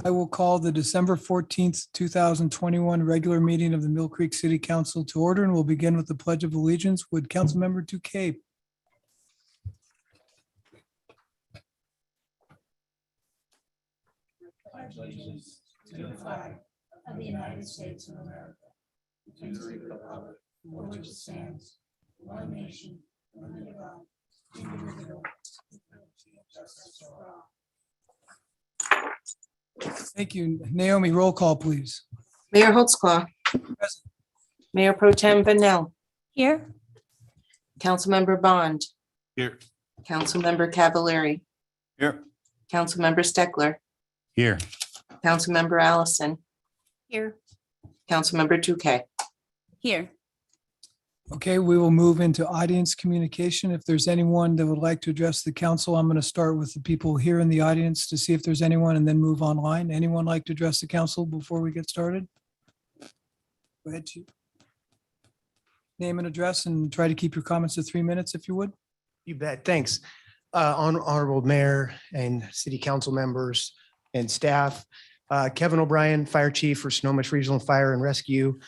I will call the December 14th, 2021 regular meeting of the Mill Creek City Council to order, and we'll begin with the Pledge of Allegiance. Would Councilmember Duque? Pledge allegiance to the flag of the United States of America, and to the republic for which it stands, one nation, under God, indivisible, with liberty and justice for all. Thank you. Naomi, roll call, please. Mayor Holtzclaw. Mayor Pro Tem Vanel. Here. Councilmember Bond. Here. Councilmember Cavallari. Here. Councilmember Steckler. Here. Councilmember Allison. Here. Councilmember Duque. Here. Okay, we will move into audience communication. If there's anyone that would like to address the council, I'm going to start with the people here in the audience to see if there's anyone and then move online. Anyone like to address the council before we get started? Go ahead, Chief. Name and address and try to keep your comments to 3 minutes if you would. You bet. Thanks. Honorable Mayor and City Council members and staff. Kevin O'Brien, Fire Chief for Snohomish Regional Fire and Rescue,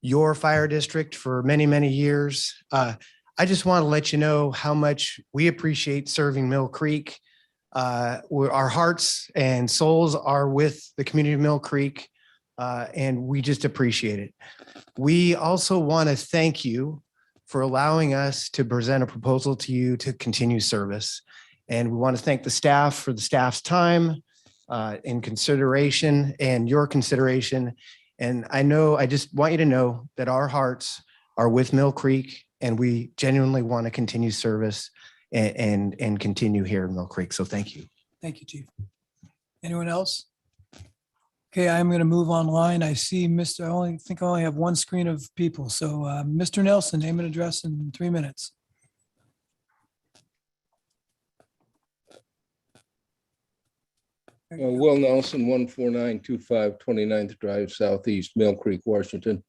your fire district for many, many years. I just want to let you know how much we appreciate serving Mill Creek. Our hearts and souls are with the community of Mill Creek, and we just appreciate it. We also want to thank you for allowing us to present a proposal to you to continue service. And we want to thank the staff for the staff's time in consideration and your consideration. And I just want you to know that our hearts are with Mill Creek and we genuinely want to continue service and continue here in Mill Creek. So thank you. Thank you, Chief. Anyone else? Okay, I'm going to move online. I see I think I only have one screen of people. So Mr. Nelson, name and address in 3 minutes. Will Nelson, 14925 29th Drive Southeast, Mill Creek, Washington.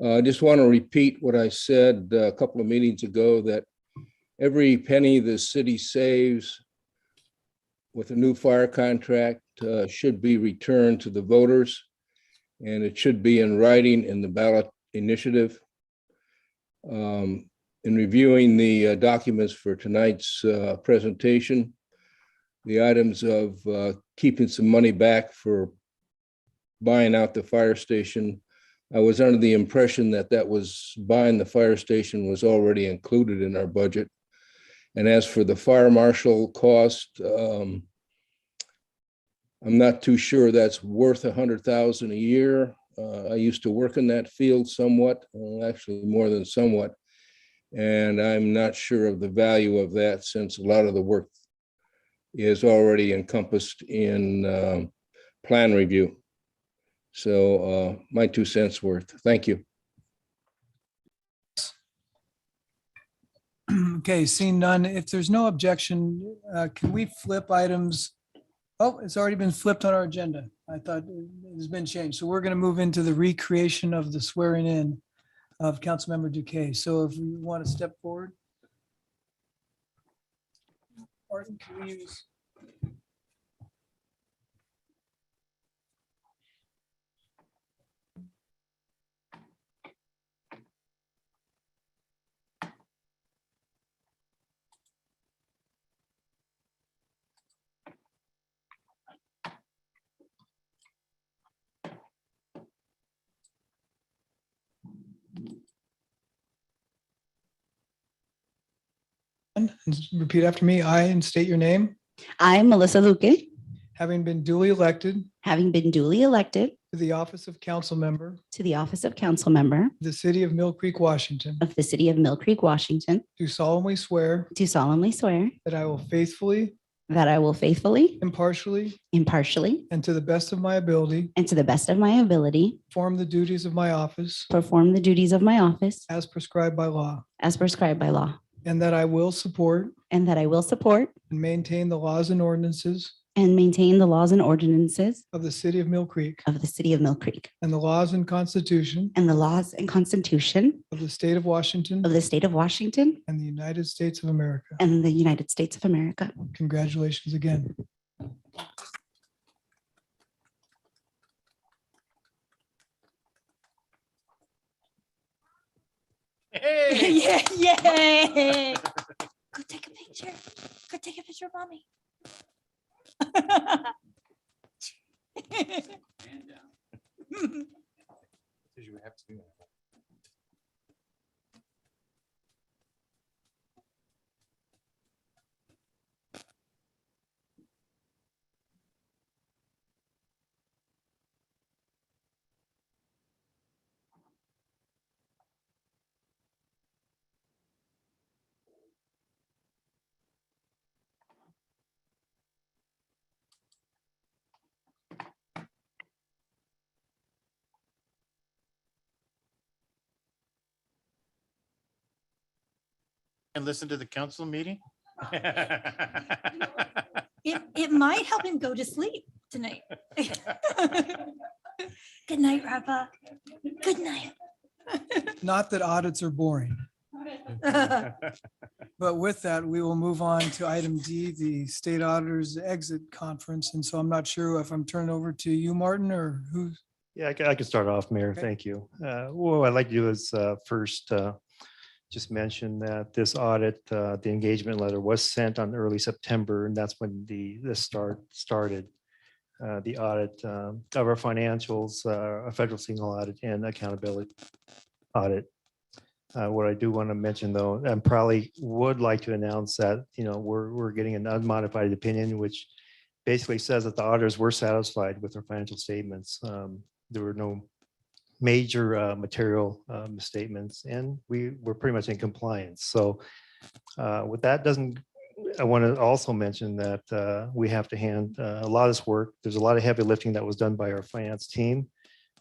I just want to repeat what I said a couple of meetings ago, that every penny the city saves with a new fire contract should be returned to the voters, and it should be in writing in the ballot initiative. In reviewing the documents for tonight's presentation, the items of keeping some money back for buying out the fire station, I was under the impression that buying the fire station was already included in our budget. And as for the fire marshal cost, I'm not too sure that's worth $100,000 a year. I used to work in that field somewhat, actually more than somewhat, and I'm not sure of the value of that, since a lot of the work is already encompassed in plan review. So my 2 cents worth. Thank you. Okay, seeing none. If there's no objection, can we flip items? Oh, it's already been flipped on our agenda. I thought it has been changed. So we're going to move into the recreation of the swearing in of Councilmember Duque. So if you want to step forward. Martin, can we use? Repeat after me. I, and state your name. I, Melissa Luque, Having been duly elected having been duly elected to the office of council member to the office of council member of the city of Mill Creek, Washington, of the city of Mill Creek, Washington, do solemnly swear do solemnly swear that I will faithfully, that I will faithfully, impartially, impartially, and to the best of my ability and to the best of my ability perform the duties of my office perform the duties of my office as prescribed by law, as prescribed by law, and that I will support and that I will support and maintain the laws and ordinances and maintain the laws and ordinances of the city of Mill Creek of the city of Mill Creek and the laws and constitution and the laws and constitution of the state of Washington of the state of Washington and the United States of America. and the United States of America. Congratulations again. Yeah, yay. Go take a picture. Go take a picture of mommy. And listen to the council meeting? It might help him go to sleep tonight. Good night, Rafa. Good night. Not that audits are boring, but with that, we will move on to item D, the state auditor's exit conference. And so I'm not sure if I'm turning over to you, Martin, or who. Yeah, I can start off, Mayor. Okay. Thank you. What I'd like to do is first just mention that this audit, the engagement letter was sent on early September, and that's when this started. The audit of our financials, a federal single audit and accountability audit. What I do want to mention, though, and probably would like to announce that, we're getting an unmodified opinion, which basically says that the auditors were satisfied with their financial statements. There were no major material misstatements, and we were pretty much in compliance. So with that, I want to also mention that we have to hand a lot of this work. There's a lot of heavy lifting that was done by our finance team,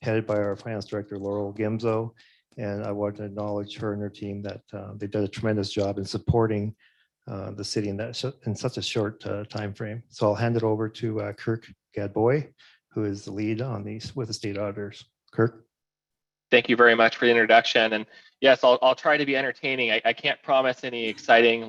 headed by our finance director, Laurel Gimzo. And I want to acknowledge her and her team that they've done a tremendous job in supporting the city in such a short time frame. So I'll hand it over to Kirk Gadboy, who is the lead on these with the state auditors. Kirk. Thank you very much for the introduction. And yes, I'll try to be entertaining. I can't promise any exciting,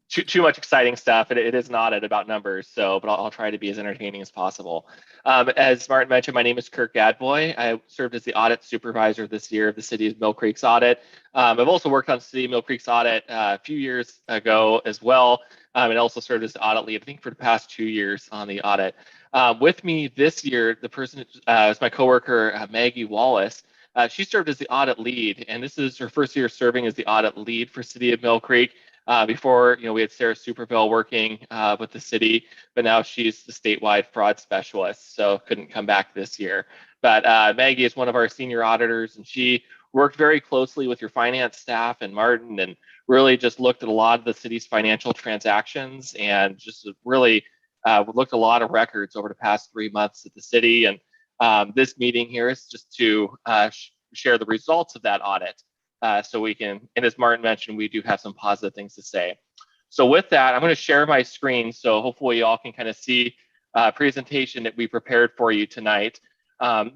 too much exciting stuff. It is an audit about numbers, but I'll try to be as entertaining as possible. As Martin mentioned, my name is Kirk Gadboy. I served as the audit supervisor this year of the city of Mill Creek's audit. I've also worked on city of Mill Creek's audit a few years ago as well, and also served as the audit lead, I think, for the past 2 years on the audit. With me this year, the person is my coworker, Maggie Wallace. She served as the audit lead, and this is her first year serving as the audit lead for City of Mill Creek. Before, we had Sarah Superville working with the city, but now she's the statewide fraud specialist, so couldn't come back this year. But Maggie is one of our senior auditors, and she worked very closely with your finance staff and Martin, and really just looked at a lot of the city's financial transactions, and just really looked at a lot of records over the past 3 months at the city. And this meeting here is just to share the results of that audit. So we can, and as Martin mentioned, we do have some positive things to say. So with that, I'm going to share my screen. So hopefully you all can kind of see a presentation that we prepared for you tonight.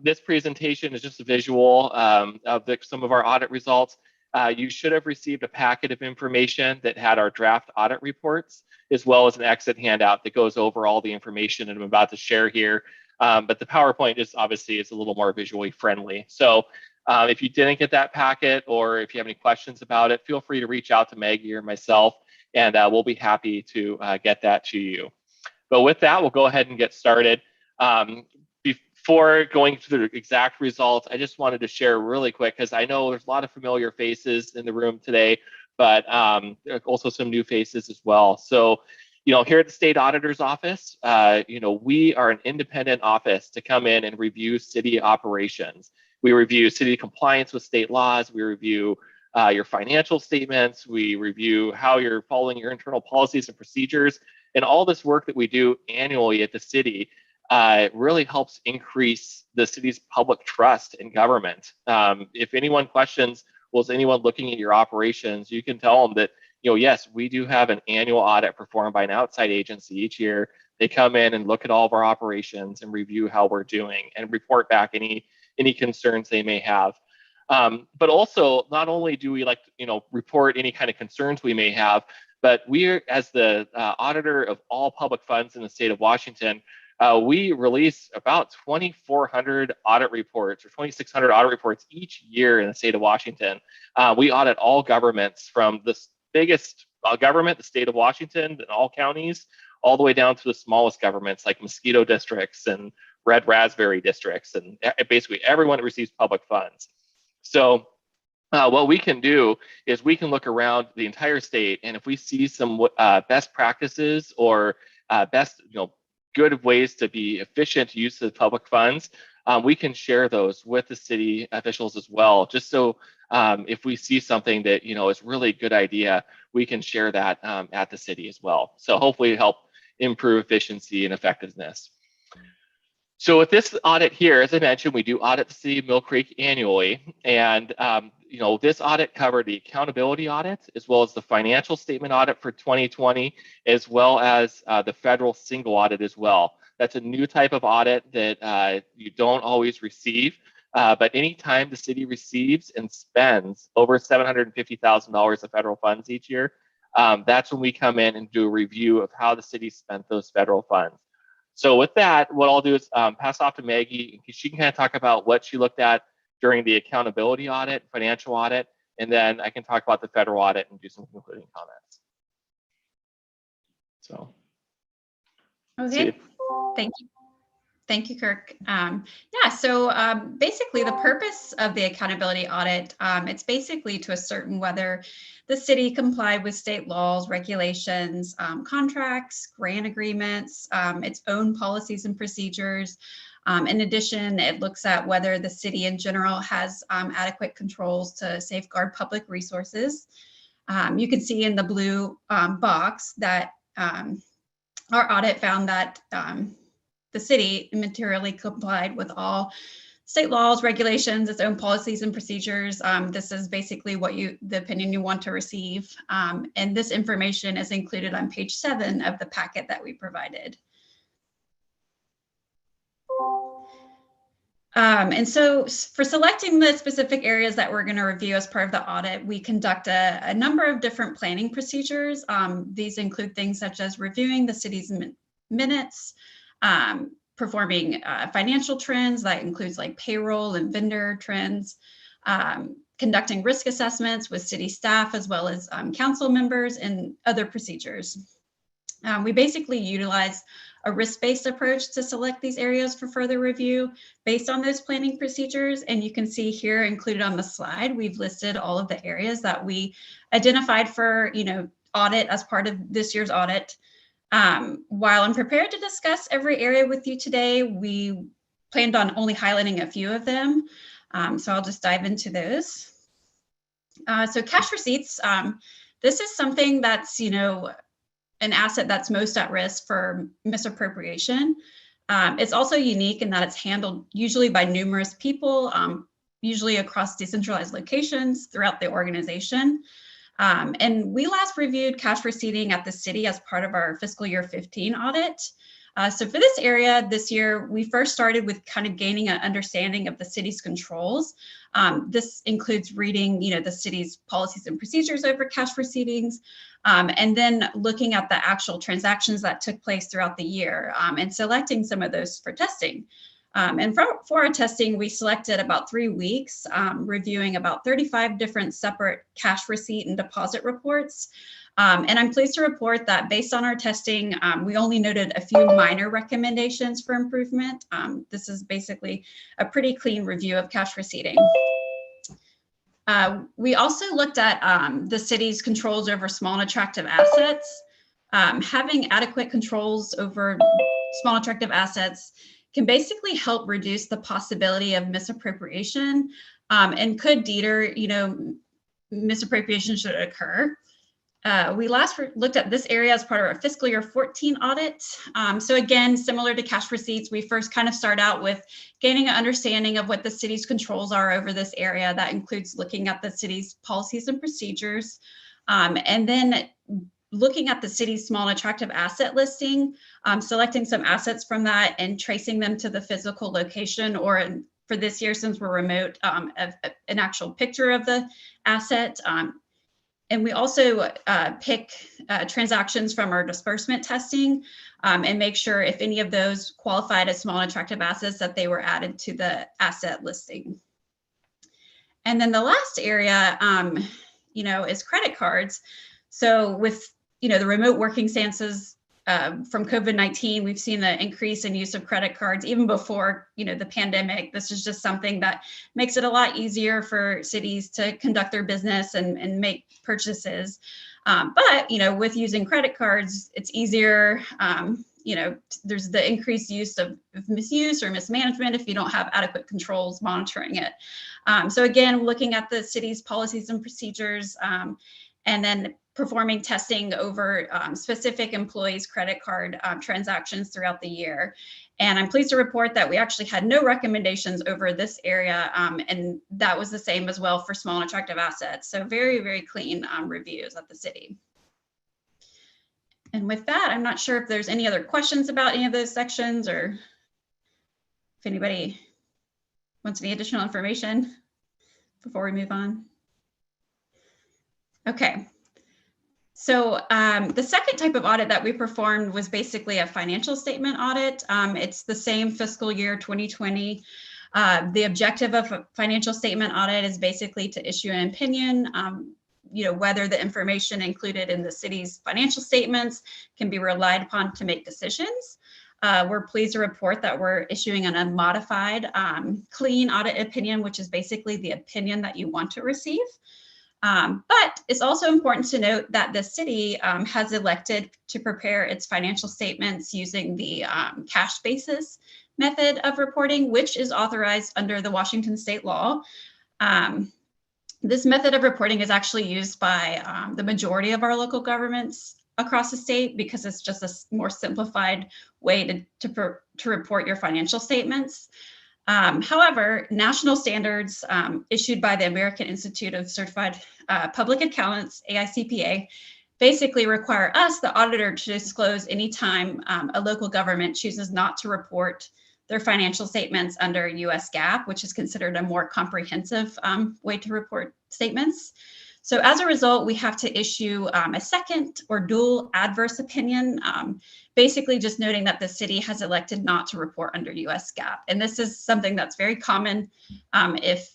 This presentation is just a visual of some of our audit results. You should have received a packet of information that had our draft audit reports, as well as an exit handout that goes over all the information that I'm about to share here. But the PowerPoint is obviously a little more visually friendly. So if you didn't get that packet, or if you have any questions about it, feel free to reach out to Maggie or myself, and we'll be happy to get that to you. But with that, we'll go ahead and get started. Before going through the exact results, I just wanted to share really quick, because I know there's a lot of familiar faces in the room today, but also some new faces as well. So, here at the State Auditor's Office, we are an independent office to come in and review city operations. We review city compliance with state laws. We review your financial statements. We review how you're following your internal policies and procedures. And all this work that we do annually at the city really helps increase the city's public trust in government. If anyone questions, well, is anyone looking at your operations, you can tell them that, yes, we do have an annual audit performed by an outside agency each year. They come in and look at all of our operations and review how we're doing and report back any concerns they may have. But also, not only do we report any kind of concerns we may have, but we, as the auditor of all public funds in the state of Washington, we release about 2,400 audit reports or 2,600 audit reports each year in the state of Washington. We audit all governments from the biggest government, the state of Washington, and all counties, all the way down to the smallest governments like mosquito districts and red raspberry districts, and basically everyone that receives public funds. So what we can do is we can look around the entire state, and if we see some best practices or best, good ways to be efficient use of public funds, we can share those with the city officials as well. Just so if we see something that is really a good idea, we can share that at the city as well. So hopefully help improve efficiency and effectiveness. So with this audit here, as I mentioned, we do audit the city of Mill Creek annually, and this audit covered the accountability audit as well as the financial statement audit for 2020, as well as the federal single audit as well. That's a new type of audit that you don't always receive, but anytime the city receives and spends over $750,000 of federal funds each year, that's when we come in and do a review of how the city spent those federal funds. So with that, what I'll do is pass off to Maggie. She can kind of talk about what she looked at during the accountability audit, financial audit, and then I can talk about the federal audit and do some concluding comments. So. Okay, thank you. Thank you, Kirk. So basically the purpose of the accountability audit, it's basically to ascertain whether the city complied with state laws, regulations, contracts, grant agreements, its own policies and procedures. In addition, it looks at whether the city in general has adequate controls to safeguard public resources. You can see in the blue box that our audit found that the city materially complied with all state laws, regulations, its own policies and procedures. This is basically the opinion you want to receive. And this information is included on page 7 of the packet that we provided. And so for selecting the specific areas that we're going to review as part of the audit, we conduct a number of different planning procedures. These include things such as reviewing the city's minutes, performing financial trends, that includes like payroll and vendor trends, conducting risk assessments with city staff as well as council members, and other procedures. We basically utilize a risk-based approach to select these areas for further review based on those planning procedures. And you can see here included on the slide, we've listed all of the areas that we identified for audit as part of this year's audit. While I'm prepared to discuss every area with you today, we planned on only highlighting a few of them. So I'll just dive into those. So cash receipts, this is something that's, an asset that's most at risk for misappropriation. It's also unique in that it's handled usually by numerous people, usually across decentralized locations throughout the organization. And we last reviewed cash receipting at the city as part of our fiscal year 15 audit. So for this area this year, we first started with kind of gaining an understanding of the city's controls. This includes reading, the city's policies and procedures over cash receiptings, and then looking at the actual transactions that took place throughout the year and selecting some of those for testing. And for our testing, we selected about 3 weeks, reviewing about 35 different separate cash receipt and deposit reports. And I'm pleased to report that based on our testing, we only noted a few minor recommendations for improvement. This is basically a pretty clean review of cash receipting. We also looked at the city's controls over small and attractive assets. Having adequate controls over small and attractive assets can basically help reduce the possibility of misappropriation and could deter, misappropriation should occur. We last looked at this area as part of our fiscal year 14 audit. So again, similar to cash receipts, we first kind of start out with gaining an understanding of what the city's controls are over this area. That includes looking at the city's policies and procedures, and then looking at the city's small and attractive asset listing, selecting some assets from that and tracing them to the physical location, or for this year, since we're remote, an actual picture of the asset. And we also pick transactions from our disbursement testing and make sure if any of those qualified as small and attractive assets that they were added to the asset listing. And then the last area, is credit cards. So with, the remote working stances from COVID-19, we've seen the increase in use of credit cards even before, the pandemic. This is just something that makes it a lot easier for cities to conduct their business and make purchases. But, with using credit cards, it's easier. There's the increased use of misuse or mismanagement if you don't have adequate controls monitoring it. So again, looking at the city's policies and procedures, and then performing testing over specific employees' credit card transactions throughout the year. And I'm pleased to report that we actually had no recommendations over this area, and that was the same as well for small and attractive assets. So very, very clean reviews at the city. And with that, I'm not sure if there's any other questions about any of those sections or if anybody wants any additional information before we move on. Okay. So the second type of audit that we performed was basically a financial statement audit. It's the same fiscal year 2020. The objective of a financial statement audit is basically to issue an opinion, whether the information included in the city's financial statements can be relied upon to make decisions. We're pleased to report that we're issuing an unmodified, clean audit opinion, which is basically the opinion that you want to receive. But it's also important to note that the city has elected to prepare its financial statements using the cash basis method of reporting, which is authorized under the Washington state law. This method of reporting is actually used by the majority of our local governments across the state because it's just a more simplified way to report your financial statements. However, national standards issued by the American Institute of Certified Public Accountants, AICPA, basically require us, the auditor, to disclose anytime a local government chooses not to report their financial statements under US GAAP, which is considered a more comprehensive way to report statements. So as a result, we have to issue a second or dual adverse opinion, basically just noting that the city has elected not to report under US GAAP. And this is something that's very common if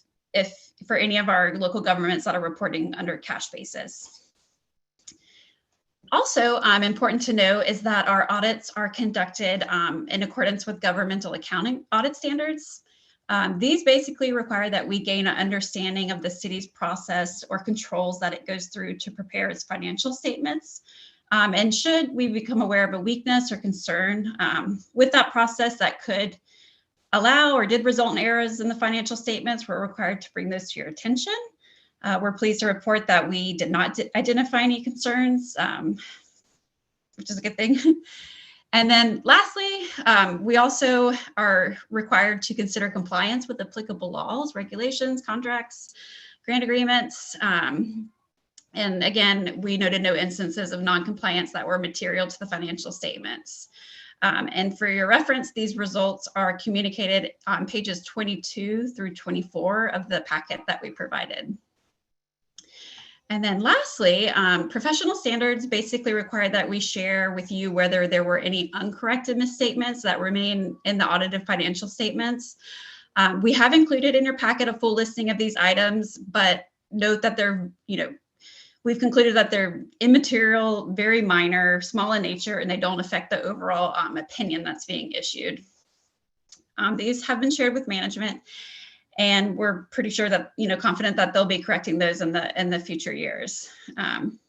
for any of our local governments that are reporting under cash basis. Also important to know is that our audits are conducted in accordance with governmental accounting audit standards. These basically require that we gain an understanding of the city's process or controls that it goes through to prepare its financial statements. And should we become aware of a weakness or concern with that process that could allow or did result in errors in the financial statements, we're required to bring those to your attention. We're pleased to report that we did not identify any concerns, which is a good thing. And then lastly, we also are required to consider compliance with applicable laws, regulations, contracts, grant agreements. And again, we noted no instances of non-compliance that were material to the financial statements. And for your reference, these results are communicated on pages 22 through 24 of the packet that we provided. And then lastly, professional standards basically require that we share with you whether there were any uncorrected misstatements that remain in the audited financial statements. We have included in your packet a full listing of these items, but note that they're, we've concluded that they're immaterial, very minor, small in nature, and they don't affect the overall opinion that's being issued. These have been shared with management, and we're pretty sure that, confident that they'll be correcting those in the future years. And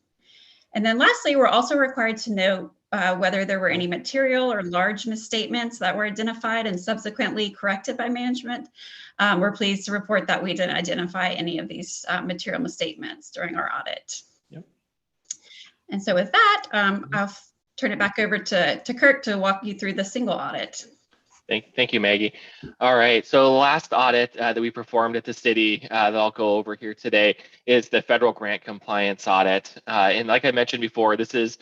then lastly, we're also required to note whether there were any material or large misstatements that were identified and subsequently corrected by management. We're pleased to report that we didn't identify any of these material misstatements during our audit. Yep. And so with that, I'll turn it back over to Kirk to walk you through the single audit. Thank you, Maggie. All right, so the last audit that we performed at the city that I'll go over here today is the federal grant compliance audit. And like I mentioned before, this is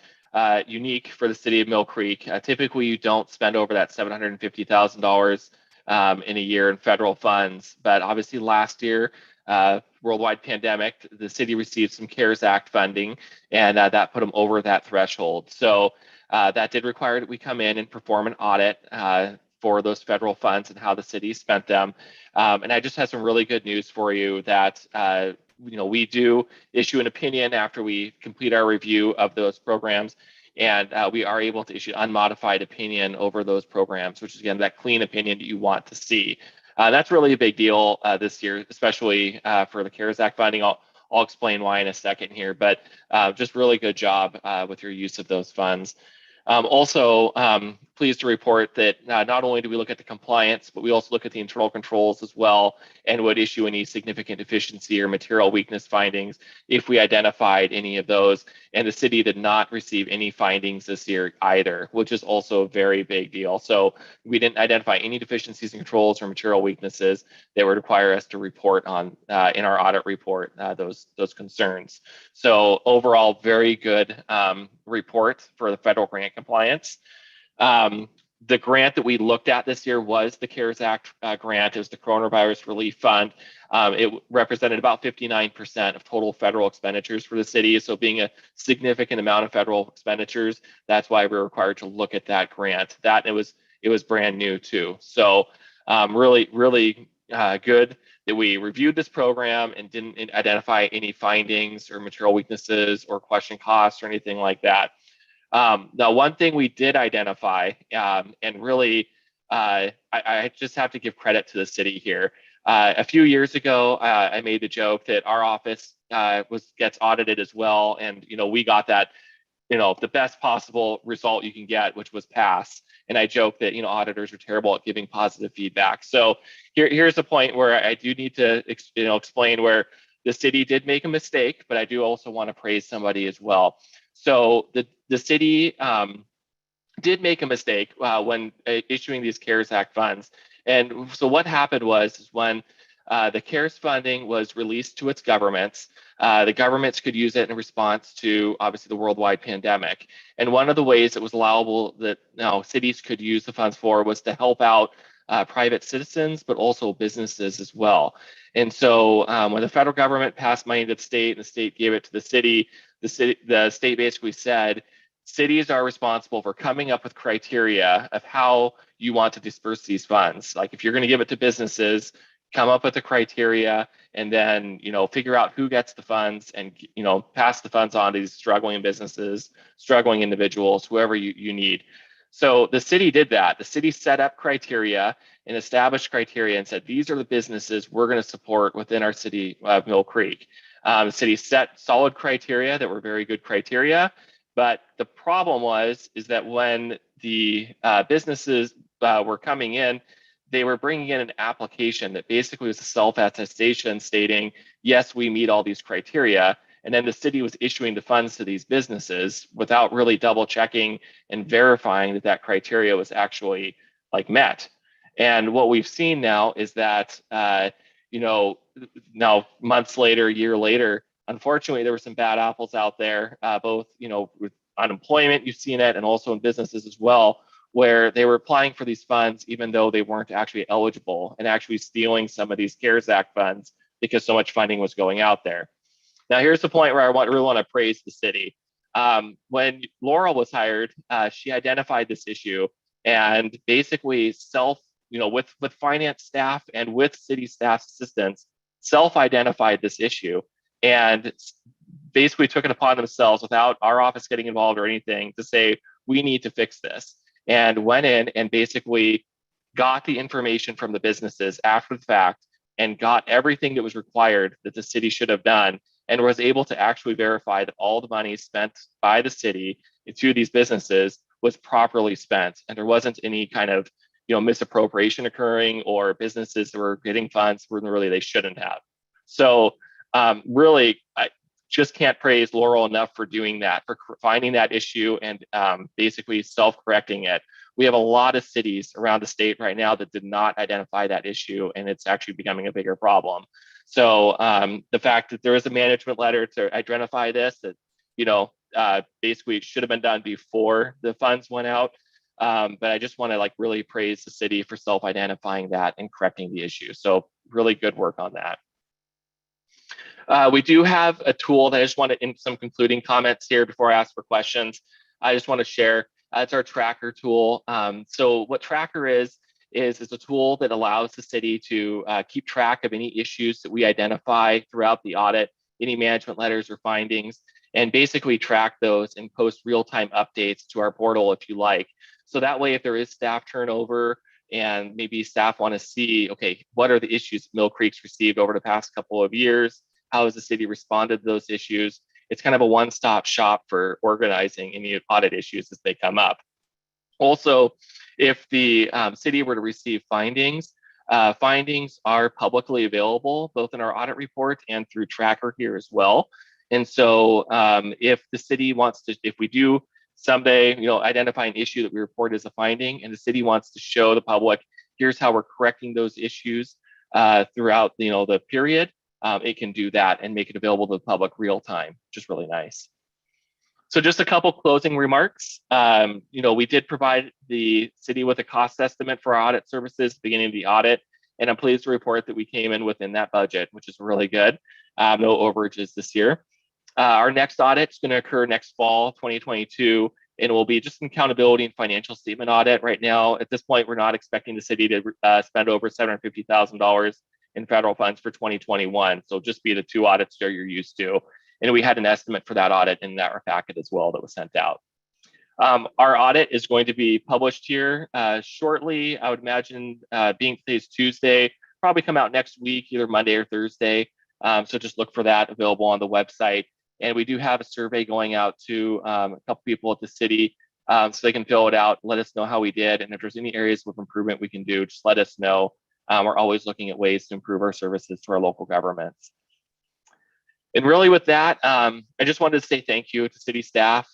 unique for the city of Mill Creek. Typically, you don't spend over that $750,000 in a year in federal funds. But obviously last year, worldwide pandemic, the city received some CARES Act funding, and that put them over that threshold. So that did require that we come in and perform an audit for those federal funds and how the city spent them. And I just have some really good news for you that we do issue an opinion after we complete our review of those programs, and we are able to issue unmodified opinion over those programs, which is again that clean opinion that you want to see. That's really a big deal this year, especially for the CARES Act funding. I'll explain why in a second here, but just really good job with your use of those funds. Also, pleased to report that not only do we look at the compliance, but we also look at the internal controls as well, and would issue any significant deficiency or material weakness findings if we identified any of those. And the city did not receive any findings this year either, which is also a very big deal. So we didn't identify any deficiencies in controls or material weaknesses that would require us to report on in our audit report those concerns. So overall, very good report for the federal grant compliance. The grant that we looked at this year was the CARES Act grant. It was the Coronavirus Relief Fund. It represented about 59% of total federal expenditures for the city. So being a significant amount of federal expenditures, that's why we're required to look at that grant. It was brand new too. So really good that we reviewed this program and didn't identify any findings or material weaknesses or question costs or anything like that. Now, one thing we did identify, and really, I just have to give credit to the city here. A few years ago, I made the joke that our office gets audited as well, and we got that, the best possible result you can get, which was pass. And I joke that auditors are terrible at giving positive feedback. So here's the point where I do need to explain where the city did make a mistake, but I do also want to praise somebody as well. So the city did make a mistake when issuing these CARES Act funds. And so what happened was when the CARES funding was released to its governments, the governments could use it in response to obviously the worldwide pandemic. And one of the ways it was allowable that cities could use the funds for was to help out private citizens, but also businesses as well. And so when the federal government passed money to the state and the state gave it to the state basically said, cities are responsible for coming up with criteria of how you want to disperse these funds. Like if you're going to give it to businesses, come up with the criteria and then, figure out who gets the funds and, pass the funds on to these struggling businesses, struggling individuals, whoever you need. So the city did that. The city set up criteria and established criteria and said, these are the businesses we're going to support within our city of Mill Creek. The city set solid criteria that were very good criteria. But the problem is that when the businesses were coming in, they were bringing in an application that basically was a self-attestation stating, yes, we meet all these criteria. And then the city was issuing the funds to these businesses without really double checking and verifying that criteria was actually met. And what we've seen now is that, now months later, a year later, unfortunately, there were some bad apples out there, both, with unemployment, you've seen it, and also in businesses as well, where they were applying for these funds, even though they weren't actually eligible and actually stealing some of these CARES Act funds because so much funding was going out there. Now, here's the point where I really want to praise the city. When Laurel was hired, she identified this issue and basically with finance staff and with city staff assistance, self-identified this issue and basically took it upon themselves without our office getting involved or anything to say, we need to fix this. And went in and basically got the information from the businesses after the fact and got everything that was required that the city should have done and was able to actually verify that all the money spent by the city to these businesses was properly spent. And there wasn't any kind of misappropriation occurring or businesses that were getting funds when really they shouldn't have. So really, I just can't praise Laurel enough for doing that, for finding that issue and basically self-correcting it. We have a lot of cities around the state right now that did not identify that issue, and it's actually becoming a bigger problem. So the fact that there is a management letter to identify this, that basically it should have been done before the funds went out, But I just want to like really praise the city for self-identifying that and correcting the issue. So really good work on that. We do have a tool that I just want to, in some concluding comments here before I ask for questions, I just want to share. It's our tracker tool. So what tracker is a tool that allows the city to keep track of any issues that we identify throughout the audit, any management letters or findings, and basically track those and post real-time updates to our portal if you like. So that way, if there is staff turnover and maybe staff want to see, okay, what are the issues Mill Creek's received over the past couple of years? How has the city responded to those issues? It's kind of a one-stop shop for organizing any audit issues as they come up. Also, if the city were to receive findings, findings are publicly available, both in our audit report and through Tracker here as well. And so if the city wants to, if we do someday, identify an issue that we report as a finding and the city wants to show the public, here's how we're correcting those issues throughout, the period, it can do that and make it available to the public real time, which is really nice. So just a couple closing remarks. We did provide the city with a cost estimate for our audit services at the beginning of the audit, and I'm pleased to report that we came in within that budget, which is really good. No overages this year. Our next audit is going to occur next fall, 2022, and it will be just an accountability and financial statement audit. Right now, at this point, we're not expecting the city to spend over $750,000 in federal funds for 2021. So just be the 2 audits that you're used to. And we had an estimate for that audit in our packet as well that was sent out. Our audit is going to be published here shortly. I would imagine being today's Tuesday, probably come out next week, either Monday or Thursday. So just look for that available on the website. And we do have a survey going out to a couple people at the city so they can fill it out, let us know how we did. And if there's any areas of improvement we can do, just let us know. We're always looking at ways to improve our services to our local governments. And really with that, I just wanted to say thank you to city staff.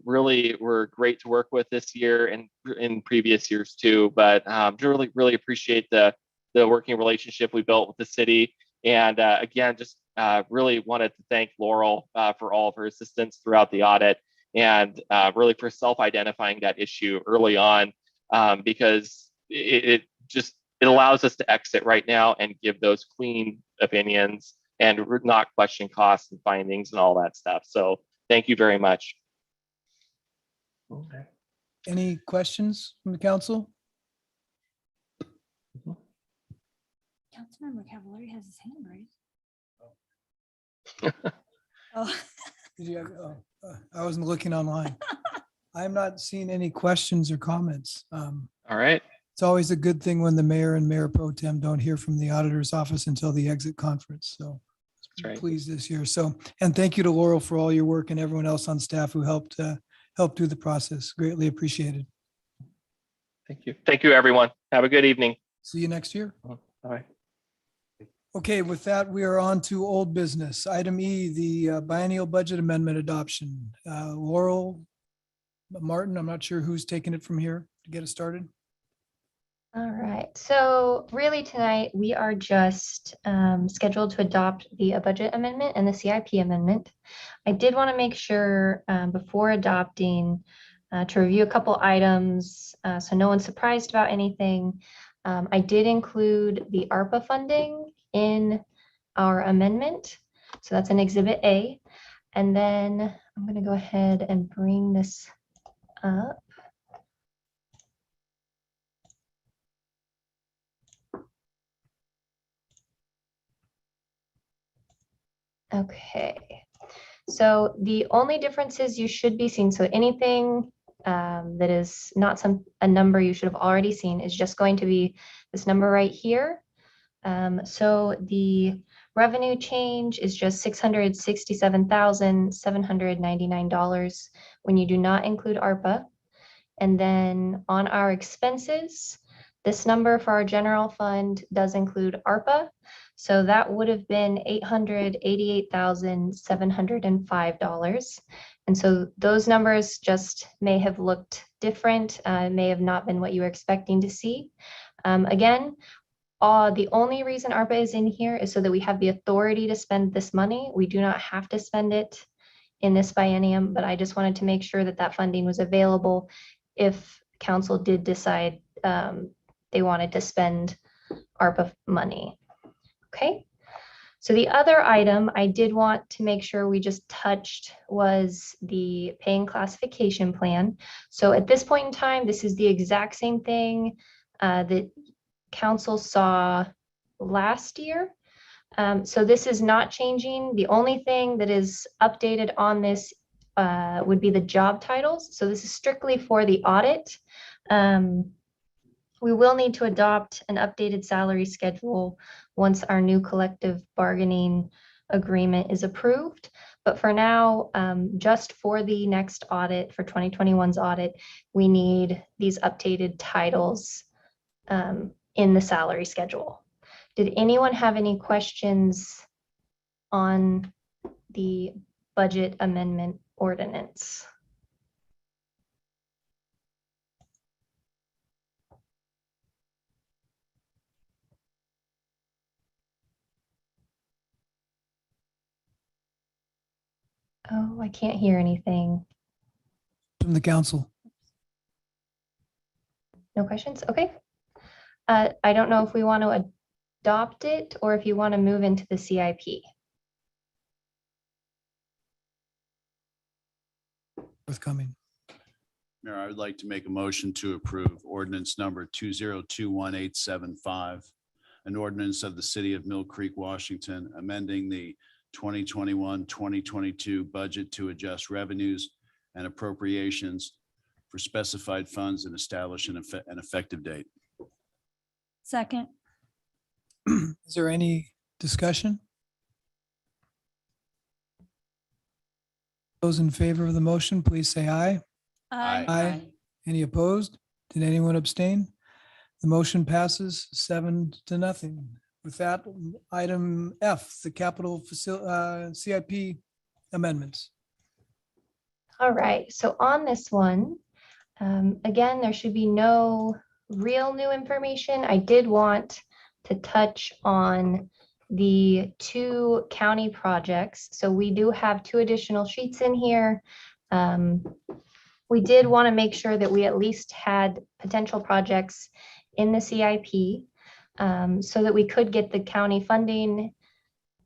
Really, we're great to work with this year and in previous years too, but really appreciate the working relationship we built with the city. And again, just really wanted to thank Laurel for all of her assistance throughout the audit and really for self-identifying that issue early on because it allows us to exit right now and give those clean opinions and not question costs and findings and all that stuff. So thank you very much. Okay. Any questions from the council? Councilmember Cavallari has his hand raised. Oh. Did you have, I wasn't looking online. I'm not seeing any questions or comments. All right. It's always a good thing when the mayor and mayor pro tem don't hear from the auditor's office until the exit conference. So that's right. Pleased this year. So, and thank you to Laurel for all your work and everyone else on staff who helped through the process. Greatly appreciated. Thank you. Thank you, everyone. Have a good evening. See you next year. All right. Okay, with that, we are on to old business. Item E, the biennial budget amendment adoption. Laurel, Martin, I'm not sure who's taking it from here to get us started. All right, so really tonight we are just scheduled to adopt the budget amendment and the CIP amendment. I did want to make sure before adopting to review a couple items so no one's surprised about anything. I did include the ARPA funding in our amendment. So that's an Exhibit A. And then I'm going to go ahead and bring this up. Okay, so the only differences you should be seeing, so anything that is not a number you should have already seen is just going to be this number right here. So the revenue change is just $667,799 when you do not include ARPA. And then on our expenses, this number for our general fund does include ARPA. So that would have been $888,705. And so those numbers just may have looked different, may have not been what you were expecting to see. Again, the only reason ARPA is in here is so that we have the authority to spend this money. We do not have to spend it in this biennium, but I just wanted to make sure that that funding was available if council did decide they wanted to spend ARPA money. Okay. So the other item I did want to make sure we just touched was the paying classification plan. So at this point in time, this is the exact same thing that council saw last year. So this is not changing. The only thing that is updated on this would be the job titles. So this is strictly for the audit. We will need to adopt an updated salary schedule once our new collective bargaining agreement is approved. But for now, just for the next audit, for 2021's audit, we need these updated titles in the salary schedule. Did anyone have any questions on the budget amendment ordinance? Oh, I can't hear anything. From the council. No questions? Okay. I don't know if we want to adopt it or if you want to move into the CIP. Forthcoming. Mayor, I would like to make a motion to approve ordinance number 2021-875, an ordinance of the city of Mill Creek, Washington, amending the 2021-2022 budget to adjust revenues and appropriations for specified funds and establish an effective date. Second. Is there any discussion? Those in favor of the motion, please say aye. Aye. Any opposed? Did anyone abstain? The motion passes 7-0. With that, item F, the capital CIP amendments. All right, so on this one, again, there should be no real new information. I did want to touch on the 2 county projects. So we do have 2 additional sheets in here. We did want to make sure that we at least had potential projects in the CIP so that we could get the county funding.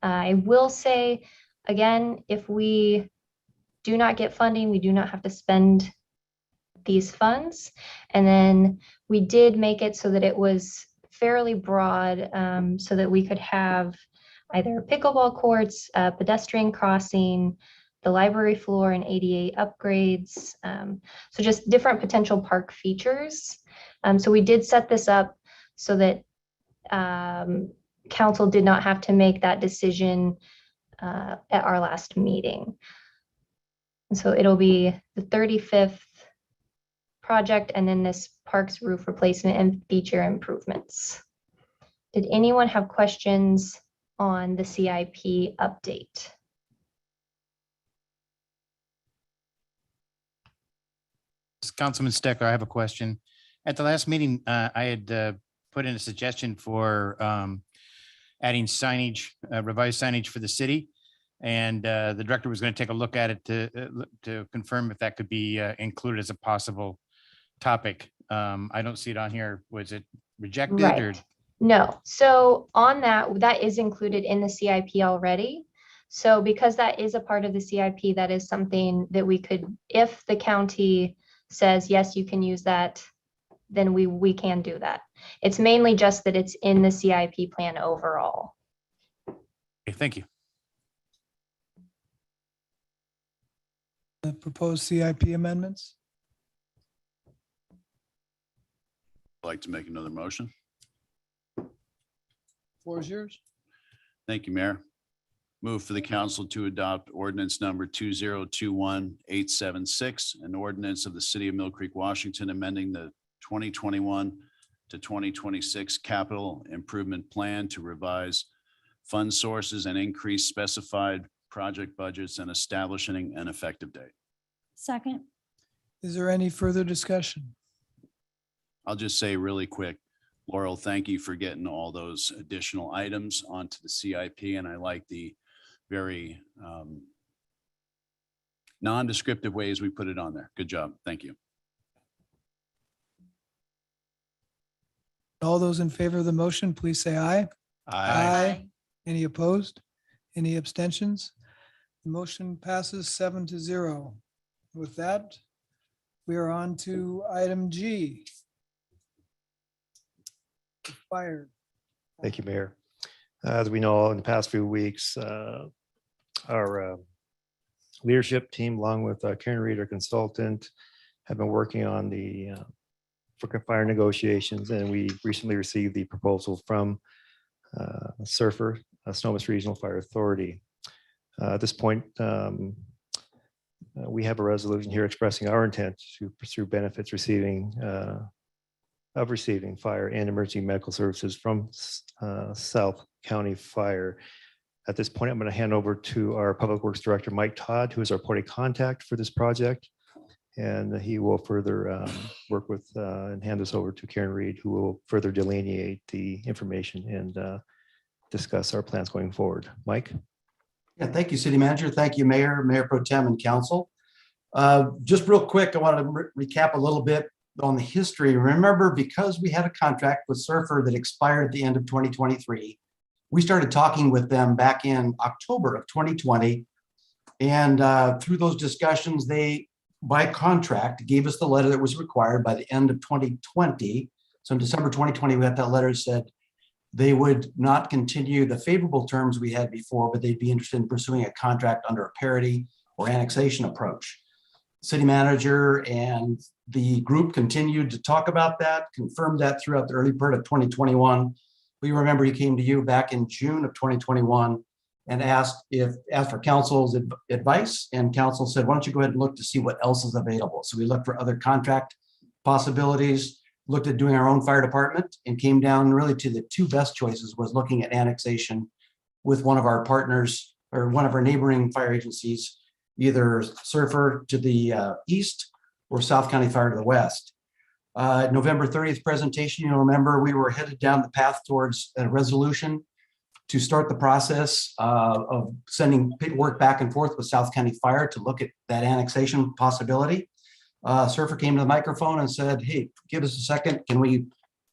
I will say, again, if we do not get funding, we do not have to spend these funds. And then we did make it so that it was fairly broad so that we could have either pickleball courts, pedestrian crossing, the library floor and ADA upgrades. So just different potential park features. So we did set this up so that council did not have to make that decision at our last meeting. And so it'll be the 35th project and then this parks roof replacement and feature improvements. Did anyone have questions on the CIP update? Councilman Stecker, I have a question. At the last meeting, I had put in a suggestion for adding signage, revised signage for the city. And the director was going to take a look at it to confirm if that could be included as a possible topic. I don't see it on here. Was it rejected or? Right. No. So on that, that is included in the CIP already. So because that is a part of the CIP, that is something that we could, if the county says, yes, you can use that, then we can do that. It's mainly just that it's in the CIP plan overall. Okay, thank you. The proposed CIP amendments. I'd like to make another motion. Floor is yours. Thank you, Mayor. Move for the council to adopt ordinance number 2021-876, an ordinance of the city of Mill Creek, Washington, amending the 2021 to 2026 capital improvement plan to revise fund sources and increase specified project budgets and establishing an effective date. Second. Is there any further discussion? I'll just say really quick, Laurel, thank you for getting all those additional items onto the CIP. And I like the very non-descriptive ways we put it on there. Good job. Thank you. All those in favor of the motion, please say aye. Any opposed? Any abstentions? The motion passes 7-0. With that, we are on to item G. Fire. Thank you, Mayor. As we know, in the past few weeks, our leadership team, along with Karen Reed, our consultant, have been working on the for fire negotiations, and we recently received the proposal from Surfer, Snohomish Regional Fire Authority. At this point, we have a resolution here expressing our intent to pursue benefits receiving fire and emergency medical services from South County Fire. At this point, I'm going to hand over to our Public Works Director, Mike Todd, who is our point of contact for this project. And he will further work with and hand this over to Karen Reed, who will further delineate the information and discuss our plans going forward. Mike? Yeah, thank you, City Manager. Thank you, Mayor, Mayor Pro Tem, and Council. Just real quick, I wanted to recap a little bit on the history. Remember, because we had a contract with Surfer that expired at the end of 2023, we started talking with them back in October of 2020. And through those discussions, they, by contract, gave us the letter that was required by the end of 2020. So in December 2020, we got that letter that said they would not continue the favorable terms we had before, but they'd be interested in pursuing a contract under a parity or annexation approach. City manager and the group continued to talk about that, confirmed that throughout the early part of 2021. We remember he came to you back in June of 2021 and asked for council's advice, and council said, why don't you go ahead and look to see what else is available. So we looked for other contract possibilities, looked at doing our own fire department, and came down really to the two best choices was looking at annexation with one of our partners or one of our neighboring fire agencies, either Surfer to the east or South County Fire to the west. November 30th presentation, you'll remember we were headed down the path towards a resolution to start the process of sending work back and forth with South County Fire to look at that annexation possibility. Surfer came to the microphone and said, hey, give us a second. Can we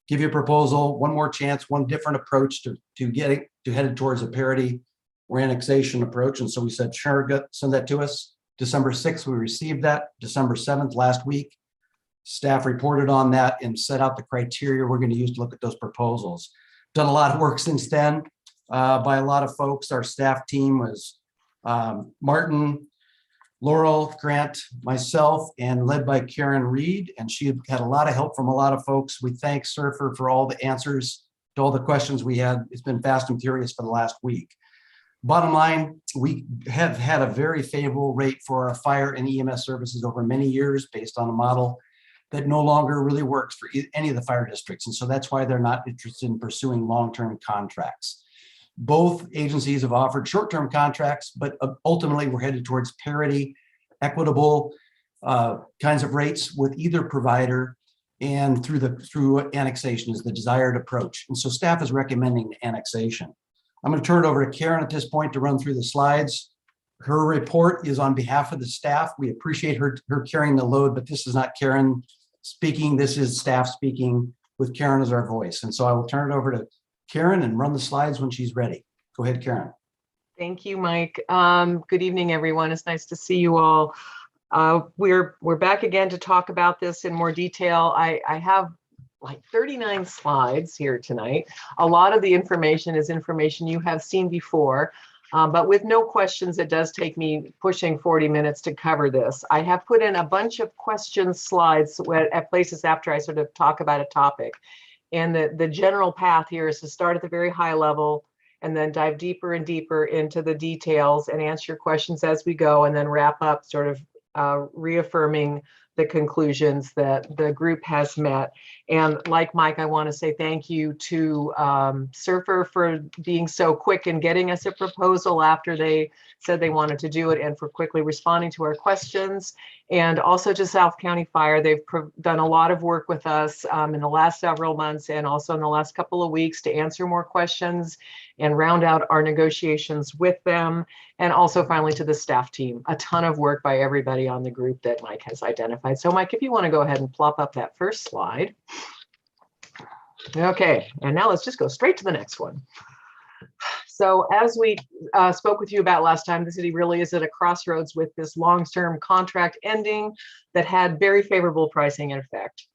give you a proposal, one more chance, one different approach to head towards a parity or annexation approach? And so we said, sure, send that to us. December 6th, we received that. December 7th, last week, staff reported on that and set out the criteria we're going to use to look at those proposals. Done a lot of work since then by a lot of folks. Our staff team was Martin, Laurel, Grant, myself, and led by Karen Reed. And she had a lot of help from a lot of folks. We thank Surfer for all the answers to all the questions we had. It's been fast and furious for the last week. Bottom line, we have had a very favorable rate for our fire and EMS services over many years based on a model that no longer really works for any of the fire districts. And so that's why they're not interested in pursuing long-term contracts. Both agencies have offered short-term contracts, but ultimately we're headed towards parity, equitable kinds of rates with either provider, and through annexation is the desired approach. And so staff is recommending annexation. I'm going to turn it over to Karen at this point to run through the slides. Her report is on behalf of the staff. We appreciate her carrying the load, but this is not Karen speaking. This is staff speaking with Karen as our voice. And so I will turn it over to Karen and run the slides when she's ready. Go ahead, Karen. Thank you, Mike. Good evening, everyone. It's nice to see you all. We're back again to talk about this in more detail. I have like 39 slides here tonight. A lot of the information is information you have seen before, but with no questions, it does take me pushing 40 minutes to cover this. I have put in a bunch of question slides at places after I sort of talk about a topic. And the general path here is to start at the very high level and then dive deeper and deeper into the details and answer your questions as we go, and then wrap up sort of reaffirming the conclusions that the group has met. And like Mike, I want to say thank you to Surfer for being so quick in getting us a proposal after they said they wanted to do it, and for quickly responding to our questions. And also to South County Fire, they've done a lot of work with us in the last several months and also in the last couple of weeks to answer more questions and round out our negotiations with them. And also finally to the staff team, a ton of work by everybody on the group that Mike has identified. So Mike, if you want to go ahead and plop up that first slide. Okay, and now let's just go straight to the next one. So as we spoke with you about last time, the city really is at a crossroads with this long-term contract ending that had very favorable pricing in effect.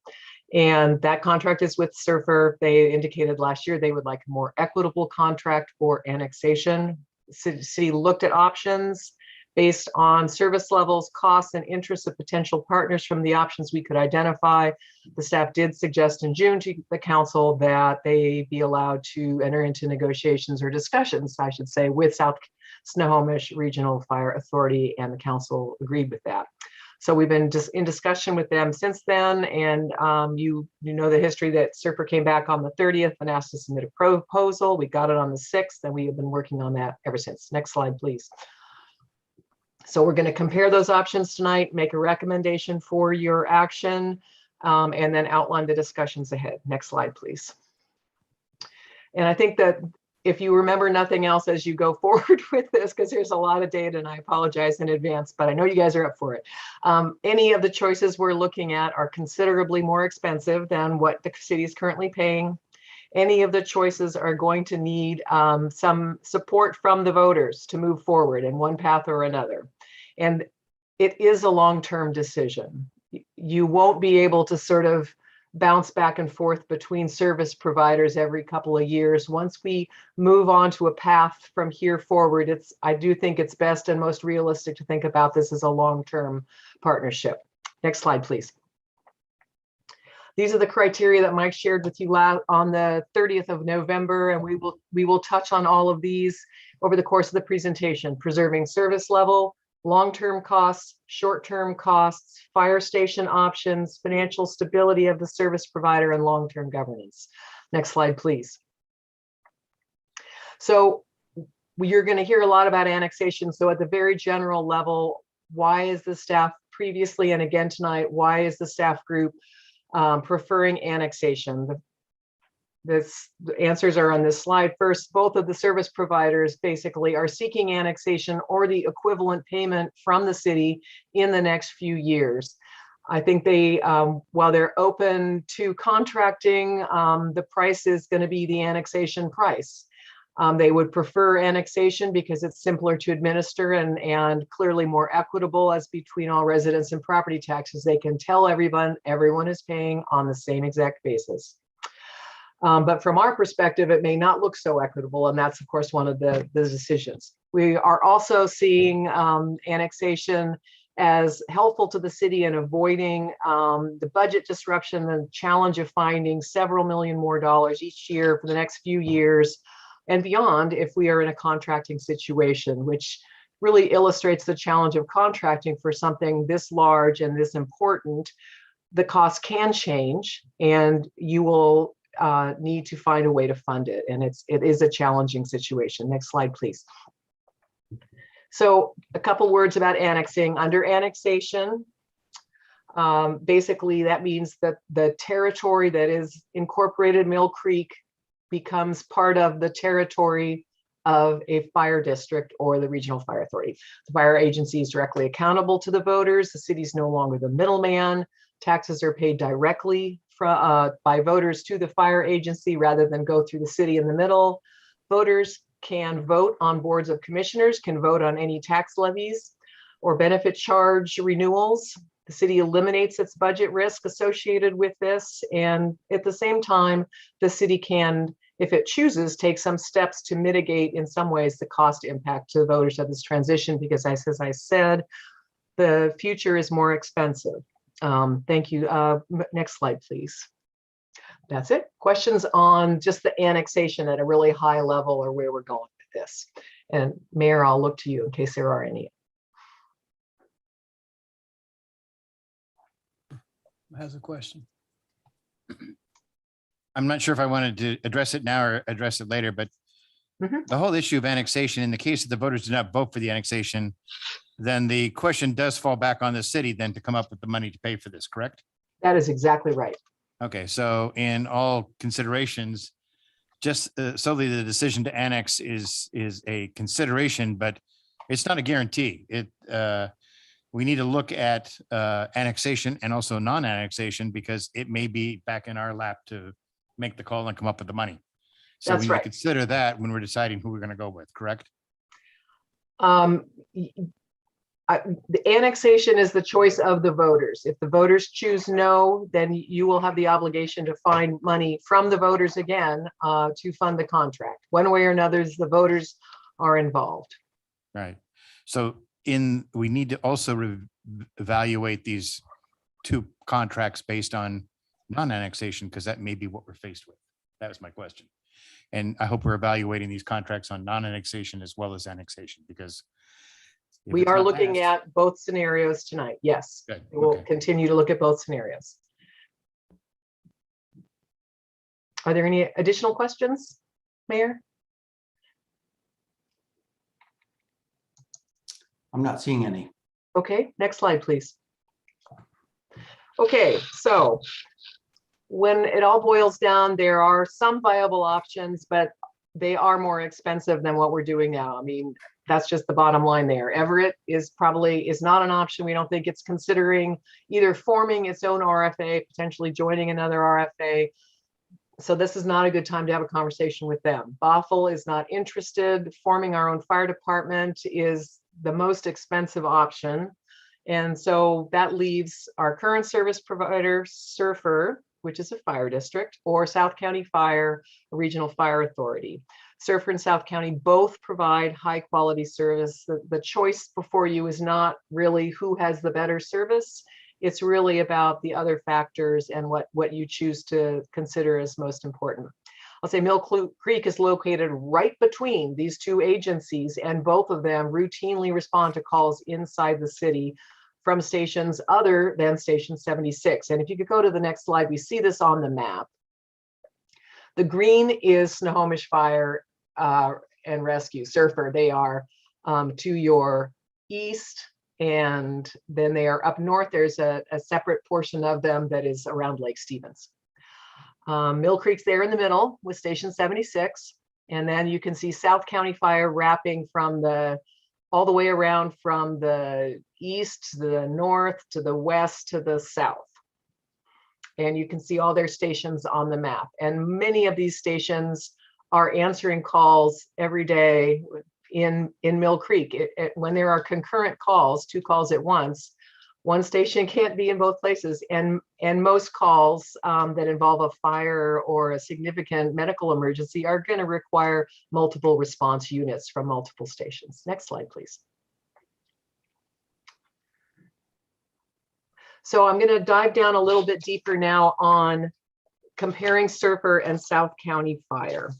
And that contract is with Surfer. They indicated last year they would like a more equitable contract for annexation. City looked at options based on service levels, costs, and interests of potential partners from the options we could identify. The staff did suggest in June to the council that they be allowed to enter into negotiations or discussions, I should say, with South Snohomish Regional Fire Authority, and the council agreed with that. So we've been just in discussion with them since then, and you know the history that Surfer came back on the 30th and asked to submit a proposal. We got it on the 6th, and we have been working on that ever since. Next slide, please. So we're going to compare those options tonight, make a recommendation for your action, and then outline the discussions ahead. Next slide, please. And I think that if you remember nothing else as you go forward with this, because there's a lot of data and I apologize in advance, but I know you guys are up for it. Any of the choices we're looking at are considerably more expensive than what the city is currently paying. Any of the choices are going to need some support from the voters to move forward in one path or another. And it is a long-term decision. You won't be able to sort of bounce back and forth between service providers every couple of years. Once we move on to a path from here forward, I do think it's best and most realistic to think about this as a long-term partnership. Next slide, please. These are the criteria that Mike shared with you on the 30th of November, and we will touch on all of these over the course of the presentation. Preserving service level, long-term costs, short-term costs, fire station options, financial stability of the service provider, and long-term governance. Next slide, please. So you're going to hear a lot about annexation. So at the very general level, why is the staff previously and again tonight, why is the staff group preferring annexation? The answers are on this slide. First, both of the service providers basically are seeking annexation or the equivalent payment from the city in the next few years. I think they, while they're open to contracting, the price is going to be the annexation price. They would prefer annexation because it's simpler to administer and clearly more equitable, as between all residents and property taxes. They can tell everyone is paying on the same exact basis. But from our perspective, it may not look so equitable, and that's, of course, one of the decisions. We are also seeing annexation as helpful to the city in avoiding the budget disruption and challenge of finding several million more dollars each year for the next few years and beyond if we are in a contracting situation, which really illustrates the challenge of contracting for something this large and this important. The cost can change, and you will need to find a way to fund it. And it is a challenging situation. Next slide, please. So a couple words about annexing. Under annexation, basically that means that the territory that is incorporated Mill Creek becomes part of the territory of a fire district or the regional fire authority. The fire agency is directly accountable to the voters. The city is no longer the middleman. Taxes are paid directly by voters to the fire agency rather than go through the city in the middle. Voters can vote on boards of commissioners, can vote on any tax levies or benefit charge renewals. The city eliminates its budget risk associated with this. And at the same time, the city can, if it chooses, take some steps to mitigate in some ways the cost impact to voters of this transition, because as I said, the future is more expensive. Thank you. Next slide, please. That's it. Questions on just the annexation at a really high level, or where we're going with this? And Mayor, I'll look to you in case there are any. Has a question. I'm not sure if I wanted to address it now or address it later, but the whole issue of annexation, in the case that the voters do not vote for the annexation, then the question does fall back on the city then to come up with the money to pay for this, correct? That is exactly right. Okay, so in all considerations, just solely the decision to annex is a consideration, but it's not a guarantee. We need to look at annexation and also non-annexation, because it may be back in our lap to make the call and come up with the money. So That's we need to right. consider that when we're deciding who we're going to go with, correct? Um, the annexation is the choice of the voters. If the voters choose no, then you will have the obligation to find money from the voters again to fund the contract. One way or another, the voters are involved. Right. So we need to also evaluate these two contracts based on non-annexation, because that may be what we're faced with. That was my question. And I hope we're evaluating these contracts on non-annexation as well as annexation, because if We it's are not looking passed- at both scenarios tonight. Yes, Good, we will okay. continue to look at both scenarios. Are there any additional questions, Mayor? I'm not seeing any. Okay, next slide, please. Okay, so when it all boils down, there are some viable options, but they are more expensive than what we're doing now. I mean, that's just the bottom line there. Everett is not an option. We don't think it's considering either forming its own RFA, potentially joining another RFA. So this is not a good time to have a conversation with them. Bothell is not interested. Forming our own fire department is the most expensive option. And so that leaves our current service provider, Surfer, which is a fire district, or South County Fire, a regional fire authority. Surfer and South County both provide high quality service. The choice before you is not really who has the better service. It's really about the other factors and what you choose to consider as most important. I'll say Mill Creek is located right between these two agencies, and both of them routinely respond to calls inside the city from stations other than Station 76. And if you could go to the next slide, we see this on the map. The green is Snohomish Fire and Rescue, Surfer. They are to your east, and then they are up north. There's a separate portion of them that is around Lake Stevens. Mill Creek's there in the middle with Station 76. And then you can see South County Fire wrapping from all the way around from the east to the north to the west to the south. And you can see all their stations on the map. And many of these stations are answering calls every day in Mill Creek. When there are concurrent calls, 2 calls at once, one station can't be in both places. And most calls that involve a fire or a significant medical emergency are going to require multiple response units from multiple stations. Next slide, please. So I'm going to dive down a little bit deeper now on comparing Surfer and South County Fire.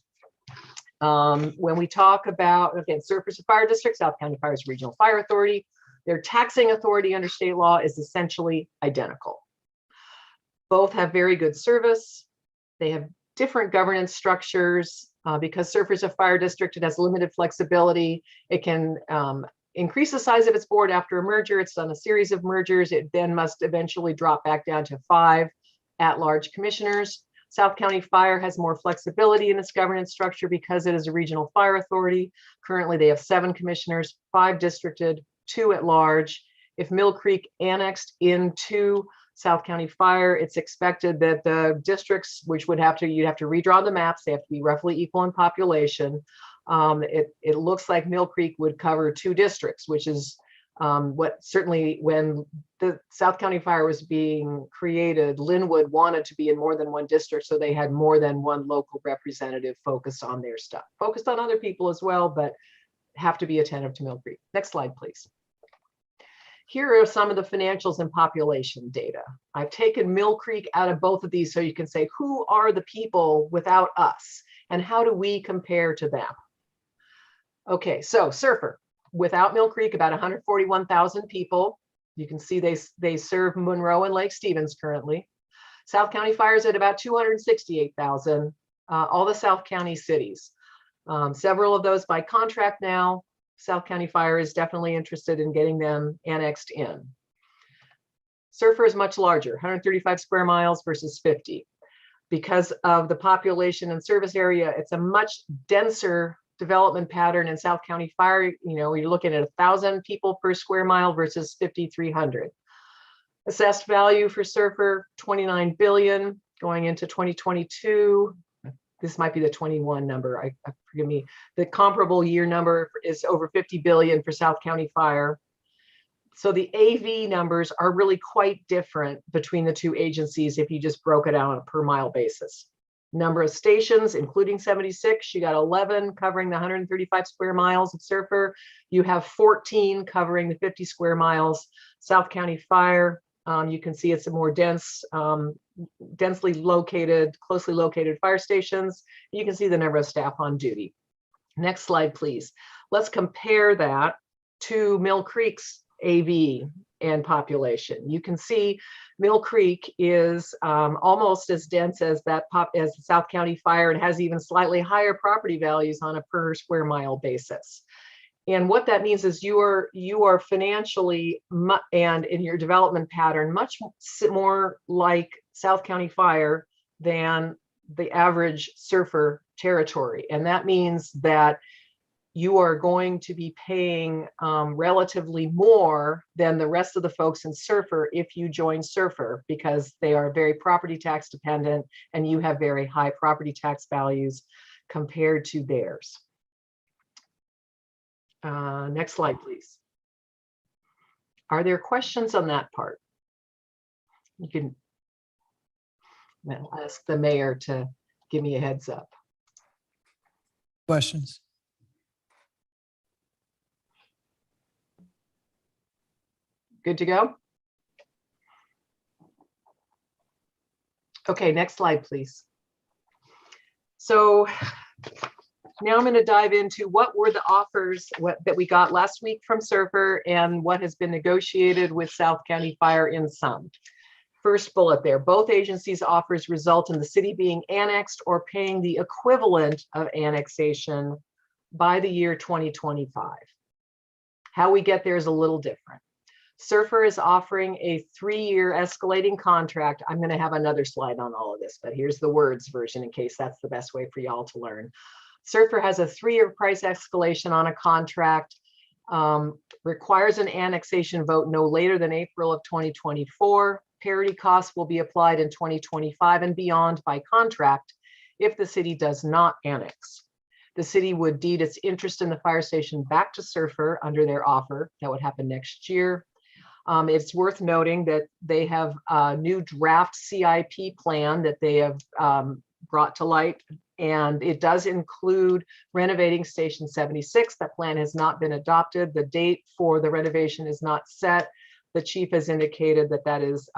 When we talk about, again, Surfer's a fire district, South County Fire is a regional fire authority. Their taxing authority under state law is essentially identical. Both have very good service. They have different governance structures. Because Surfer's a fire district, it has limited flexibility. It can increase the size of its board after a merger. It's done a series of mergers. It then must eventually drop back down to 5 at-large commissioners. South County Fire has more flexibility in its governance structure because it is a regional fire authority. Currently, they have 7 commissioners, 5 districted, 2 at large. If Mill Creek annexed into South County Fire, it's expected that the districts, which you'd have to redraw the maps, they have to be roughly equal in population. It looks like Mill Creek would cover 2 districts, which is what certainly when the South County Fire was being created, Linwood wanted to be in more than one district, so they had more than one local representative focused on their stuff, focused on other people as well, but have to be attentive to Mill Creek. Next slide, please. Here are some of the financials and population data. I've taken Mill Creek out of both of these so you can say, who are the people without us and how do we compare to them? Okay, so Surfer, without Mill Creek, about 141,000 people. You can see they serve Monroe and Lake Stevens currently. South County Fire is at about 268,000, all the South County cities. Several of those by contract now. South County Fire is definitely interested in getting them annexed in. Surfer is much larger, 135 square miles versus 50. Because of the population and service area, it's a much denser development pattern in South County Fire. You're looking at 1,000 people per square mile versus 5,300. Assessed value for Surfer, 29 billion. going into 2022. This might be the 21 number. Forgive me. The comparable year number is over 50 billion for South County Fire. So the AV numbers are really quite different between the two agencies if you just broke it out on a per mile basis. Number of stations, including 76, you got 11 covering the 135 square miles of Surfer. You have 14 covering the 50 square miles. South County Fire, you can see it's a more densely located, closely located fire stations. You can see the number of staff on duty. Next slide, please. Let's compare that to Mill Creek's AV and population. You can see Mill Creek is almost as dense as the South County Fire and has even slightly higher property values on a per square mile basis. And what that means is you are financially and in your development pattern much more like South County Fire than the average Surfer territory. And that means that you are going to be paying relatively more than the rest of the folks in Surfer if you join Surfer, because they are very property tax dependent and you have very high property tax values compared to theirs. Next slide, please. Are there questions on that part? You can ask the mayor to give me a heads up. Questions? Good to go? Okay, next slide, please. So now I'm going to dive into what were the offers that we got last week from Surfer and what has been negotiated with South County Fire in sum. First bullet there, both agencies' offers result in the city being annexed or paying the equivalent of annexation by the year 2025. How we get there is a little different. Surfer is offering a 3-year escalating contract. I'm going to have another slide on all of this, but here's the words version in case that's the best way for y'all to learn. Surfer has a 3-year price escalation on a contract, requires an annexation vote no later than April of 2024. Parity costs will be applied in 2025 and beyond by contract if the city does not annex. The city would deed its interest in the fire station back to Surfer under their offer. That would happen next year. It's worth noting that they have a new draft CIP plan that they have brought to light, and it does include renovating Station 76. That plan has not been adopted. The date for the renovation is not set. The chief has indicated that that is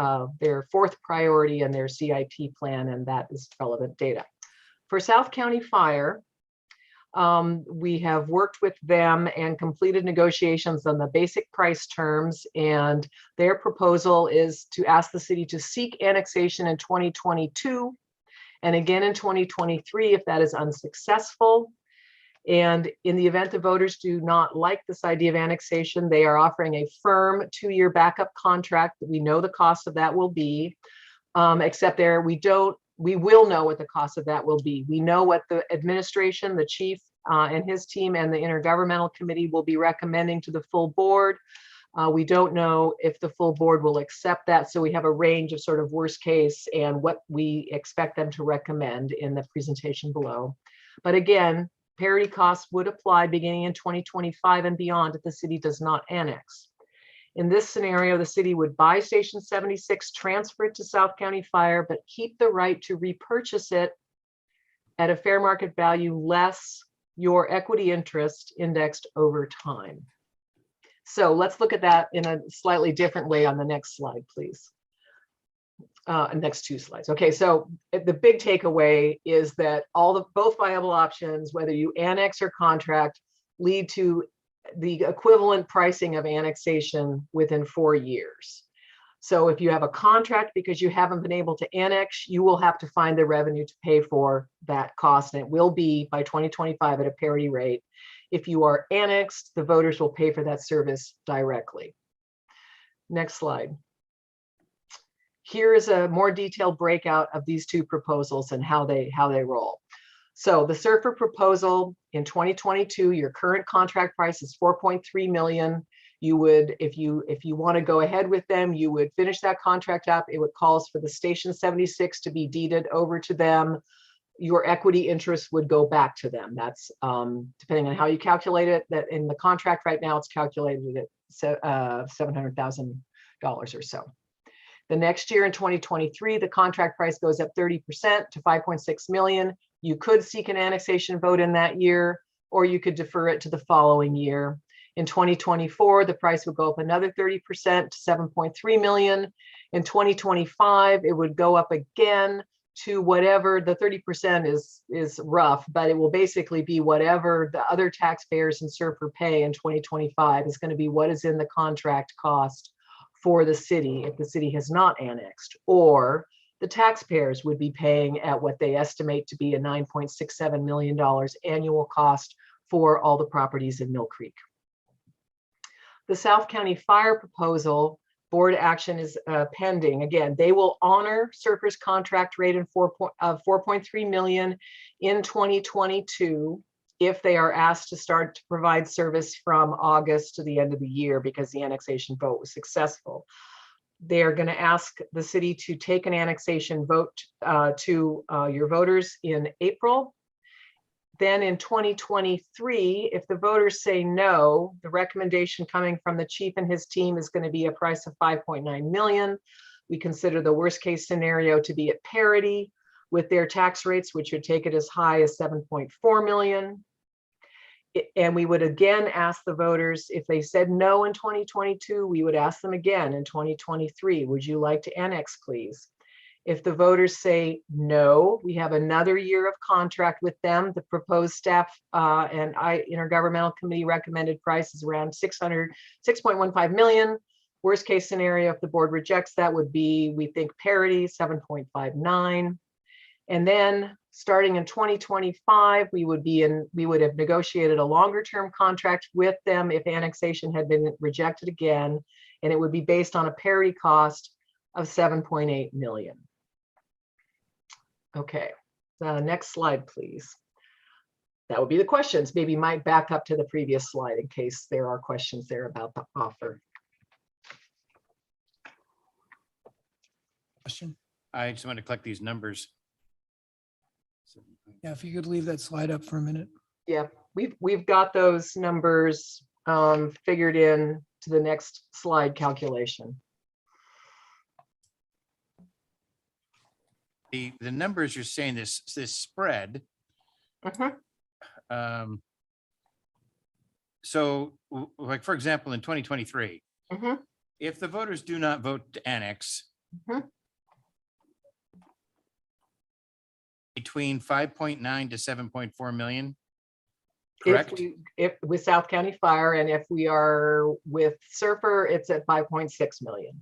their 4th priority in their CIP plan, and that is relevant data. For South County Fire, we have worked with them and completed negotiations on the basic price terms, and their proposal is to ask the city to seek annexation in 2022 and again in 2023 if that is unsuccessful. And in the event the voters do not like this idea of annexation, they are offering a firm 2-year backup contract. We know the cost of that will be, except we will know what the cost of that will be. We know what the administration, the chief and his team and the intergovernmental committee will be recommending to the full board. We don't know if the full board will accept that. So we have a range of sort of worst case and what we expect them to recommend in the presentation below. But again, parity costs would apply beginning in 2025 and beyond if the city does not annex. In this scenario, the city would buy Station 76, transfer it to South County Fire, but keep the right to repurchase it at a fair market value less your equity interest indexed over time. So let's look at that in a slightly different way on the next slide, please. Next 2 slides. Okay, so the big takeaway is that both viable options, whether you annex or contract, lead to the equivalent pricing of annexation within 4 years. So if you have a contract because you haven't been able to annex, you will have to find the revenue to pay for that cost, and it will be by 2025 at a parity rate. If you are annexed, the voters will pay for that service directly. Next slide. Here is a more detailed breakout of these 2 proposals and how they roll. So the Surfer proposal in 2022, your current contract price is $4.3 million. You would, if you want to go ahead with them, you would finish that contract up. It would calls for the Station 76 to be deeded over to them. Your equity interest would go back to them. That's depending on how you calculate it. That in the contract right now, it's calculated at $700,000 or so. The next year in 2023, the contract price goes up 30% to 5.6 million. You could seek an annexation vote in that year, or you could defer it to the following year. In 2024, the price would go up another 30% to 7.3 million. In 2025, it would go up again to whatever the 30% is rough, but it will basically be whatever the other taxpayers in Surfer pay in 2025 is going to be what is in the contract cost for the city if the city has not annexed, or the taxpayers would be paying at what they estimate to be a $9.67 million annual cost for all the properties in Mill Creek. The South County Fire proposal, board action is pending. Again, they will honor Surfer's contract rate of 4.3 million in 2022 if they are asked to start to provide service from August to the end of the year because the annexation vote was successful. They are going to ask the city to take an annexation vote to your voters in April. Then in 2023, if the voters say no, the recommendation coming from the chief and his team is going to be a price of 5.9 million. We consider the worst case scenario to be at parity with their tax rates, which would take it as high as 7.4 million. And we would again ask the voters, if they said no in 2022, we would ask them again in 2023, would you like to annex, please? If the voters say no, we have another year of contract with them. The proposed staff and intergovernmental committee recommended price is around 6.15 million. Worst case scenario, if the board rejects that, would be, we think, parity, 7.59. And then starting in 2025, we would have negotiated a longer term contract with them if annexation had been rejected again, and it would be based on a parity cost of 7.8 million. Okay, next slide, please. That would be the questions. Maybe might back up to the previous slide in case there are questions there about the offer. Question? I just want to collect these numbers. Yeah, if you could leave that slide up for a minute. Yeah, we've got those numbers figured in to the next slide calculation. The numbers you're saying, this spread. So like, for example, in 2023, if the voters do not vote to annex, between 5.9 to 7.4 million, correct? If with South County Fire, and if we are with Surfer, it's at 5.6 million.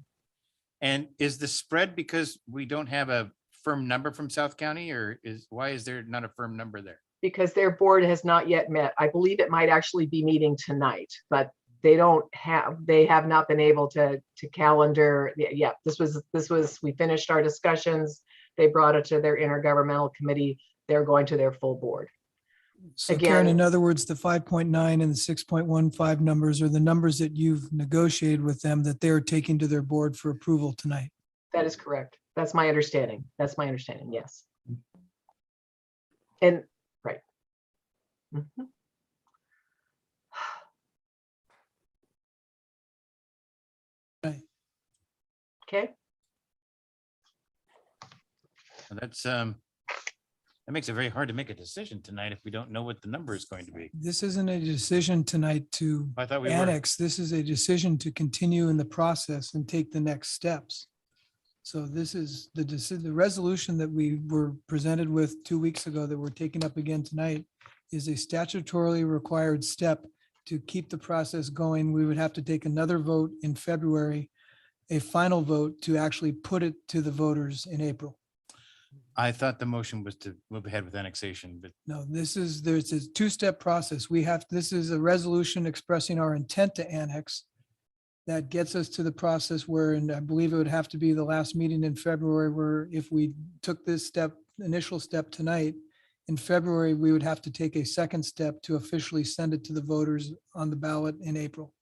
And is the spread because we don't have a firm number from South County, or why is there not a firm number there? Because their board has not yet met. I believe it might actually be meeting tonight, but they have not been able to calendar. Yeah, this was, we finished our discussions. They brought it to their intergovernmental committee. They're going to their full board. So Again- Karen, in other words, the 5.9 and the 6.15 numbers are the numbers that you've negotiated with them that they're taking to their board for approval tonight. That is correct. That's my understanding. That's my understanding, yes. And, right. Right. Okay. That's that makes it very hard to make a decision tonight if we don't know what the number is going to be. This isn't a decision tonight to I thought we were. annex. This is a decision to continue in the process and take the next steps. So this is the resolution that we were presented with 2 weeks ago that we're taking up again tonight is a statutorily required step to keep the process going. We would have to take another vote in February, a final vote to actually put it to the voters in April. I thought the motion was to move ahead with annexation, but No, there's a two-step process. This is a resolution expressing our intent to annex. That gets us to the process where, and I believe it would have to be the last meeting in February, where if we took this initial step tonight, in February, we would have to take a second step to officially send it to the voters on the ballot in April.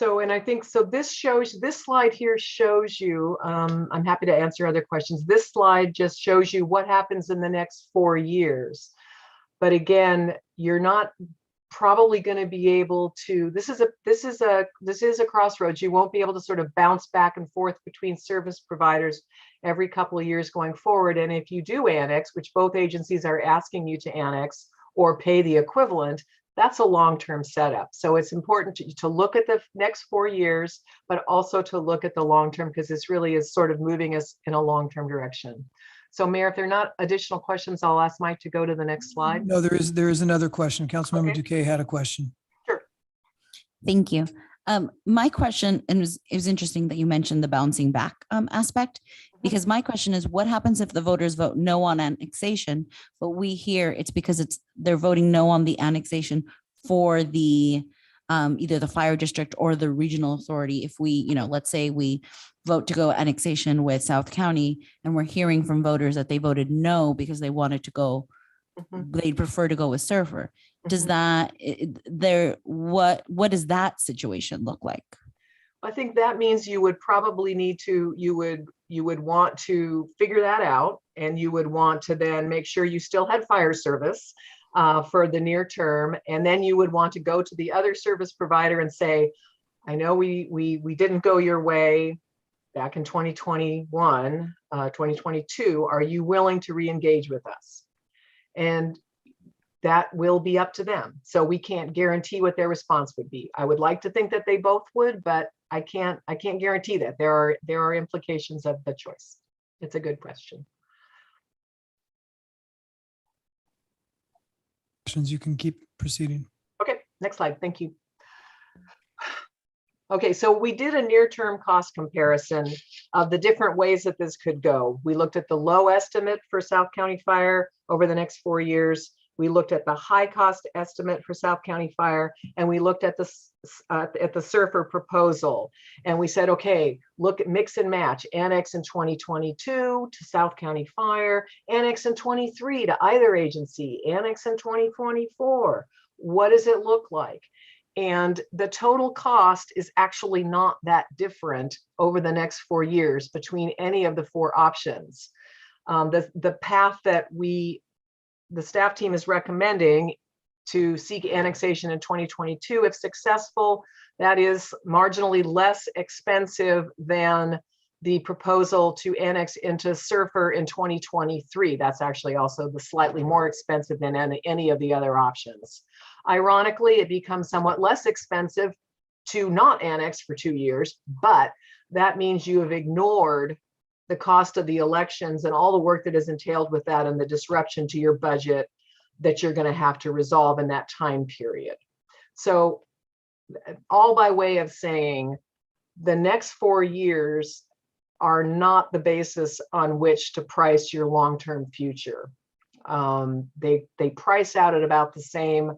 So, and I think, so this slide here shows you, I'm happy to answer other questions. This slide just shows you what happens in the next 4 years. But again, you're not probably going to be able to, this is a crossroads. You won't be able to sort of bounce back and forth between service providers every couple of years going forward. And if you do annex, which both agencies are asking you to annex or pay the equivalent, that's a long-term setup. So it's important to look at the next 4 years, but also to look at the long-term, because this really is sort of moving us in a long-term direction. So Mayor, if there are not additional questions, I'll ask Mike to go to the next slide. No, there is another question. Councilmember Okay. Duque had a question. Sure. Thank you. My question, and it was interesting that you mentioned the bouncing back aspect, because my question is, what happens if the voters vote no on annexation, but we hear it's because they're voting no on the annexation for the either the fire district or the regional authority? If we, let's say we vote to go annexation with South County, and we're hearing from voters that they voted no because they wanted to go, they'd prefer to go with Surfer. Does that what does that situation look like? I think that means you would probably need to, you would want to figure that out, and you would want to then make sure you still had fire service for the near term. And then you would want to go to the other service provider and say, I know we didn't go your way back in 2021, 2022. Are you willing to re-engage with us? And that will be up to them. So we can't guarantee what their response would be. I would like to think that they both would, but I can't guarantee that. There are implications of the choice. It's a good question. Questions, you can keep proceeding. Okay, next slide. Thank you. Okay, so we did a near-term cost comparison of the different ways that this could go. We looked at the low estimate for South County Fire over the next 4 years. We looked at the high cost estimate for South County Fire, and we looked at the Surfer proposal. And we said, okay, look at mix and match, annex in 2022 to South County Fire, annex in 23 to either agency, annex in 2024. What does it look like? And the total cost is actually not that different over the next 4 years between any of the 4 options. The path that the staff team is recommending to seek annexation in 2022, if successful, that is marginally less expensive than the proposal to annex into Surfer in 2023. That's actually also the slightly more expensive than any of the other options. Ironically, it becomes somewhat less expensive to not annex for 2 years, but that means you have ignored the cost of the elections and all the work that is entailed with that, and the disruption to your budget that you're going to have to resolve in that time period. So all by way of saying the next 4 years are not the basis on which to price your long-term future. They price out at about the same.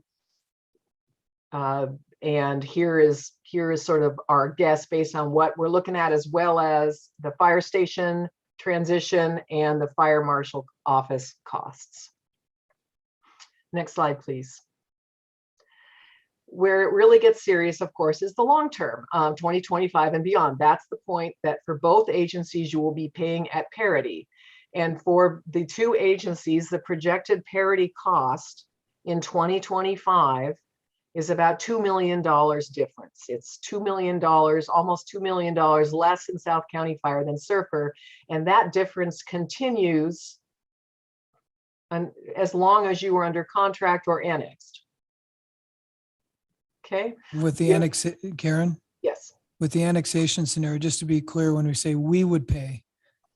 And here is sort of our guess based on what we're looking at, as well as the fire station transition and the fire marshal office costs. Next slide, please. Where it really gets serious, of course, is the long term, 2025 and beyond. That's the point that for both agencies, you will be paying at parity. And for the 2 agencies, the projected parity cost in 2025 is about $2 million difference. It's $2 million, almost $2 million less in South County Fire than Surfer. And that difference continues as long as you are under contract or annexed. Okay. With the Karen? Yes. With the annexation scenario, just to be clear, when we say we would pay,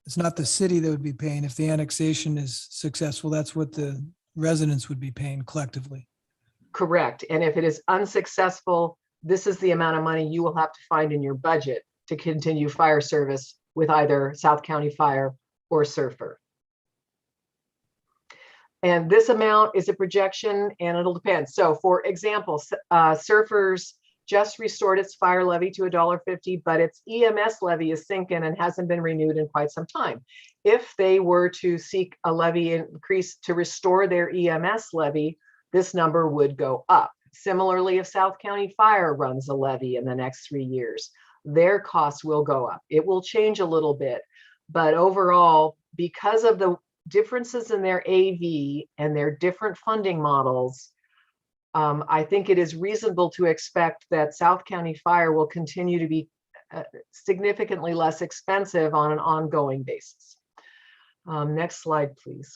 it's not the city that would be paying. If the annexation is successful, that's what the residents would be paying collectively. Correct. And if it is unsuccessful, this is the amount of money you will have to find in your budget to continue fire service with either South County Fire or Surfer. And this amount is a projection, and it'll depend. So for example, Surfer's just restored its fire levy to $1.50, but its EMS levy is sinking and hasn't been renewed in quite some time. If they were to seek a levy increase to restore their EMS levy, this number would go up. Similarly, if South County Fire runs a levy in the next 3 years, their costs will go up. It will change a little bit, but overall, because of the differences in their AV and their different funding models, I think it is reasonable to expect that South County Fire will continue to be significantly less expensive on an ongoing basis. Next slide, please.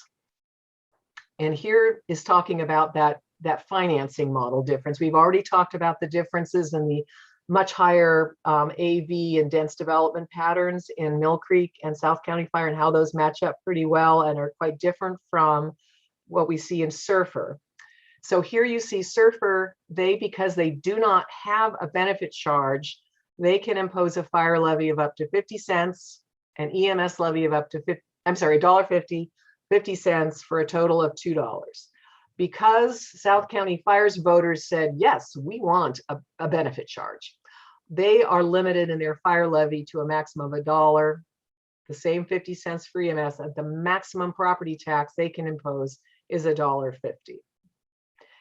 And here is talking about that financing model difference. We've already talked about the differences in the much higher AV and dense development patterns in Mill Creek and South County Fire, and how those match up pretty well and are quite different from what we see in Surfer. So here you see Surfer, because they do not have a benefit charge, they can impose a fire levy of up to 50 cents, an EMS levy of up to $1.50, 50 cents, for a total of $2. Because South County Fire's voters said, yes, we want a benefit charge, they are limited in their fire levy to a maximum of $1, the same 50 cents for EMS, and the maximum property tax they can impose is $1.50.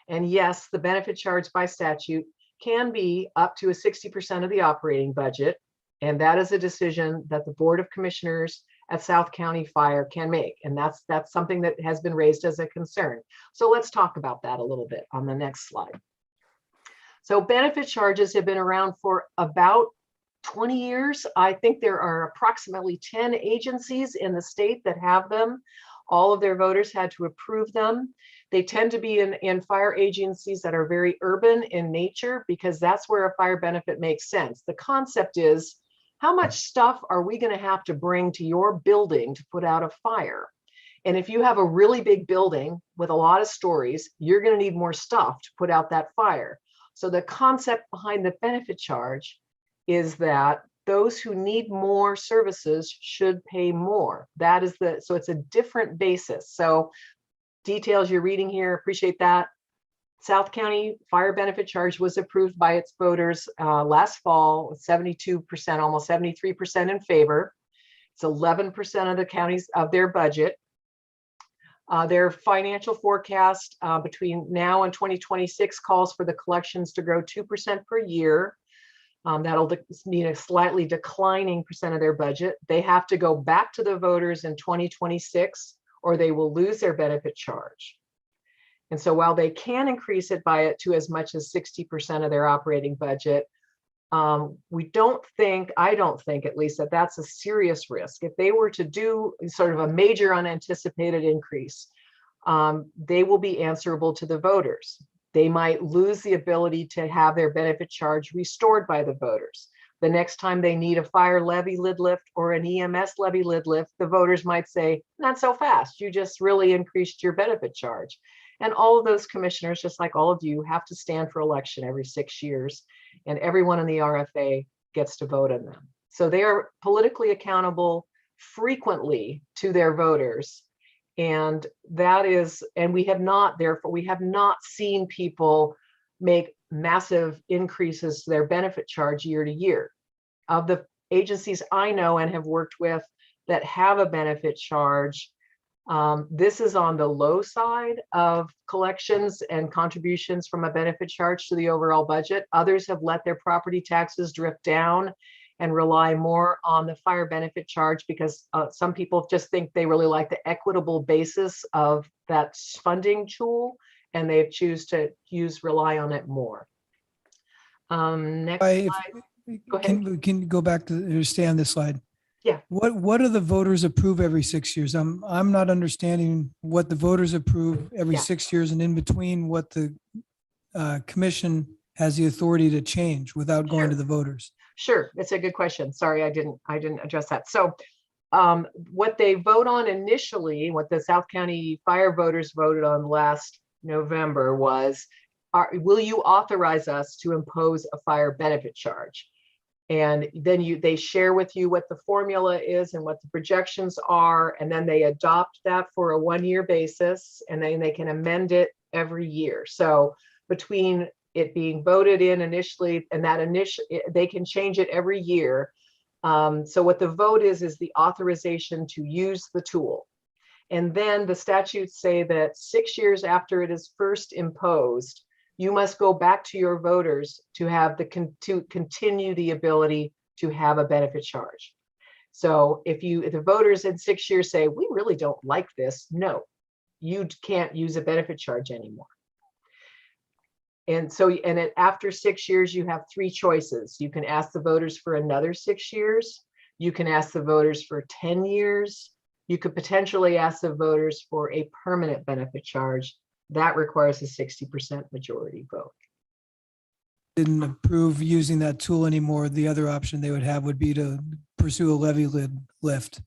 And yes, the benefit charge by statute can be up to 60% of the operating budget. And that is a decision that the Board of Commissioners at South County Fire can make. And that's something that has been raised as a concern. So let's talk about that a little bit on the next slide. So benefit charges have been around for about 20 years. I think there are approximately 10 agencies in the state that have them. All of their voters had to approve them. They tend to be in fire agencies that are very urban in nature, because that's where a fire benefit makes sense. The concept is, how much stuff are we going to have to bring to your building to put out a fire? And if you have a really big building with a lot of stories, you're going to need more stuff to put out that fire. So the concept behind the benefit charge is that those who need more services should pay more. So it's a different basis. So details you're reading here, appreciate that. South County Fire benefit charge was approved by its voters last fall with 72%, almost 73% in favor. It's 11% of the counties of their budget. Their financial forecast between now and 2026 calls for the collections to grow 2% per year. That'll mean a slightly declining percent of their budget. They have to go back to the voters in 2026, or they will lose their benefit charge. And so while they can increase it to as much as 60% of their operating budget, I don't think at least that that's a serious risk. If they were to do sort of a major unanticipated increase, they will be answerable to the voters. They might lose the ability to have their benefit charge restored by the voters. The next time they need a fire levy lid lift or an EMS levy lid lift, the voters might say, not so fast, you just really increased your benefit charge. And all of those commissioners, just like all of you, have to stand for election every 6 years, and everyone in the RFA gets to vote on them. So they are politically accountable frequently to their voters. And we have not seen people make massive increases to their benefit charge year to year. Of the agencies I know and have worked with that have a benefit charge, this is on the low side of collections and contributions from a benefit charge to the overall budget. Others have let their property taxes drift down and rely more on the fire benefit charge, because some people just think they really like the equitable basis of that funding tool, and they choose to rely on it more. Next slide. Go ahead. Can you go back to stay on this slide? Yeah. What do the voters approve every 6 years? I'm not understanding what the voters approve every 6 years, and in between what the commission has the authority to change without going to the voters. Sure, it's a good question. Sorry, I didn't address that. So what they vote on initially, what the South County Fire voters voted on last November was, will you authorize us to impose a fire benefit charge? And then they share with you what the formula is and what the projections are, and then they adopt that for a 1-year basis, and then they can amend it every year. So between it being voted in initially and they can change it every year. So what the vote is the authorization to use the tool. And then the statutes say that 6 years after it is first imposed, you must go back to your voters to have to continue the ability to have a benefit charge. So if the voters in 6 years say, we really don't like this, no, you can't use a benefit charge anymore. And so, after 6 years, you have three choices. You can ask the voters for another 6 years. You can ask the voters for 10 years. You could potentially ask the voters for a permanent benefit charge. That requires a 60% majority vote. Didn't approve using that tool anymore, the other option they would have would be to pursue a levy lift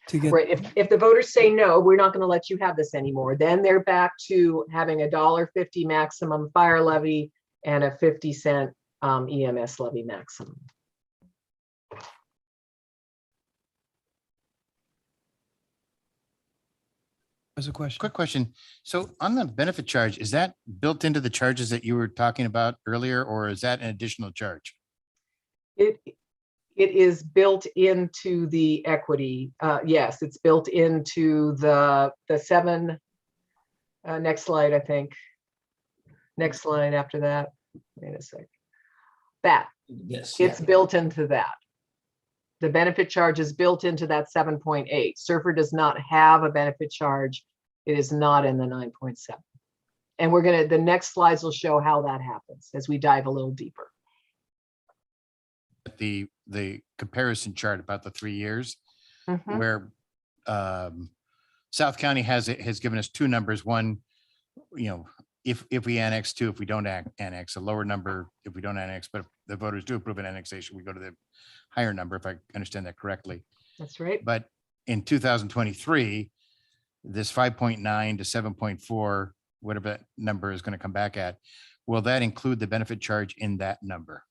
to get. Right, if the voters say, no, we're not going to let you have this anymore, then they're back to having a $1.50 maximum fire levy and a 50-cent EMS levy maximum. As a question. Quick question. So on the benefit charge, is that built into the charges that you were talking about earlier, or is that an additional charge? It is built into the equity. Yes, it's built into the seven. Next slide, I think. Next slide after that. Wait a sec. That. Yes. It's built into that. The benefit charge is built into that 7.8. Surfer does not have a benefit charge. It is not in the 9.7. And the next slides will show how that happens as we dive a little deeper. The comparison chart about the 3 years, where South County has given us two numbers. One, if we annex, two if we don't annex, a lower number if we don't annex, but if the voters do approve an annexation, we go to the higher number, if I understand that correctly. That's right. But in 2023, this 5.9 to 7.4, whatever that number is going to come back at, will that include the benefit charge in that number?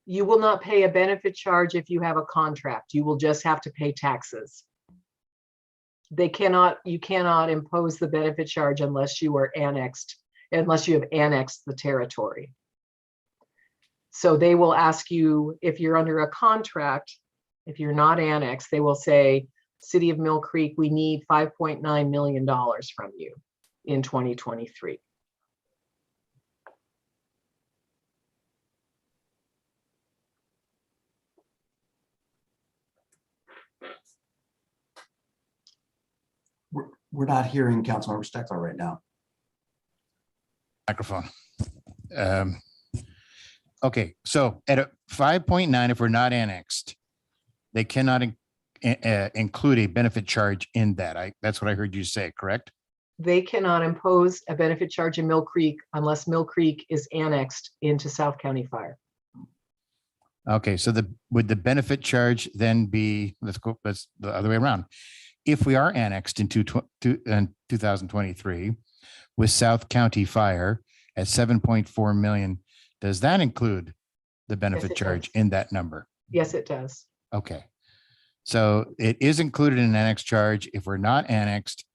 You will not pay a benefit charge if you have a contract. You will just have to pay taxes. You cannot impose the benefit charge unless you are annexed, unless you have annexed the territory. So they will ask you, if you're under a contract, if you're not annexed, they will say, City of Mill Creek, we need $5.9 million from you in 2023. We're not hearing Councilmember Steckler right now. Microphone. Okay, so at a 5.9, if we're not annexed, they cannot include a benefit charge in that. That's what I heard you say, correct? They cannot impose a benefit charge in Mill Creek unless Mill Creek is annexed into South County Fire. Okay, so would the benefit charge then be, let's the other way around. If we are annexed in 2023 with South County Fire at 7.4 million, does that include the benefit charge in that number? Yes, it does. Okay. So it is included in an annex charge. If we're not annexed,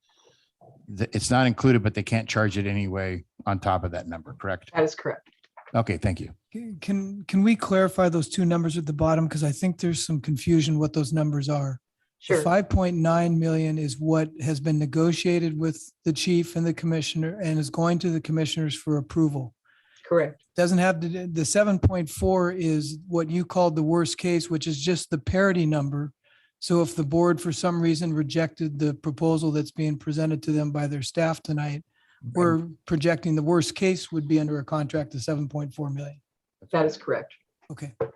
it's not included, but they can't charge it anyway on top of that number, correct? That is correct. Okay, thank you. Can we clarify those two numbers at the bottom? Because I think there's some confusion what those numbers are. Sure. 5.9 million is what has been negotiated with the chief and the commissioner and is going to the commissioners for approval. Correct. Doesn't have the 7.4 is what you called the worst case, which is just the parity number. So if the board for some reason rejected the proposal that's being presented to them by their staff tonight, we're projecting the worst case would be under a contract of 7.4 million. That is correct. Okay. Are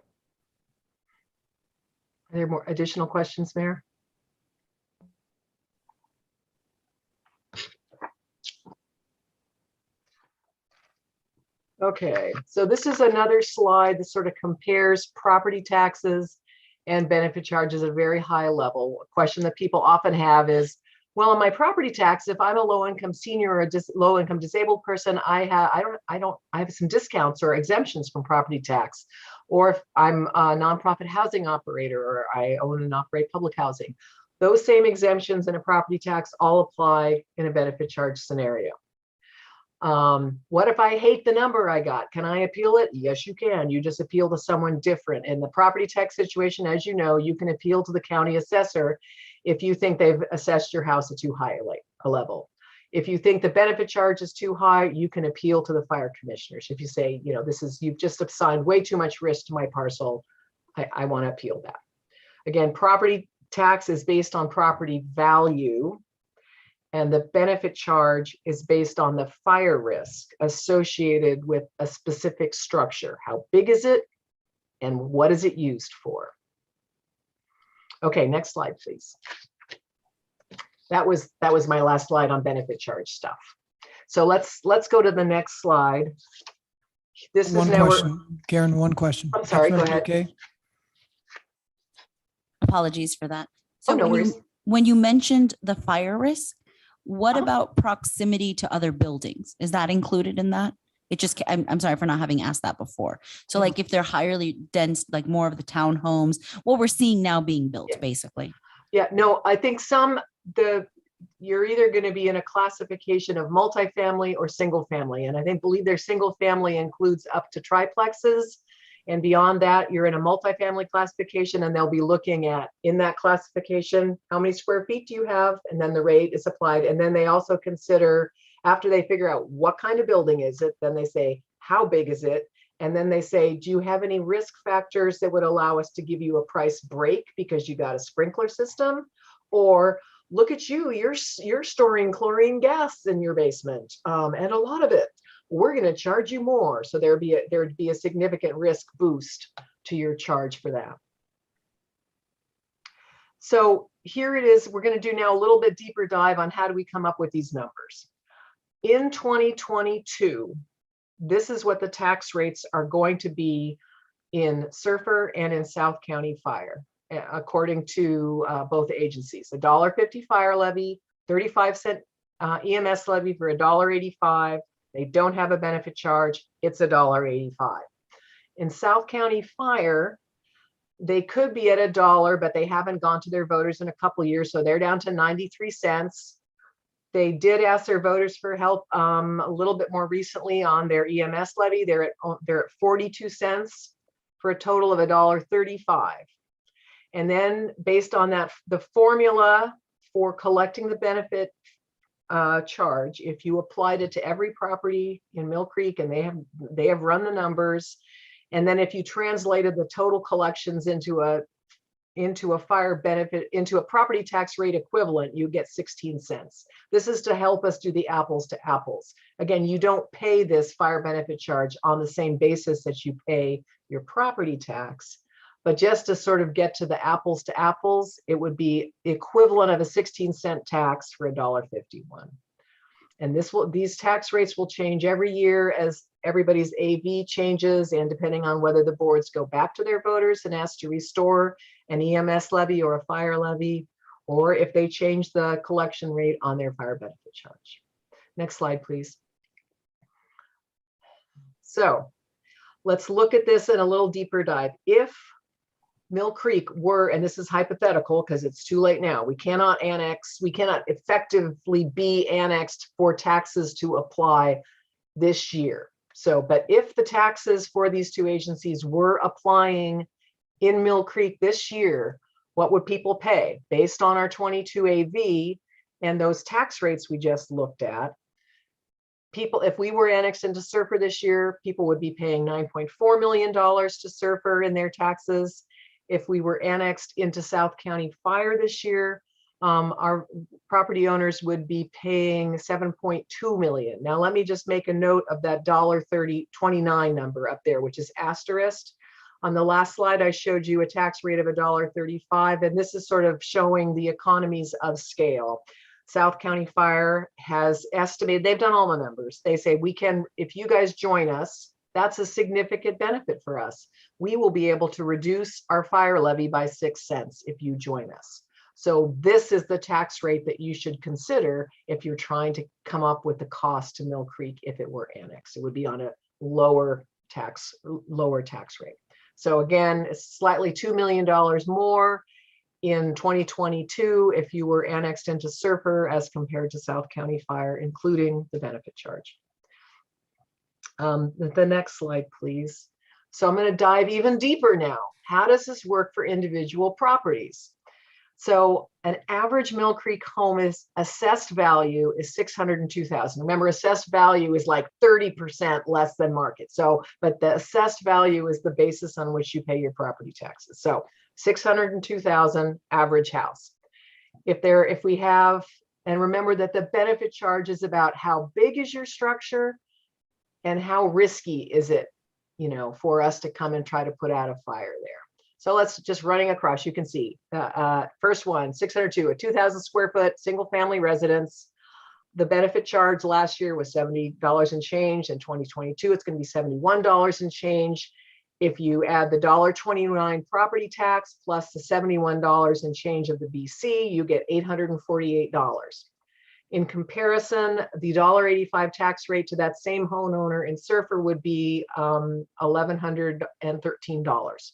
there more additional questions, Mayor? Okay, so this is another slide that sort of compares property taxes and benefit charges at a very high level. A question that people often have is, well, on my property tax, if I'm a low-income senior or a low-income disabled person, I have some discounts or exemptions from property tax. Or if I'm a nonprofit housing operator or I own and operate public housing, those same exemptions in a property tax all apply in a benefit charge scenario. What if I hate the number I got? Can I appeal it? Yes, you can. You just appeal to someone different. In the property tax situation, as you know, you can appeal to the county assessor if you think they've assessed your house at too high a level. If you think the benefit charge is too high, you can appeal to the fire commissioners. If you say, you know, you've just assigned way too much risk to my parcel, I want to appeal that. Again, property tax is based on property value, and the benefit charge is based on the fire risk associated with a specific structure. How big is it and what is it used for? Okay, next slide, please. That was my last slide on benefit charge stuff. So let's go to the next slide. This is One now. question, Karen, one question. I'm sorry, go Councilmember ahead. Bouquet? Apologies for that. Oh, So no worries. when you mentioned the fire risk, what Uh-huh. about proximity to other buildings? Is that included in that? It just, I'm sorry for not having asked that before. So Mhm. like if they're highly dense, like more of the townhomes, what we're seeing now being built, Yeah. basically. Yeah, no, I think you're either going to be in a classification of multifamily or single family. And I believe their single family includes up to triplexes. And beyond that, you're in a multifamily classification, and they'll be looking at, in that classification, how many square feet do you have? And then the rate is applied. And then they also consider, after they figure out what kind of building is it, then they say, how big is it? And then they say, do you have any risk factors that would allow us to give you a price break because you got a sprinkler system? Or look at you, you're storing chlorine gas in your basement, and a lot of it. We're going to charge you more. So there'd be a significant risk boost to your charge for that. So here it is. We're going to do now a little bit deeper dive on how do we come up with these numbers. In 2022, this is what the tax rates are going to be in Surfer and in South County Fire, according to both agencies. $1.50 fire levy, 35-cent EMS levy for $1.85. They don't have a benefit charge. It's $1.85. In South County Fire, they could be at $1, but they haven't gone to their voters in a couple of years, so they're down to 93 cents. They did ask their voters for help a little bit more recently on their EMS levy. They're at 42 cents for a total of $1.35. And then based on that, the formula for collecting the benefit charge, if you applied it to every property in Mill Creek, and they have run the numbers, and then if you translated the total collections into a fire benefit, into a property tax rate equivalent, you get 16 cents. This is to help us do the apples to apples. Again, you don't pay this fire benefit charge on the same basis that you pay your property tax, but just to sort of get to the apples to apples, it would be equivalent of a 16-cent tax for $1.51. And these tax rates will change every year as everybody's AV changes, and depending on whether the boards go back to their voters and ask to restore an EMS levy or a fire levy, or if they change the collection rate on their fire benefit charge. Next slide, please. So let's look at this in a little deeper dive. If Mill Creek were, and this is hypothetical because it's too late now, we cannot effectively be annexed for taxes to apply this year. So, but if the taxes for these two agencies were applying in Mill Creek this year, what would people pay based on our 22 AV and those tax rates we just looked at? People, if we were annexed into Surfer this year, people would be paying $9.4 million to Surfer in their taxes. If we were annexed into South County Fire this year, our property owners would be paying $7.2 million. Now, let me just make a note of that $1.3029 number up there, which is asterisk. On the last slide, I showed you a tax rate of $1.35, and this is sort of showing the economies of scale. South County Fire has estimated, they've done all the numbers. They say we can, if you guys join us, that's a significant benefit for us. We will be able to reduce our fire levy by 6 cents if you join us. So this is the tax rate that you should consider if you're trying to come up with the cost to Mill Creek if it were annexed. It would be on a lower tax rate. So again, it's slightly $2 million more in 2022 if you were annexed into Surfer as compared to South County Fire, including the benefit charge. The next slide, please. So I'm going to dive even deeper now. How does this work for individual properties? So an average Mill Creek home is assessed value is 602,000. Remember, assessed value is like 30% less than market. So, but the assessed value is the basis on which you pay your property taxes. So 602,000 average house. If we have, and remember that the benefit charge is about how big is your structure and how risky is it, for us to come and try to put out a fire there. So let's just running across, you can see, first one, 602, a 2,000 square foot, single family residence. The benefit charge last year was $70 and change. In 2022, it's going to be $71 and change. If you add the $1.29 property tax plus the $71 and change of the BC, you get $848. In comparison, the $1.85 tax rate to that same homeowner in Surfer would be $1,113.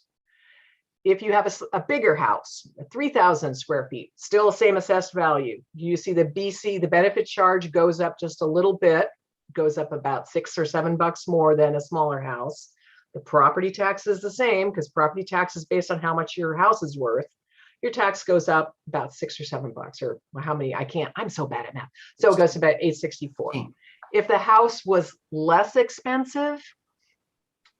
If you have a bigger house, 3,000 square feet, still the same assessed value. You see the BC, the benefit charge goes up just a little bit, goes up about $6 or $7 more than a smaller house. The property tax is the same because property tax is based on how much your house is worth. Your tax goes up about $6 or $7 or how many, I'm so bad at math. So it goes to about $864. If the house was less expensive,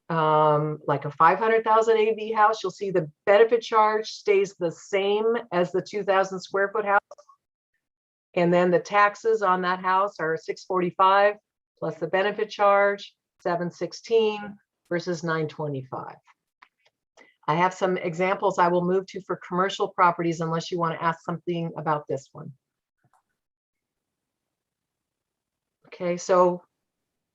like a 500,000 AV house, you'll see the benefit charge stays the same as the 2,000 square foot house. And then the taxes on that house are $645 plus the benefit charge, $716 versus $925. I have some examples I will move to for commercial properties unless you want to ask something about this one. Okay, so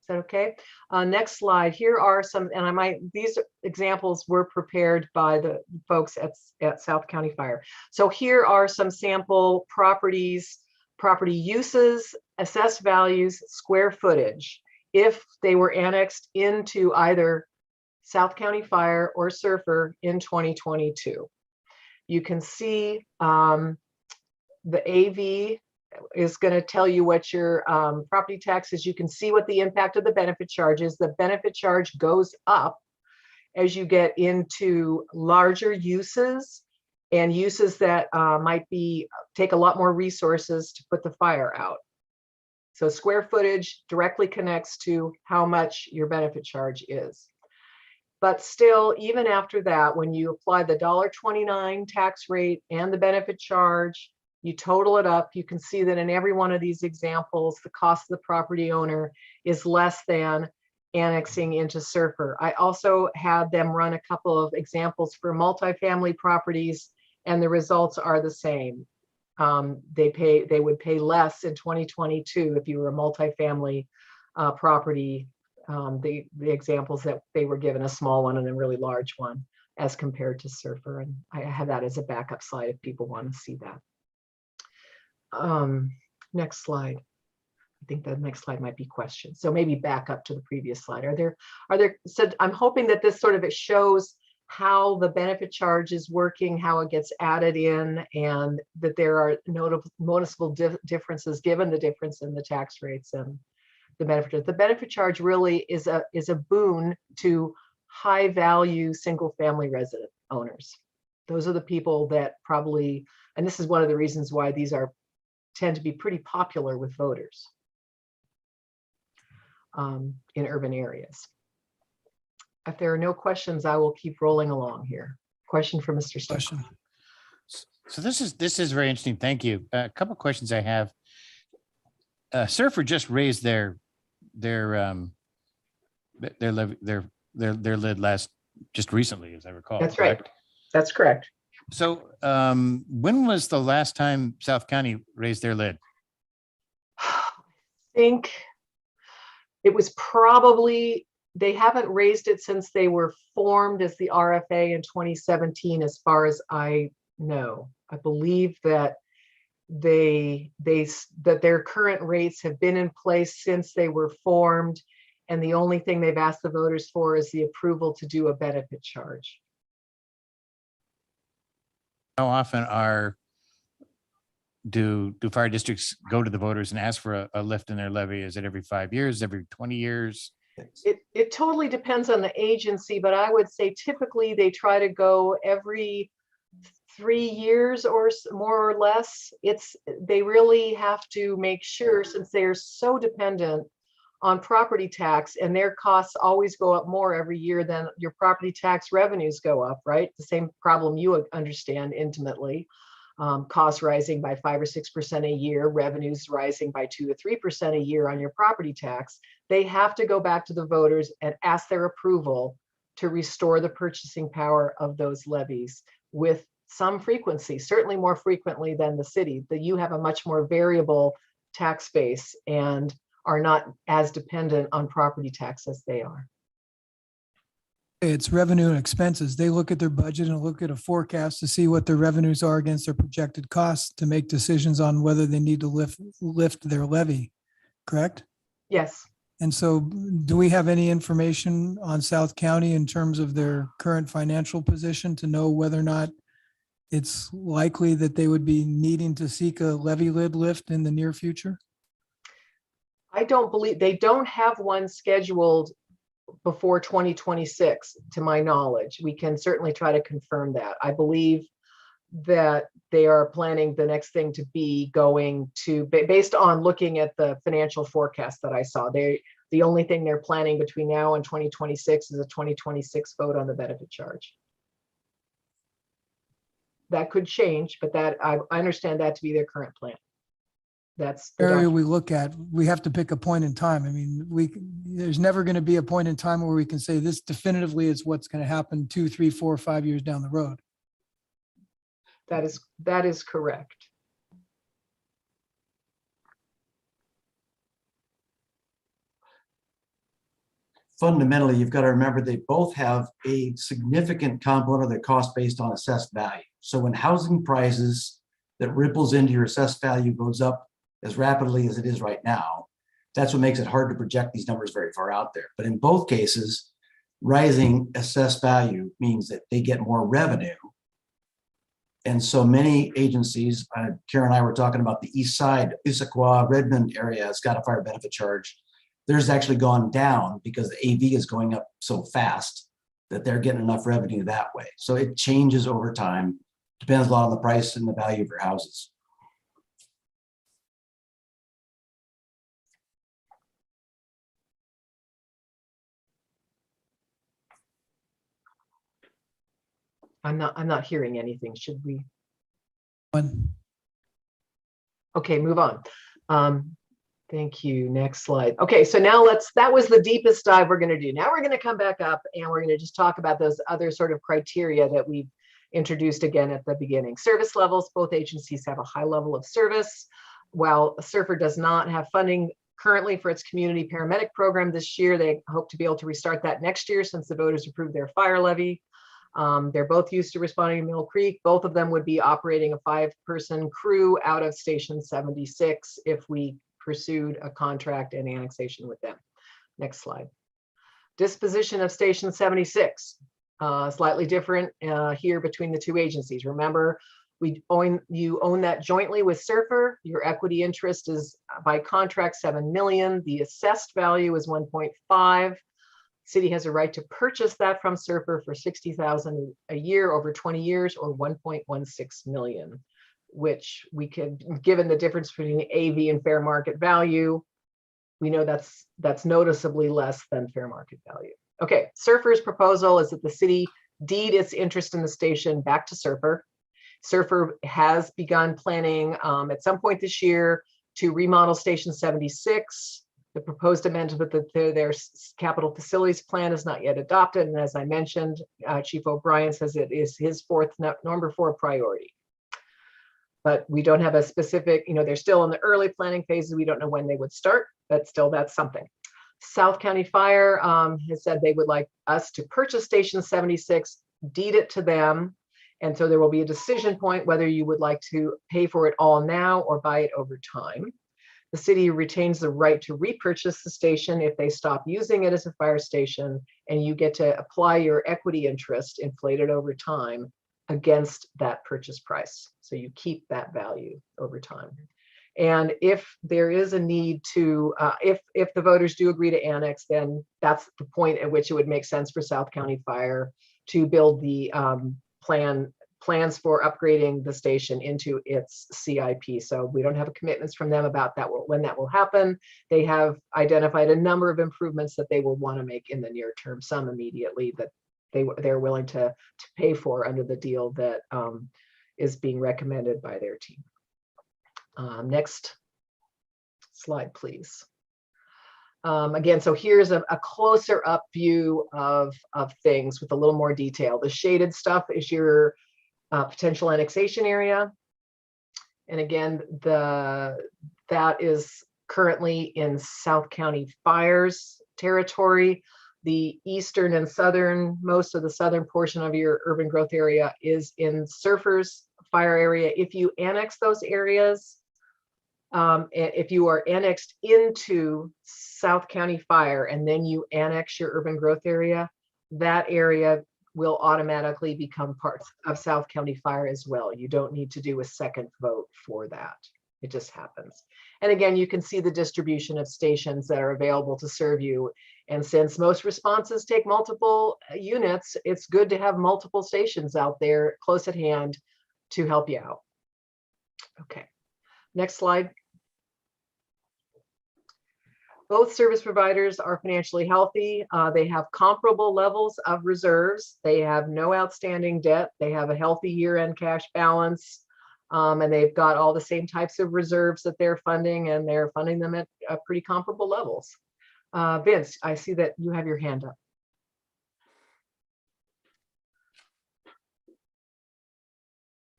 is that okay? Next slide. Here are some, and these examples were prepared by the folks at South County Fire. So here are some sample properties, property uses, assessed values, square footage, if they were annexed into either South County Fire or Surfer in 2022. You can see the AV is going to tell you what your property tax is. You can see what the impact of the benefit charge is. The benefit charge goes up as you get into larger uses and uses that might take a lot more resources to put the fire out. So square footage directly connects to how much your benefit charge is. But still, even after that, when you apply the $1.29 tax rate and the benefit charge, you total it up, you can see that in every one of these examples, the cost of the property owner is less than annexing into Surfer. I also had them run a couple of examples for multifamily properties, and the results are the same. They would pay less in 2022 if you were a multifamily property. The examples that they were given, a small one and a really large one, as compared to Surfer. And I have that as a backup slide if people want to see that. Next slide. I think the next slide might be questions. So maybe back up to the previous slide. So I'm hoping that this sort of it shows how the benefit charge is working, how it gets added in, and that there are noticeable differences given the difference in the tax rates and the benefit. The benefit charge really is a boon to high value single family resident owners. Those are the people that probably, and this is one of the reasons why these tend to be pretty popular with voters in urban areas. If there are no questions, I will keep rolling along here. Question for Mr. Stecker. Question. So this is very interesting. Thank you. A couple of questions I have. Surfer just raised their lid just recently, as I recall. That's correct? right. That's correct. So when was the last time South County raised their lid? I think it was probably, they haven't raised it since they were formed as the RFA in 2017, as far as I know. I believe that that their current rates have been in place since they were formed, and the only thing they've asked the voters for is the approval to do a benefit charge. How often do fire districts go to the voters and ask for a lift in their levy? Is it every 5 years, every 20 years? It totally depends on the agency, but I would say typically they try to go every 3 years or more or less. They really have to make sure, since they're so dependent on property tax and their costs always go up more every year than your property tax revenues go up, right? The same problem you understand intimately. Costs rising by 5 or 6% a year, revenues rising by 2 to 3% a year on your property tax. They have to go back to the voters and ask their approval to restore the purchasing power of those levies with some frequency, certainly more frequently than the city. That you have a much more variable tax base and are not as dependent on property tax as they are. It's revenue and expenses. They look at their budget and look at a forecast to see what their revenues are against their projected costs to make decisions on whether they need to lift their levy, correct? Yes. And so do we have any information on South County in terms of their current financial position to know whether or not it's likely that they would be needing to seek a levy lid lift in the near future? I don't believe, they don't have one scheduled before 2026, to my knowledge. We can certainly try to confirm that. I believe that they are planning the next thing to be going to, based on looking at the financial forecast that I saw, the only thing they're planning between now and 2026 is a 2026 vote on the benefit charge. That could change, but that I understand that to be their current plan. That's the Area we look at, we have to pick a point in time. I mean, there's never going to be a point in time where we can say this definitively is what's going to happen 2, 3, 4, 5 years down the road. That is correct. Fundamentally, you've got to remember they both have a significant component of their cost based on assessed value. So when housing prices that ripples into your assessed value goes up as rapidly as it is right now, that's what makes it hard to project these numbers very far out there. But in both cases, rising assessed value means that they get more revenue. And so many agencies, Karen and I were talking about the East Side, Issaquah, Redmond area has got a fire benefit charge. Theirs actually gone down because the AV is going up so fast that they're getting enough revenue that way. So it changes over time. Depends a lot on the price and the value of your houses. I'm not hearing anything. Should we? One. Okay, move on. Thank you. Next slide. Okay, so now that was the deepest dive we're going to do. Now we're going to come back up and we're going to just talk about those other sort of criteria that we've introduced again at the beginning. Service levels, both agencies have a high level of service. While SERFR does not have funding currently for its community paramedic program this year, they hope to be able to restart that next year since the voters approved their fire levy. They're both used to responding to Mill Creek. Both of them would be operating a 5-person crew out of Station 76 if we pursued a contract and annexation with them. Next slide. Disposition of Station 76, slightly different here between the two agencies. Remember, you own that jointly with SERFR. Your equity interest is by contract 7 million. The assessed value is 1.5. City has a right to purchase that from SERFR for $60,000 a year over 20 years or 1.16 million, which we could, given the difference between AV and fair market value, we know that's noticeably less than fair market value. Okay, SERFR's proposal is that the city deed its interest in the station back to SERFR. SERFR has begun planning at some point this year to remodel Station 76. The proposed amendment to their capital facilities plan is not yet adopted. And as I mentioned, Chief O'Brien says it is his number 4 priority. But we don't have a specific, they're still in the early planning phases. We don't know when they would start, but still that's something. South County Fire has said they would like us to purchase Station 76, deed it to them. And so there will be a decision point whether you would like to pay for it all now or buy it over time. The city retains the right to repurchase the station if they stop using it as a fire station, and you get to apply your equity interest inflated over time against that purchase price. So you keep that value over time. And if there is a need to, if the voters do agree to annex, then that's the point at which it would make sense for South County Fire to build the plan plans for upgrading the station into its CIP. So we don't have commitments from them about that, when that will happen. They have identified a number of improvements that they will want to make in the near term, some immediately that they're willing to pay for under the deal that is being recommended by their team. Next slide, please. Again, so here's a closer up view of things with a little more detail. The shaded stuff is your potential annexation area. And again, that is currently in South County Fire's territory. The eastern and southern, most of the southern portion of your urban growth area is in Surfer's fire area. If you annex those areas, if you are annexed into South County Fire and then you annex your urban growth area, that area will automatically become part of South County Fire as well. You don't need to do a second vote for that. It just happens. And again, you can see the distribution of stations that are available to serve you. And since most responses take multiple units, it's good to have multiple stations out there close at hand to help you out. Okay, next slide. Both service providers are financially healthy. They have comparable levels of reserves. They have no outstanding debt. They have a healthy year-end cash balance. And they've got all the same types of reserves that they're funding, and they're funding them at pretty comparable levels. Vince, I see that you have your hand up.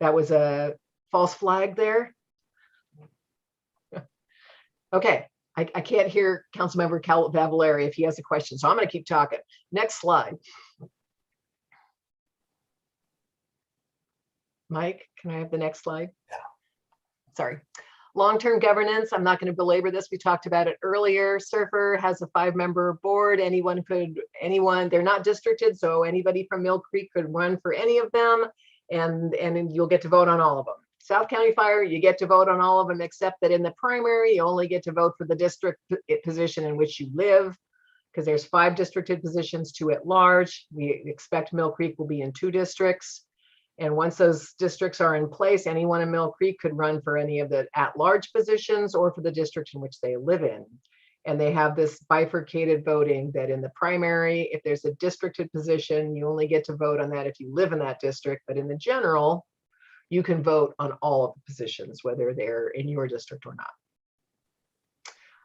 That was a false flag there. Okay. I can't hear Councilmember Cavallari if he has a question, so I'm going to keep talking. Next slide. Mike, can I have the next slide? Yeah. Sorry. Long-term governance, I'm not going to belabor this. We talked about it earlier. Surfer has a 5-member board. Anyone, they're not districted, so anybody from Mill Creek could run for any of them, and you'll get to vote on all of them. South County Fire, you get to vote on all of them, except that in the primary, you only get to vote for the district position in which you live, because there's 5 districted positions, 2 at large. We expect Mill Creek will be in 2 districts. And once those districts are in place, anyone in Mill Creek could run for any of the at-large positions or for the district in which they live in. And they have this bifurcated voting that in the primary, if there's a districted position, you only get to vote on that if you live in that district. But in the general, you can vote on all of the positions, whether they're in your district or not.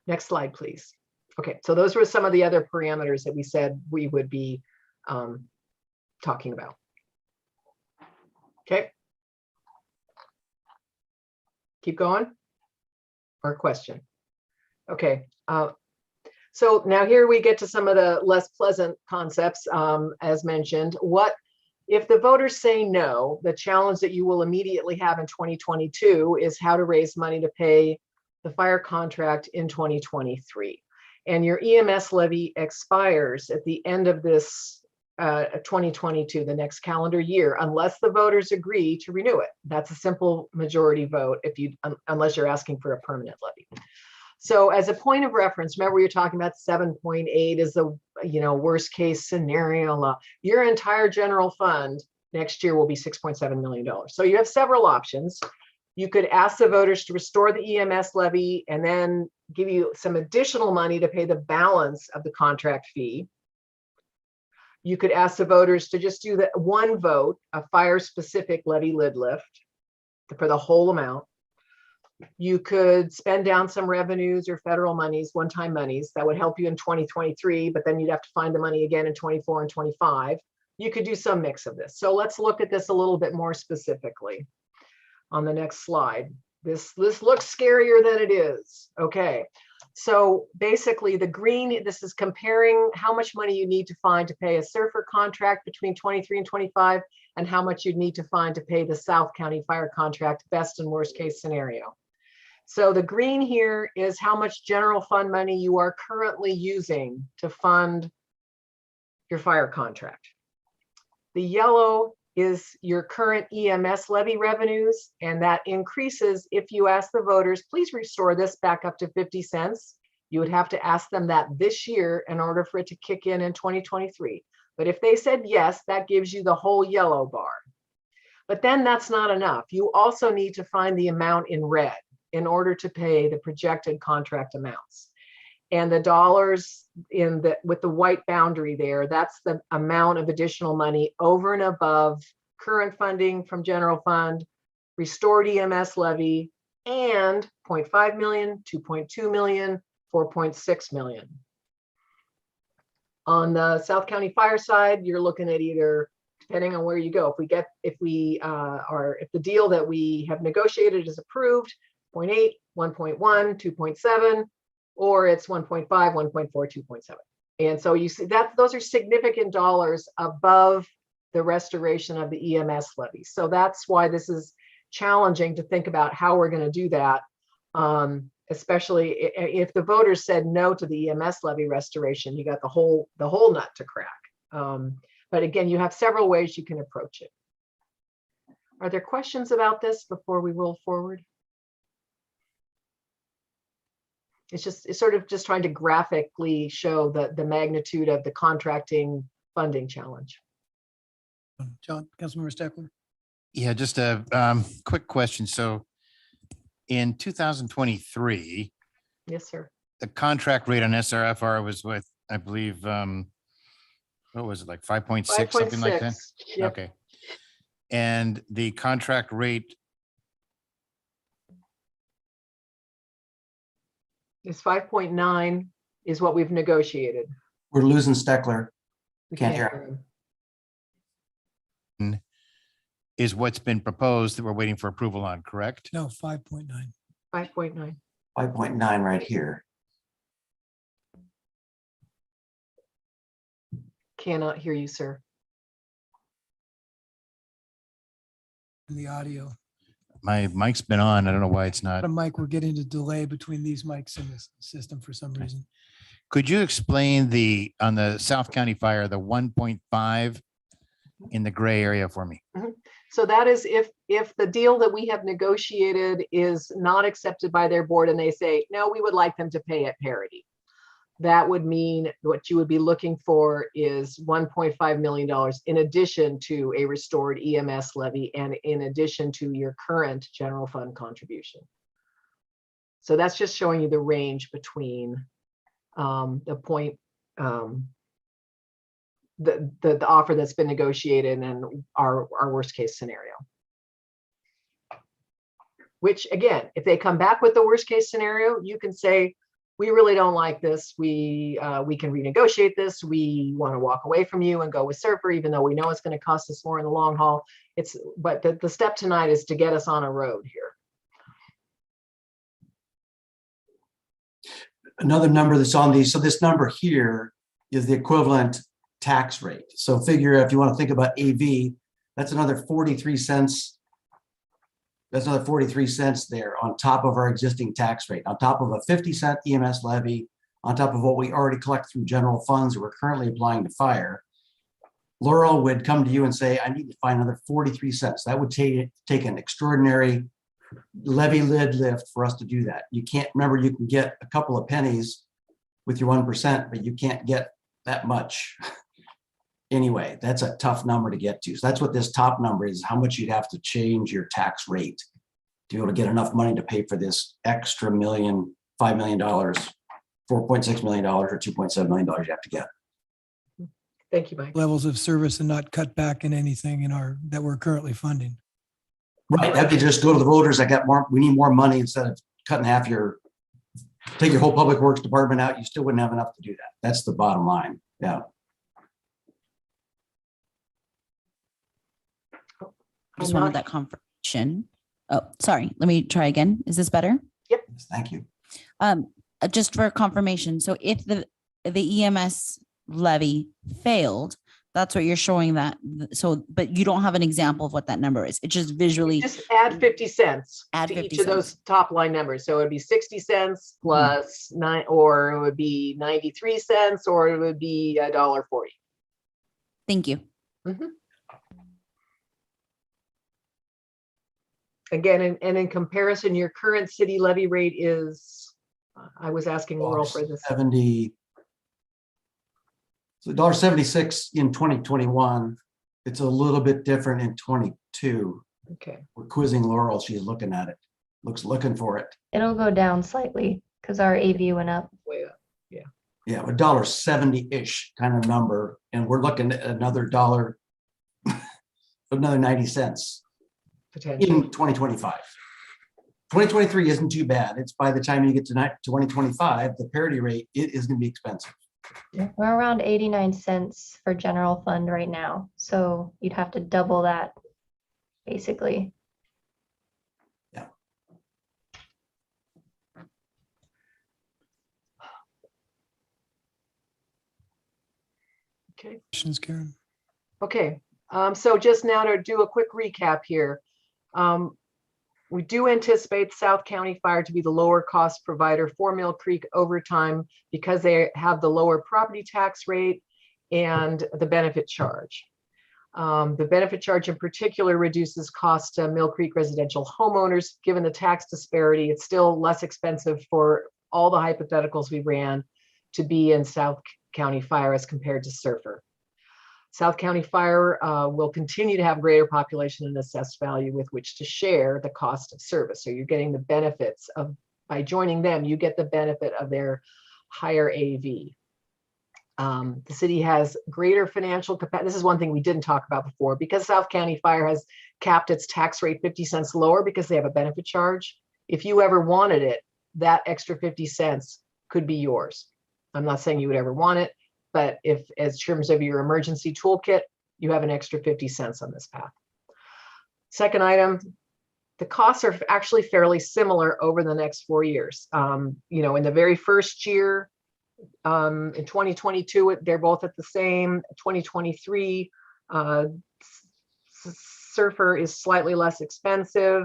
Next slide, please. Okay, so those were some of the other parameters that we said we would be talking about. Okay. Keep going. Or question. Okay. So now here we get to some of the less pleasant concepts, as mentioned. What if the voters say no? The challenge that you will immediately have in 2022 is how to raise money to pay the fire contract in 2023. And your EMS levy expires at the end of this 2022, the next calendar year, unless the voters agree to renew it. That's a simple majority vote unless you're asking for a permanent levy. So as a point of reference, remember you're talking about 7.8 is the worst case scenario. Your entire general fund next year will be $6.7 million. So you have several options. You could ask the voters to restore the EMS levy and then give you some additional money to pay the balance of the contract fee. You could ask the voters to just do the one vote, a fire-specific levy lid lift for the whole amount. You could spend down some revenues or federal monies, one-time monies that would help you in 2023, but then you'd have to find the money again in 24 and 25. You could do some mix of this. So let's look at this a little bit more specifically on the next slide. This looks scarier than it is. Okay. So basically the green, this is comparing how much money you need to find to pay a Surfer contract between 23 and 25 and how much you'd need to find to pay the South County Fire contract, best and worst case scenario. So the green here is how much general fund money you are currently using to fund your fire contract. The yellow is your current EMS levy revenues, and that increases if you ask the voters, please restore this back up to 50 cents. You would have to ask them that this year in order for it to kick in 2023. But if they said yes, that gives you the whole yellow bar. But then that's not enough. You also need to find the amount in red in order to pay the projected contract amounts. And the dollars in the, with the white boundary there, that's the amount of additional money over and above current funding from general fund, restored EMS levy, and 0.5 million, 2.2 million, 4.6 million. On the South County Fire side, you're looking at either, depending on where you go, if the deal that we have negotiated is approved, 0.8, 1.1, 2.7, or it's 1.5, 1.4, 2.7. And so you see that those are significant dollars above the restoration of the EMS levy. So that's why this is challenging to think about how we're going to do that, especially if the voters said no to the EMS levy restoration. You got the whole nut to crack. But again, you have several ways you can approach it. Are there questions about this before we roll forward? It's sort of just trying to graphically show the magnitude of the contracting funding challenge. John, Councilmember Steckler. Yeah, just a quick question. So in 2023, Yes, sir. the contract rate on SRFR was with, I believe, what was it, like 5.6, something like that? 5.6. Yep. Okay. And the contract rate, Is 5.9 is what we've negotiated. We're losing Steckler. We Can't hear. him. is what's been proposed that we're waiting for approval on, correct? No, 5.9. 5.9. 5.9 right here. Cannot hear you, sir. In the audio. My mic's been on. I don't know why it's not. Mike, we're getting a delay between these mics in this system for some reason. Could you explain on the South County Fire, the 1.5 in the gray area for me? So that is if the deal that we have negotiated is not accepted by their board and they say, no, we would like them to pay at parity. That would mean what you would be looking for is $1.5 million in addition to a restored EMS levy and in addition to your current general fund contribution. So that's just showing you the range between the point, the offer that's been negotiated and our worst case scenario. Which again, if they come back with the worst case scenario, you can say, we really don't like this. We can renegotiate this. We want to walk away from you and go with Surfer, even though we know it's going to cost us more in the long haul. But the step tonight is to get us on a road here. Another number that's on these. So this number here is the equivalent tax rate. So figure if you want to think about AV, that's another 43 cents. That's another 43 cents there on top of our existing tax rate, on top of a 50-cent EMS levy, on top of what we already collect through general funds that we're currently applying to fire. Laurel would come to you and say, I need to find another 43 cents. That would take an extraordinary levy lid lift for us to do that. You can't, remember, you can get a couple of pennies with your 1%, but you can't get that much. Anyway, that's a tough number to get to. So that's what this top number is, how much you'd have to change your tax rate to be able to get enough money to pay for this extra $5 million, $4.6 million or $2.7 million you have to get. Thank you, Mike. Levels of service and not cut back in anything that we're currently funding. Right, that'd be just go to the voters, we need more money instead of cutting half take your whole public works department out, you still wouldn't have enough to do that. That's the bottom line, yeah. I just wanted that confirmation. Oh, sorry. Let me try again. Is this better? Yep. Thank you. Just for confirmation. So if the EMS levy failed, that's what you're showing that. So, but you don't have an example of what that number is. It's just visually. Just add 50 cents Add to 50 each of those top line numbers. So it'd be 60 cents plus 9, or it would be 93 cents, or it would be $1.40. Thank you. Again, and in comparison, your current city levy rate is, I was asking Laurel for this. 70. So $1.76 in 2021. It's a little bit different in 22. Okay, We're quizzing Laurel. She's looking at it. Looking for it. It'll go down slightly because our AV went up. way up. Yeah, $1.70-ish kind of number. And we're looking at another dollar, another 90 cents Potential. in 2025. 2023 isn't too bad. It's by the time you get to 2025, the parity rate, it is going to be expensive. We're around 89 cents for general fund right now. So you'd have to double that basically. Okay. Questions, Karen? Okay, so just now to do a quick recap here. We do anticipate South County Fire to be the lower cost provider for Mill Creek over time because they have the lower property tax rate and the benefit charge. The benefit charge in particular reduces cost to Mill Creek residential homeowners. Given the tax disparity, it's still less expensive for all the hypotheticals we ran to be in South County Fire as compared to Surfer. South County Fire will continue to have greater population and assessed value with which to share the cost of service. So you're getting the benefits of, by joining them, you get the benefit of their higher AV. The city has greater financial capacity. This is one thing we didn't talk about before, because South County Fire has capped its tax rate 50 cents lower because they have a benefit charge. If you ever wanted it, that extra 50 cents could be yours. I'm not saying you would ever want it, but if, as terms of your emergency toolkit, you have an extra 50 cents on this path. Second item, the costs are actually fairly similar over the next 4 years. In the very first year, in 2022, they're both at the same. 2023, Surfer is slightly less expensive.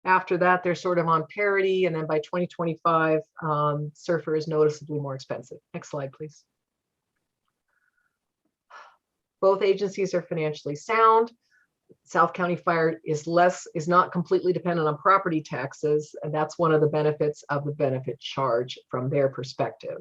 After that, they're sort of on parity. And then by 2025, Surfer is noticeably more expensive. Next slide, please. Both agencies are financially sound. South County Fire is not completely dependent on property taxes, and that's one of the benefits of the benefit charge from their perspective.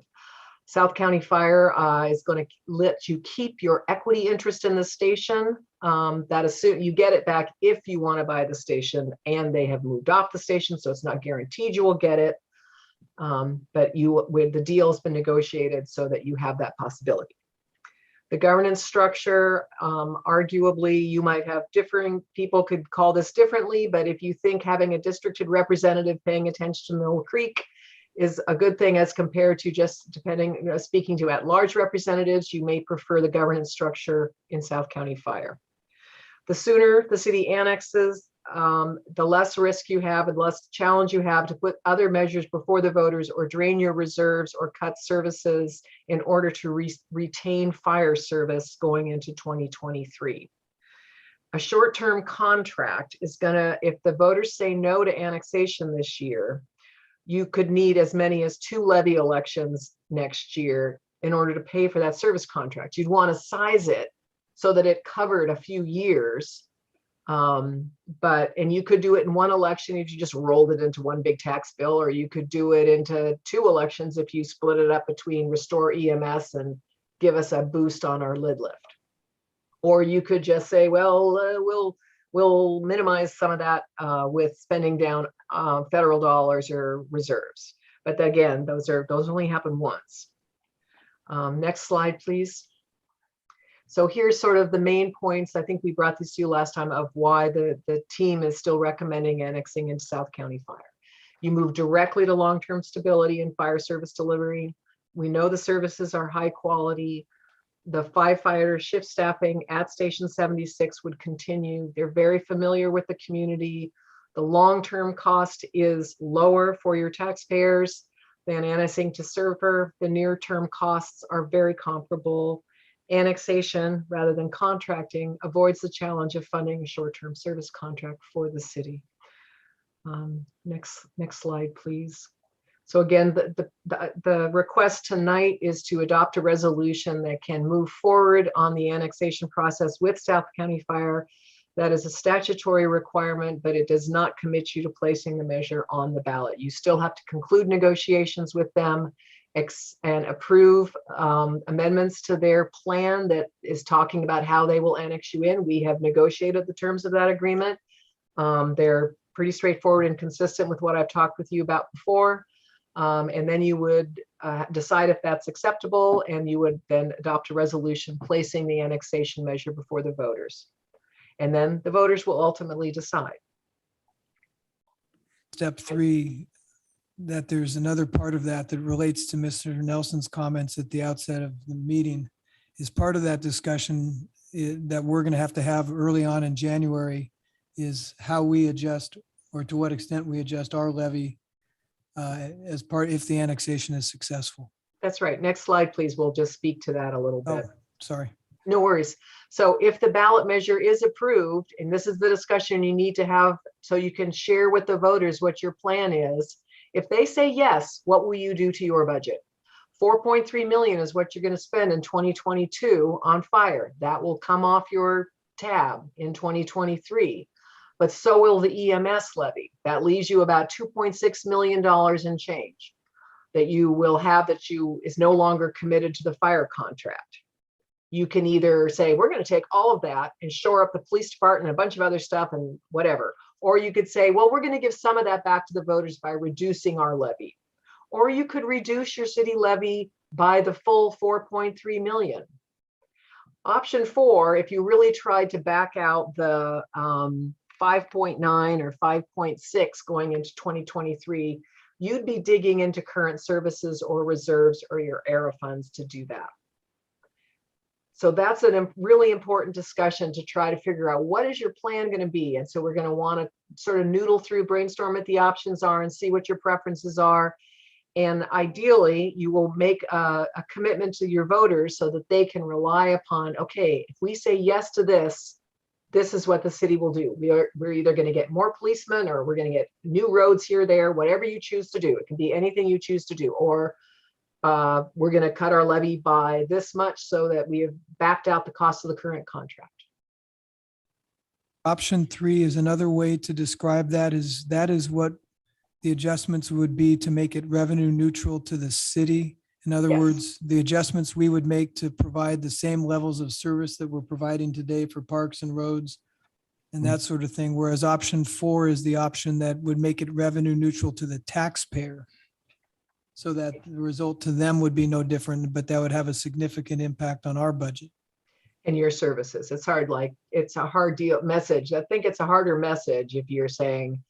South County Fire is going to let you keep your equity interest in the station. That assumes you get it back if you want to buy the station and they have moved off the station, so it's not guaranteed you will get it. But the deal has been negotiated so that you have that possibility. The governance structure, arguably, you might have differing people could call this differently, but if you think having a districted representative paying attention to Mill Creek is a good thing as compared to just speaking to at-large representatives, you may prefer the governance structure in South County Fire. The sooner the city annexes, the less risk you have and less challenge you have to put other measures before the voters or drain your reserves or cut services in order to retain fire service going into 2023. A short-term contract is gonna, if the voters say no to annexation this year, you could need as many as 2 levy elections next year in order to pay for that service contract. You'd want to size it so that it covered a few years. And you could do it in one election if you just rolled it into one big tax bill, or you could do it into 2 elections if you split it up between restore EMS and give us a boost on our lid lift. Or you could just say, well, we'll minimize some of that with spending down federal dollars or reserves. But again, those only happen once. Next slide, please. So here's sort of the main points. I think we brought this to you last time of why the team is still recommending annexing into South County Fire. You move directly to long-term stability and fire service delivery. We know the services are high quality. The firefighter shift staffing at Station 76 would continue. They're very familiar with the community. The long-term cost is lower for your taxpayers than annexing to Surfer. The near-term costs are very comparable. Annexation rather than contracting avoids the challenge of funding a short-term service contract for the city. Next slide, please. So again, the request tonight is to adopt a resolution that can move forward on the annexation process with South County Fire. That is a statutory requirement, but it does not commit you to placing the measure on the ballot. You still have to conclude negotiations with them and approve amendments to their plan that is talking about how they will annex you in. We have negotiated the terms of that agreement. They're pretty straightforward and consistent with what I've talked with you about before. And then you would decide if that's acceptable, and you would then adopt a resolution placing the annexation measure before the voters. And then the voters will ultimately decide. Step 3, that there's another part of that that relates to Mr. Nelson's comments at the outset of the meeting, is part of that discussion that we're going to have early on in January, is how we adjust, or to what extent we adjust our levy as part, if the annexation is successful. That's right. Next slide, please. We'll just speak to that a little Oh, bit. sorry. No worries. So if the ballot measure is approved, and this is the discussion you need to have so you can share with the voters what your plan is. If they say yes, what will you do to your budget? 4.3 million is what you're going to spend in 2022 on fire. That will come off your tab in 2023. But so will the EMS levy. That leaves you about $2.6 million in change that you will have that is no longer committed to the fire contract. You can either say, we're going to take all of that and shore up the police department and a bunch of other stuff and whatever. Or you could say, well, we're going to give some of that back to the voters by reducing our levy. Or you could reduce your city levy by the full 4.3 million. Option 4, if you really tried to back out the 5.9 or 5.6 going into 2023, you'd be digging into current services or reserves or your ERA funds to do that. So that's a really important discussion to try to figure out what is your plan going to be. And so we're going to want to sort of noodle through, brainstorm what the options are and see what your preferences are. And ideally, you will make a commitment to your voters so that they can rely upon, okay, if we say yes to this, this is what the city will do. We're either going to get more policemen, or we're going to get new roads here, there, whatever you choose to do. It can be anything you choose to do. Or we're going to cut our levy by this much so that we have backed out the cost of the current contract. Option 3 is another way to describe that is what the adjustments would be to make it revenue neutral to the city. In other Yes. words, the adjustments we would make to provide the same levels of service that we're providing today for parks and roads and that sort of thing. Whereas option 4 is the option that would make it revenue neutral to the taxpayer, so that the result to them would be no different, but that would have a significant impact on our budget. And your services. It's hard, it's a hard deal message. I think it's a harder message if you're saying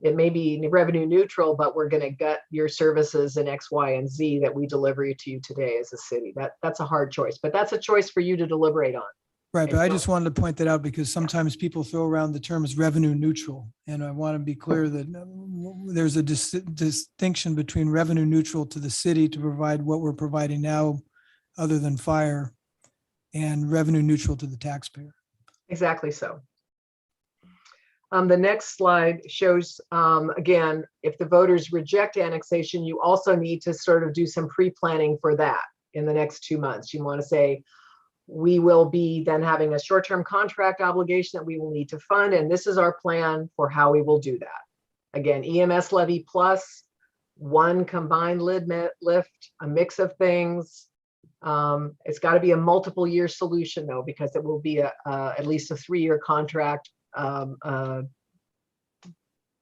it may be revenue neutral, but we're going to gut your services in X, Y, and Z that we deliver to you today as a city. That's a hard choice, but that's a choice for you to deliberate on. Right, but I just wanted to point that out because sometimes people throw around the term as revenue neutral. And I want to be clear that there's a distinction between revenue neutral to the city to provide what we're providing now, other than fire, and revenue neutral to the taxpayer. Exactly so. The next slide shows, again, if the voters reject annexation, you also need to sort of do some pre-planning for that in the next 2 months. You want to say, we will be then having a short-term contract obligation that we will need to fund, and this is our plan for how we will do that. Again, EMS levy plus one combined lift, a mix of things. It's got to be a multiple year solution though, because it will be at least a 3-year contract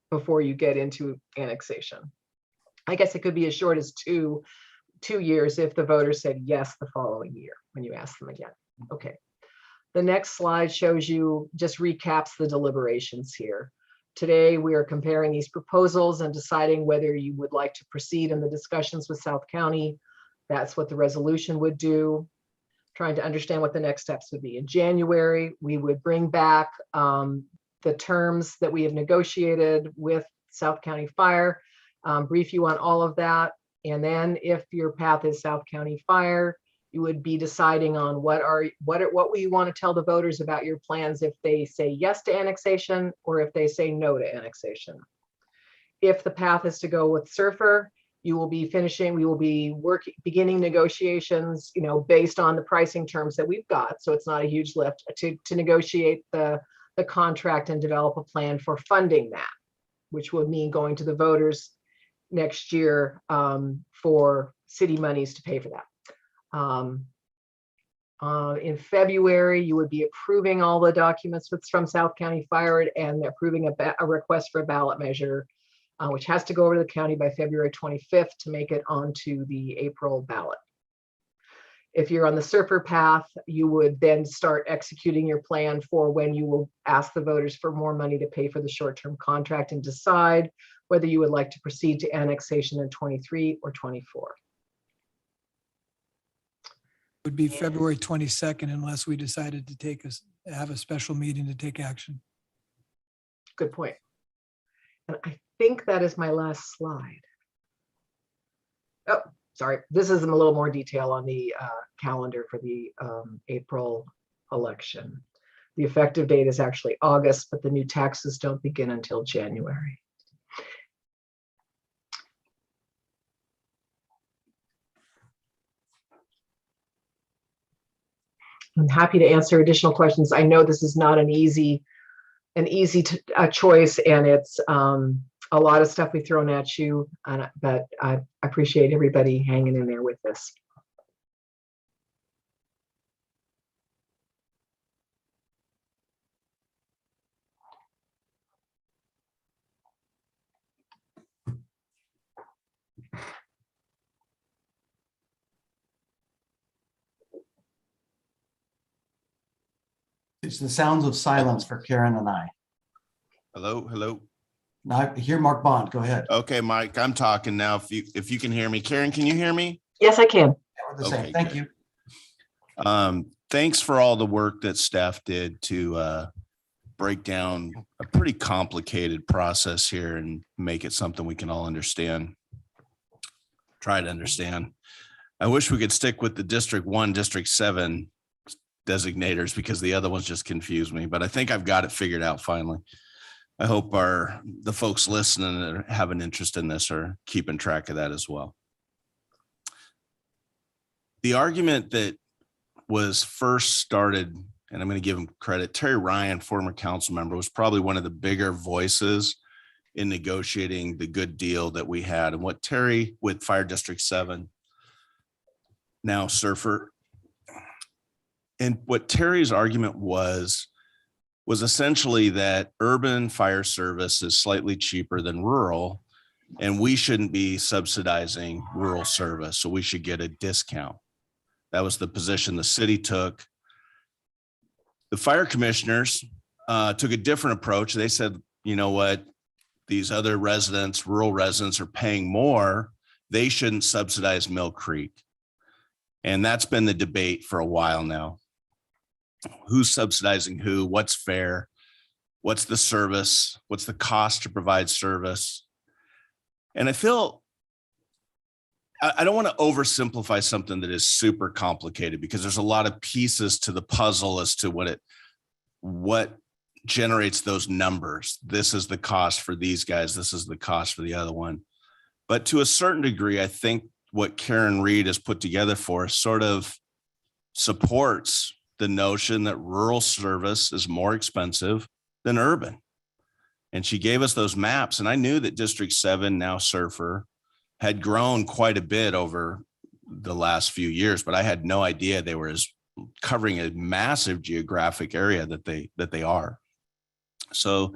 before you get into annexation. I guess it could be as short as two years if the voters said yes the following year when you ask them again. Okay. The next slide shows you, just recaps the deliberations here. Today, we are comparing these proposals and deciding whether you would like to proceed in the discussions with South County. That's what the resolution would do. Trying to understand what the next steps would be. In January, we would bring back the terms that we have negotiated with South County Fire, brief you on all of that. And then if your path is South County Fire, you would be deciding on what will you want to tell the voters about your plans if they say yes to annexation or if they say no to annexation. If the path is to go with Surfer, we will be beginning negotiations, based on the pricing terms that we've got. So it's not a huge lift to negotiate the contract and develop a plan for funding that, which would mean going to the voters next year for city monies to pay for that. In February, you would be approving all the documents from South County Fire and approving a request for a ballot measure, which has to go over to the county by February 25th to make it onto the April ballot. If you're on the surfer path, you would then start executing your plan for when you will ask the voters for more money to pay for the short-term contract and decide whether you would like to proceed to annexation in 23 or 24. Would be February 22nd unless we decided to have a special meeting to take action. Good point. And I think that is my last slide. Oh, sorry. This is a little more detail on the calendar for the April election. The effective date is actually August, but the new taxes don't begin until January. I'm happy to answer additional questions. I know this is not an easy choice, and it's a lot of stuff we've thrown at you, but I appreciate everybody hanging in there with this. It's the sounds of silence for Karen and I. Hello, hello. Now I hear Mark Bond. Go ahead. Okay, Mike, I'm talking now. If you can hear me. Karen, can you hear me? Yes, I can. We're the same. Okay, Thank good. you. Thanks for all the work that staff did to break down a pretty complicated process here and make it something we can all understand. Try to understand. I wish we could stick with the District 1, District 7 designators because the other ones just confuse me, but I think I've got it figured out finally. I hope the folks listening that have an interest in this are keeping track of that as well. The argument that was first started, and I'm going to give him credit, Terry Ryan, former council member, was probably one of the bigger voices in negotiating the good deal that we had. And what Terry with Fire District 7, now Surfer, and what Terry's argument was essentially that urban fire service is slightly cheaper than rural, and we shouldn't be subsidizing rural service, so we should get a discount. That was the position the city took. The fire commissioners took a different approach. They said, you know what, these other residents, rural residents, are paying more. They shouldn't subsidize Mill Creek. And that's been the debate for a while now. Who's subsidizing who? What's fair? What's the service? What's the cost to provide service? And I feel I don't want to oversimplify something that is super complicated because there's a lot of pieces to the puzzle as to what generates those numbers. This is the cost for these guys. This is the cost for the other one. But to a certain degree, I think what Karen Reed has put together for us sort of supports the notion that rural service is more expensive than urban. And she gave us those maps. And I knew that District 7, now Surfer, had grown quite a bit over the last few years, but I had no idea they were covering a massive geographic area that they are. So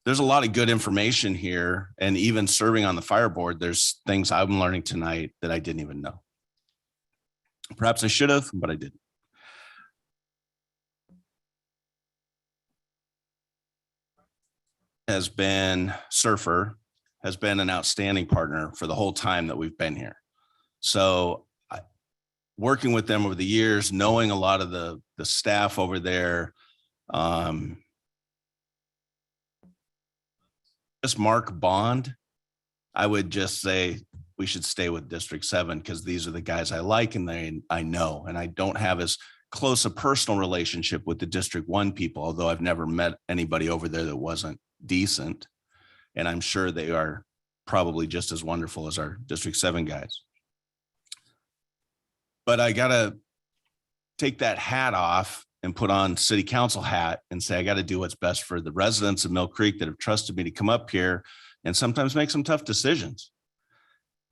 there's a lot of good information here. And even serving on the fire board, there's things I'm learning tonight that I didn't even know. Perhaps I should have, but I didn't. Surfer has been an outstanding partner for the whole time that we've been here. So working with them over the years, knowing a lot of the staff over there, just Mark Bond, I would just say we should stay with District 7 because these are the guys I like and I know, and I don't have as close a personal relationship with the District 1 people, although I've never met anybody over there that wasn't decent. And I'm sure they are probably just as wonderful as our District 7 guys. But I got to take that hat off and put on city council hat and say, I got to do what's best for the residents of Mill Creek that have trusted me to come up here and sometimes make some tough decisions.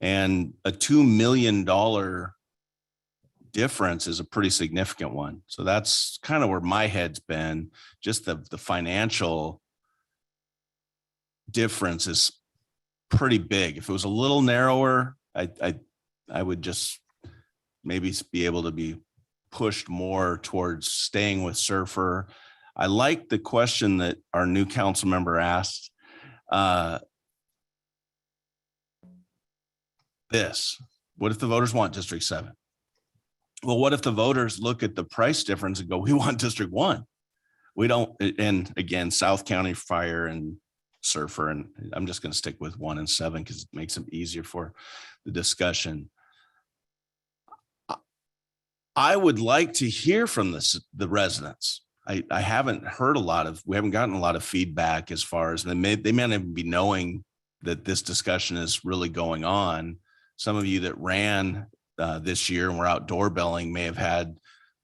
And a $2 million difference is a pretty significant one. So that's kind of where my head's been. Just the financial difference is pretty big. If it was a little narrower, I would just maybe be able to be pushed more towards staying with Surfer. I like the question that our new council member asked. What if the voters want District 7? Well, what if the voters look at the price difference and go, we want District 1? We don't, and again, South County Fire and Surfer, and I'm just going to stick with 1 and 7 because it makes it easier for the discussion. I would like to hear from the residents. I haven't heard we haven't gotten a lot of feedback as far as they may not even be knowing that this discussion is really going on. Some of you that ran this year and were out doorbelling may have had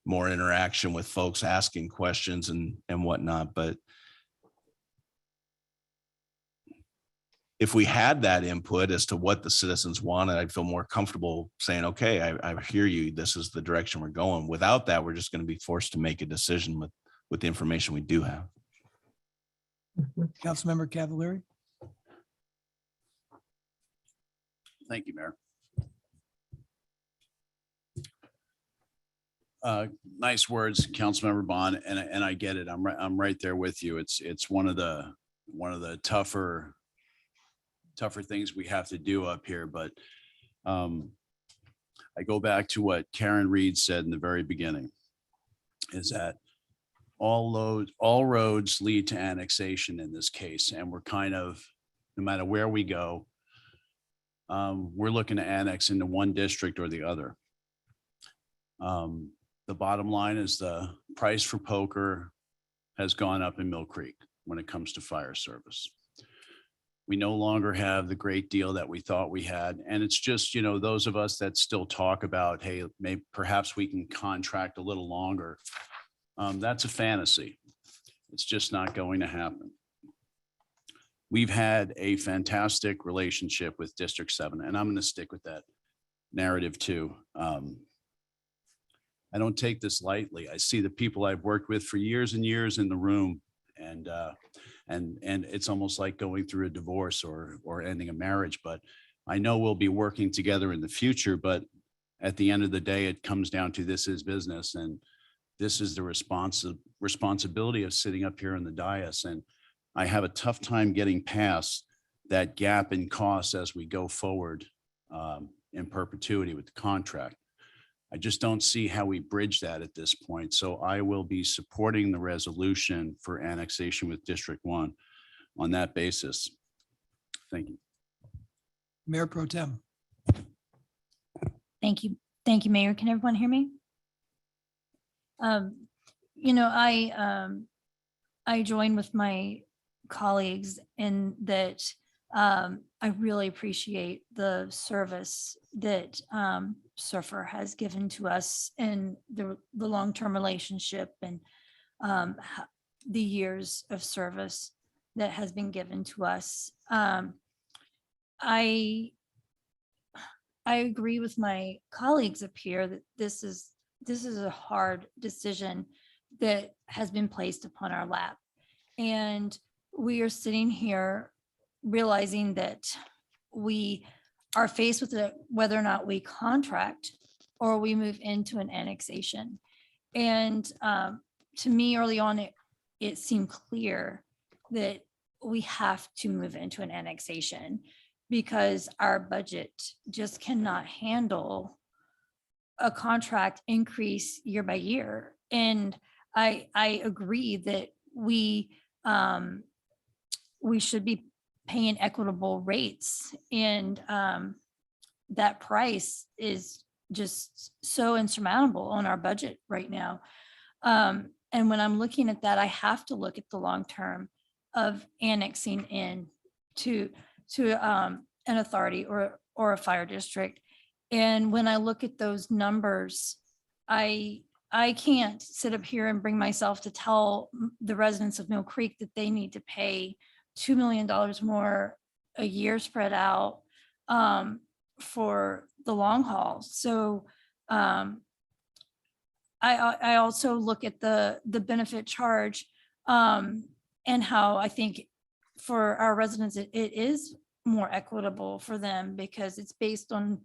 more interaction with folks asking questions and whatnot. But if we had that input as to what the citizens wanted, I'd feel more comfortable saying, okay, I hear you. This is the direction we're going. Without that, we're just going to be forced to make a decision with the information we do have. Councilmember Cavallari. Thank you, Mayor. Nice words, Councilmember Bond, and I get it. I'm right there with you. It's one of the tougher things we have to do up here. But I go back to what Karen Reed said in the very beginning, is that all roads lead to annexation in this case, and we're kind of, no matter where we go, we're looking to annex into one district or the other. The bottom line is the price for poker has gone up in Mill Creek when it comes to fire service. We no longer have the great deal that we thought we had. And it's just, those of us that still talk about, hey, maybe perhaps we can contract a little longer. That's a fantasy. It's just not going to happen. We've had a fantastic relationship with District 7, and I'm going to stick with that narrative too. I don't take this lightly. I see the people I've worked with for years and years in the room, and it's almost like going through a divorce or ending a marriage. But I know we'll be working together in the future. But at the end of the day, it comes down to this is business, and this is the responsibility of sitting up here in the dais. And I have a tough time getting past that gap in costs as we go forward in perpetuity with the contract. I just don't see how we bridge that at this point. So I will be supporting the resolution for annexation with District 1 on that basis. Thank you. Mayor Pro Tem. Thank you. Thank you, Mayor. Can everyone hear me? I join with my colleagues in that I really appreciate the service that Surfer has given to us and the long-term relationship and the years of service that has been given to us. I agree with my colleagues up here that this is a hard decision that has been placed upon our lap. And we are sitting here realizing that we are faced with whether or not we contract or we move into an annexation. And to me, early on, it seemed clear that we have to move into an annexation because our budget just cannot handle a contract increase year by year. And I agree that we should be paying equitable rates, and that price is just so insurmountable on our budget right now. And when I'm looking at that, I have to look at the long term of annexing in to an authority or a fire district. And when I look at those numbers, I can't sit up here and bring myself to tell the residents of Mill Creek that they need to pay $2 million more a year spread out for the long haul. So I also look at the benefit charge and how I think for our residents, it is more equitable for them because it's based on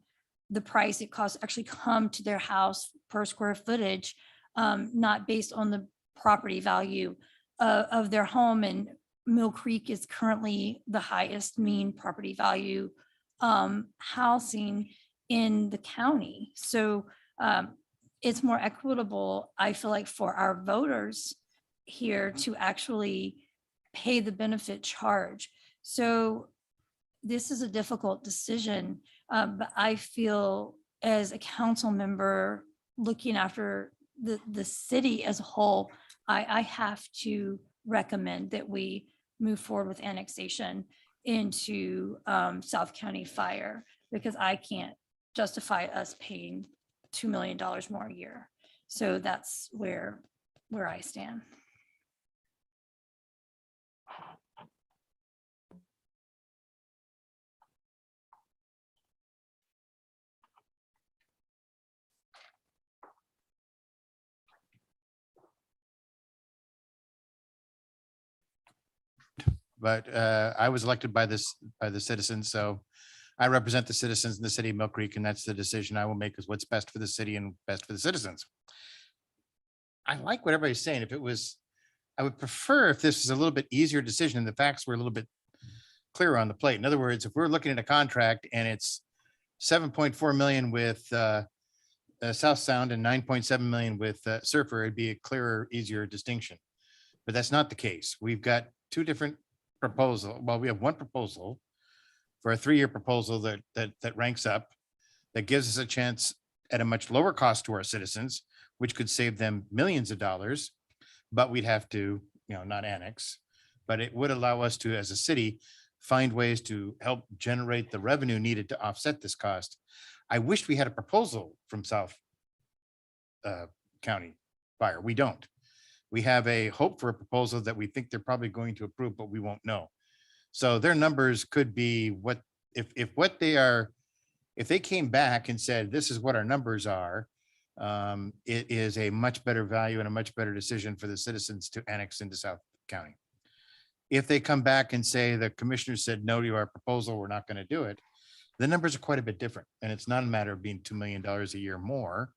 the price it costs to actually come to their house per square footage, not based on the property value of their home. And Mill Creek is currently the highest mean property value housing in the county. So it's more equitable, I feel like, for our voters here to actually pay the benefit charge. So this is a difficult decision, but I feel as a council member looking after the city as a whole, I have to recommend that we move forward with annexation into South County Fire because I can't justify us paying $2 million more a year. So that's where I stand. But I was elected by the citizens, so I represent the citizens in the city of Mill Creek, and that's the decision I will make is what's best for the city and best for the citizens. I like what everybody's saying. If it was, I would prefer if this was a little bit easier decision and the facts were a little bit clearer on the plate. In other words, if we're looking at a contract and it's 7.4 million with South Sound and 9.7 million with Surfer, it'd be a clearer, easier distinction. But that's not the case. We've got two different proposals. Well, we have one proposal for a 3-year proposal that ranks up, that gives us a chance at a much lower cost to our citizens, which could save them millions of dollars, but we'd have to, not annex, but it would allow us to, as a city, find ways to help generate the revenue needed to offset this cost. I wish we had a proposal from South County Fire. We don't. We have a hope for a proposal that we think they're probably going to approve, but we won't know. So their numbers could be what, if what they are, if they came back and said, this is what our numbers are, it is a much better value and a much better decision for the citizens to annex into South County. If they come back and say the commissioners said no to our proposal, we're not going to do it, the numbers are quite a bit different. And it's not a matter of being $2 million a year more.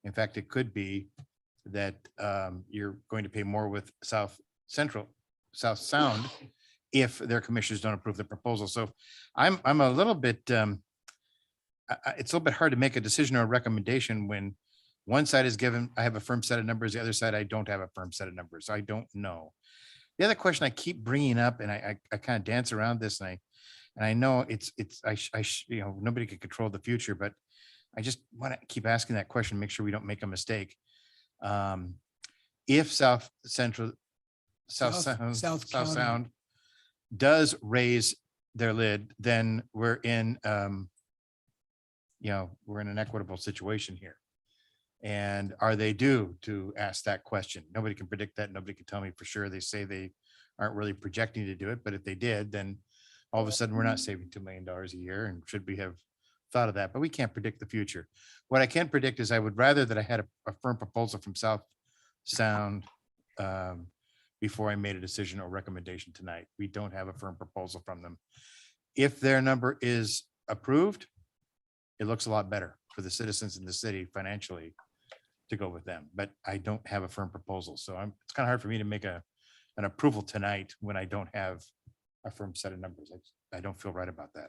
In fact, it could be that you're going to pay more with South Sound if their commissioners don't approve the proposal. So I'm a little bit, it's a little bit hard to make a decision or a recommendation when one side is given, I have a firm set of numbers, the other side, I don't have a firm set of numbers. I don't know. The other question I keep bringing up, and I kind of dance around this, and I know nobody can control the future, but I just want to keep asking that question, make sure we don't make a mistake. If South Sound does raise their lid, then we're in an equitable situation here. And are they due to ask that question? Nobody can predict that. Nobody can tell me for sure. They say they aren't really projecting to do it, but if they did, then all of a sudden we're not saving $2 million a year. And should we have thought of that? But we can't predict the future. What I can predict is I would rather that I had a firm proposal from South Sound before I made a decision or recommendation tonight. We don't have a firm proposal from them. If their number is approved, it looks a lot better for the citizens in the city financially to go with them, but I don't have a firm proposal. So it's kind of hard for me to make an approval tonight when I don't have a firm set of numbers. I don't feel right about that.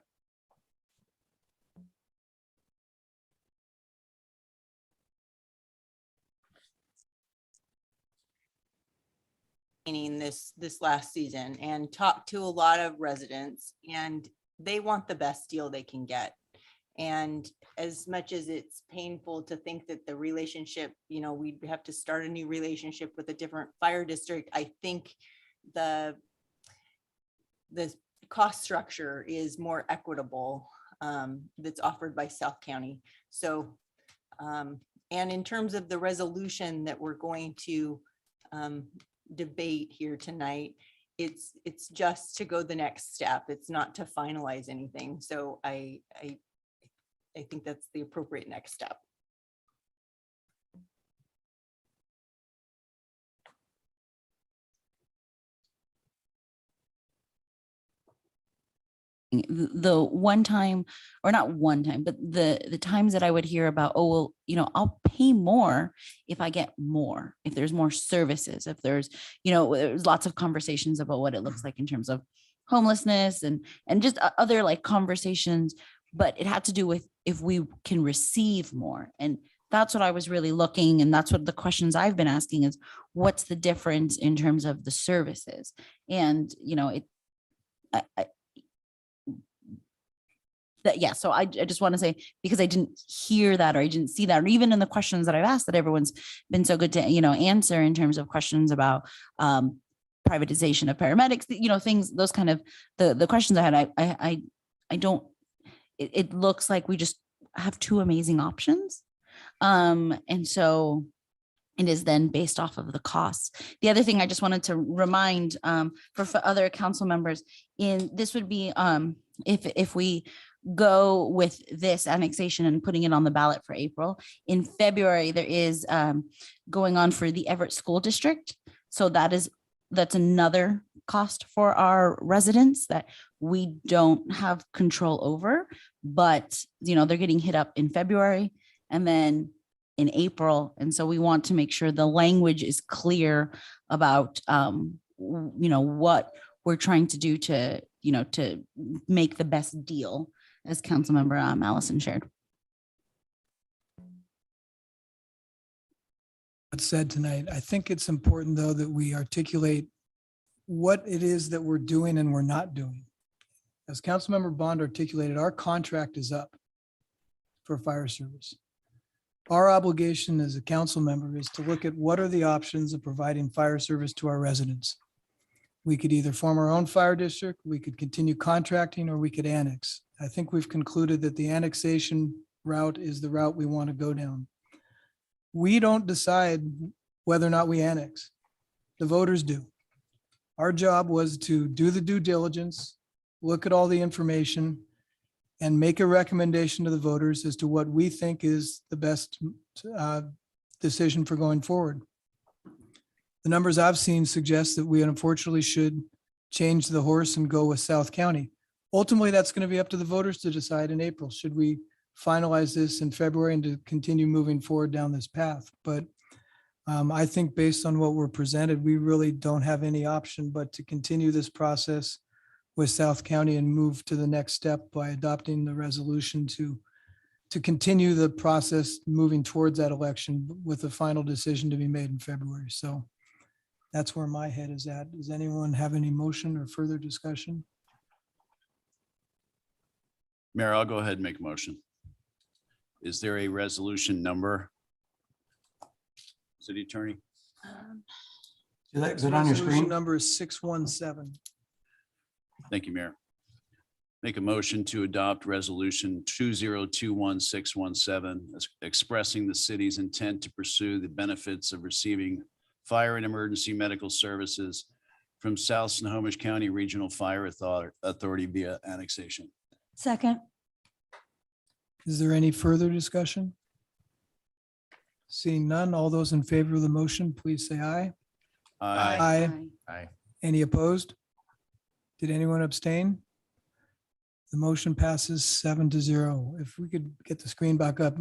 This last season and talked to a lot of residents, and they want the best deal they can get. And as much as it's painful to think that the relationship, we'd have to start a new relationship with a different fire district, I think the cost structure is more equitable that's offered by South County. So, and in terms of the resolution that we're going to debate here tonight, it's just to go the next step. It's not to finalize anything. So I I think that's the appropriate next step. The one time, or not one time, but the times that I would hear about, oh, well, I'll pay more if I get more, if there's more services, if there's, there's lots of conversations about what it looks like in terms of homelessness and just other like conversations, but it had to do with if we can receive more. And that's what I was really looking, and that's what the questions I've been asking is, what's the difference in terms of the services? And, so I just want to say, because I didn't hear that, or I didn't see that, or even in the questions that I've asked that everyone's been so good to, answer in terms of questions about privatization of paramedics, things, those kind of the questions I had, I don't, it looks like we just have two amazing options. And so it is then based off of the costs. The other thing I just wanted to remind for other council members, this would be if we go with this annexation and putting it on the ballot for April. In February, there is going on for the Everett School District. So that's another cost for our residents that we don't have control over, but they're getting hit up in February and then in April. And so we want to make sure the language is clear about what we're trying to do to make the best deal, as Councilmember Allison shared. What's said tonight. I think it's important, though, that we articulate what it is that we're doing and we're not doing. As Councilmember Bond articulated, our contract is up for fire service. Our obligation as a council member is to look at what are the options of providing fire service to our residents. We could either form our own fire district, we could continue contracting, or we could annex. I think we've concluded that the annexation route is the route we want to go down. We don't decide whether or not we annex. The voters do. Our job was to do the due diligence, look at all the information, and make a recommendation to the voters as to what we think is the best decision for going forward. The numbers I've seen suggest that we unfortunately should change the horse and go with South County. Ultimately, that's going to be up to the voters to decide in April. Should we finalize this in February and to continue moving forward down this path? But I think based on what we're presented, we really don't have any option but to continue this process with South County and move to the next step by adopting the resolution to continue the process moving towards that election with a final decision to be made in February. So that's where my head is at. Does anyone have any motion or further discussion? Mayor, I'll go ahead and make a motion. Is there a resolution number? City Attorney? Is it on your Resolution screen? number is 617. Thank you, Mayor. Make a motion to adopt resolution 2021-617, expressing the city's intent to pursue the benefits of receiving fire and emergency medical services from South Snohomish County Regional Fire Authority via annexation. Second. Is there any further discussion? Seeing none, all those in favor of the motion, please say aye. Aye. Aye. Any opposed? Did anyone abstain? The motion passes 7-0. If we could get the screen back up.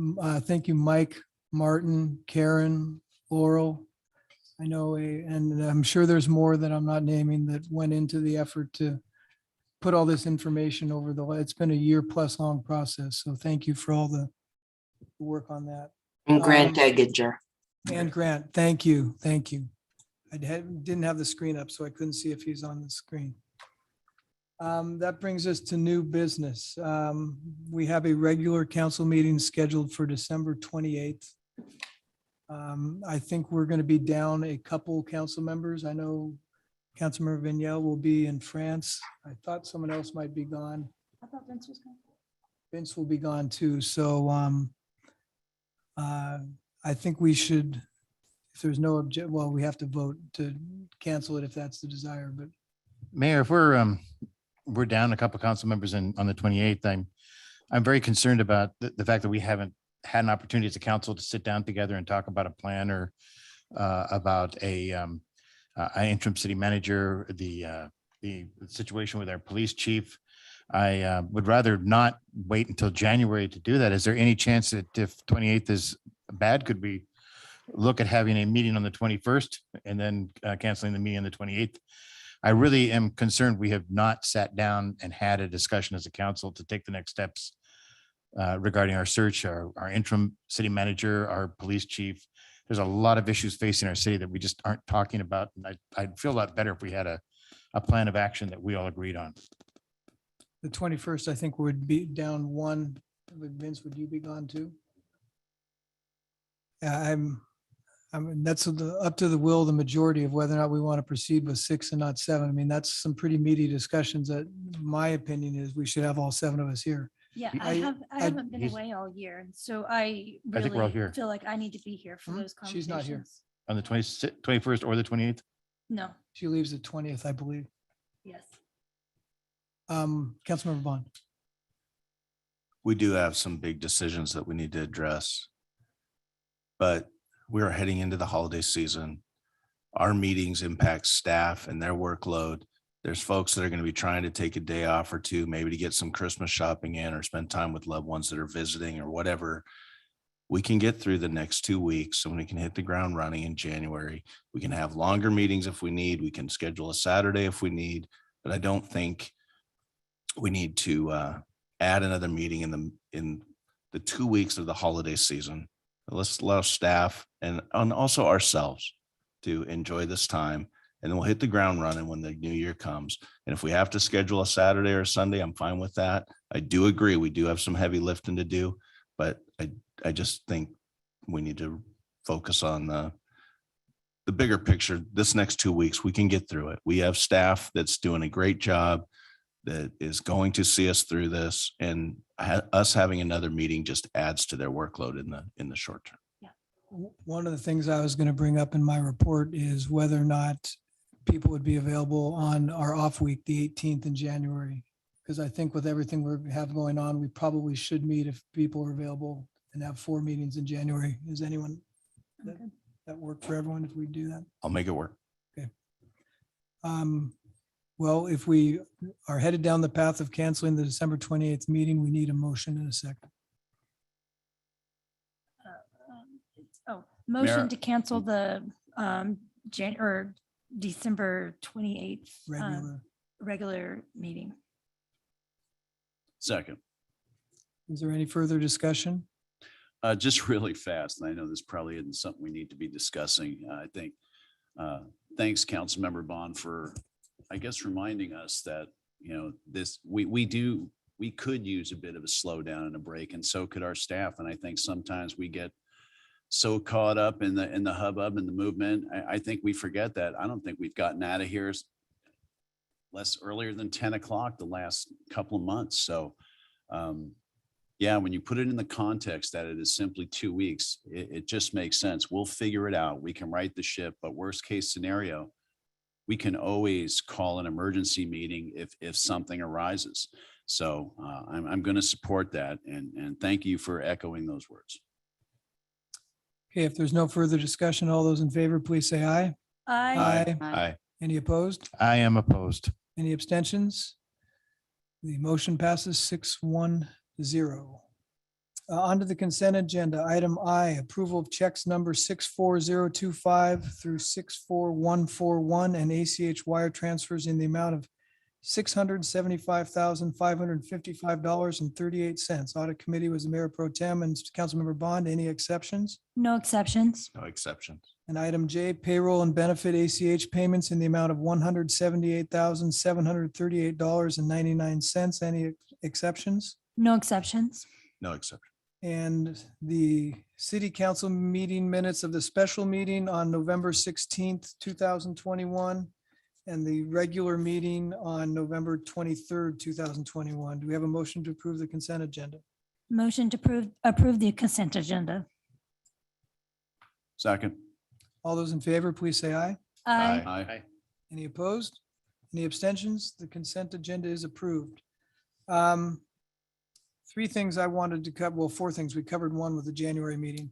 Thank you, Mike, Martin, Karen, Laurel. I know, and I'm sure there's more that I'm not naming that went into the effort to put all this information over it's been a year-plus long process. So thank you for all the work on that. And Grant Egginger. And Grant, thank you. Thank you. Didn't have the screen up, so I couldn't see if he's on the screen. That brings us to new business. We have a regular council meeting scheduled for December 28th. I think we're going to be down a couple council members. I know Councilmember Vignell will be in France. I thought someone else might be gone. I thought Vince was gone. Vince will be gone too. So I think we should, if there's no well, we have to vote to cancel it if that's the desire, but. Mayor, if we're down a couple of council members on the 28th, I'm very concerned about the fact that we haven't had an opportunity as a council to sit down together and talk about a plan or about an interim city manager, the situation with our police chief. I would rather not wait until January to do that. Is there any chance that if 28th is bad, could we look at having a meeting on the 21st and then canceling the meeting on the 28th? I really am concerned we have not sat down and had a discussion as a council to take the next steps regarding our search, our interim city manager, our police chief. There's a lot of issues facing our city that we just aren't talking about. And I'd feel a lot better if we had a plan of action that we all agreed on. The 21st, I think, would be down one. Vince, would you be gone too? Yeah, I mean, that's up to the will of the majority of whether or not we want to proceed with 6 and not 7. I mean, that's some pretty meaty discussions that my opinion is we should have all 7 of us here. Yeah, I- I haven't been he's- away all year, so I I think we're all really here. feel like I need to be here for those She's not here. conversations. On the 21st or the 28th? No, She leaves the 20th, I believe. yes. Councilmember Bond. We do have some big decisions that we need to address. But we are heading into the holiday season. Our meetings impact staff and their workload. There's folks that are going to be trying to take a day off or two, maybe to get some Christmas shopping in or spend time with loved ones that are visiting or whatever. We can get through the next 2 weeks and we can hit the ground running in January. We can have longer meetings if we need. We can schedule a Saturday if we need, but I don't think we need to add another meeting in the 2 weeks of the holiday season. Let's allow staff and also ourselves to enjoy this time, and then we'll hit the ground running when the new year comes. And if we have to schedule a Saturday or a Sunday, I'm fine with that. I do agree. We do have some heavy lifting to do, but I just think we need to focus on the bigger picture. This next 2 weeks, we can get through it. We have staff that's doing a great job that is going to see us through this, and us having another meeting just adds to their workload in the short term. One of the things I was going to bring up in my report is whether or not people would be available on our off week, the 18th in January. Because I think with everything we have going on, we probably should meet if people are available and have 4 meetings in January. Is anyone that work for everyone if we do that? I'll make it work. Okay. Well, if we are headed down the path of canceling the December 28th meeting, we need a motion in a second. Motion Mayor- to cancel the December 28th regular meeting. Second. Is there any further discussion? Just really fast, and I know this probably isn't something we need to be discussing. I think, thanks, Councilmember Bond, for, I guess, reminding us that, we could use a bit of a slowdown and a break, and so could our staff. And I think sometimes we get so caught up in the hubbub and the movement. I think we forget that. I don't think we've gotten out of here less earlier than 10 o'clock the last couple of months. So, yeah, when you put it in the context that it is simply 2 weeks, it just makes sense. We'll figure it out. We can right the ship, but worst case scenario, we can always call an emergency meeting if something arises. So I'm going to support that, and thank you for echoing those words. Okay, if there's no further discussion, all those in favor, please say aye. Aye. Aye. Any opposed? I am opposed. Any abstentions? The motion passes 6-1-0. Onto the consent agenda. Item I, approval of checks number 64025 through 64141 and ACH wire transfers in the amount of $675,555.38. Audit committee was the Mayor Pro Tem and Councilmember Bond. Any exceptions? No exceptions. No exceptions. And item J, payroll and benefit ACH payments in the amount of $178,738.99. Any exceptions? No exceptions. No exception. And the city council meeting minutes of the special meeting on November 16th, 2021, and the regular meeting on November 23rd, 2021. Do we have a motion to approve the consent agenda? Motion to approve the consent agenda. Second. All those in favor, please say aye. Aye. Aye. Any opposed? Any abstentions? The consent agenda is approved. three things I wanted to cover. Well, four things. We covered one with the January meeting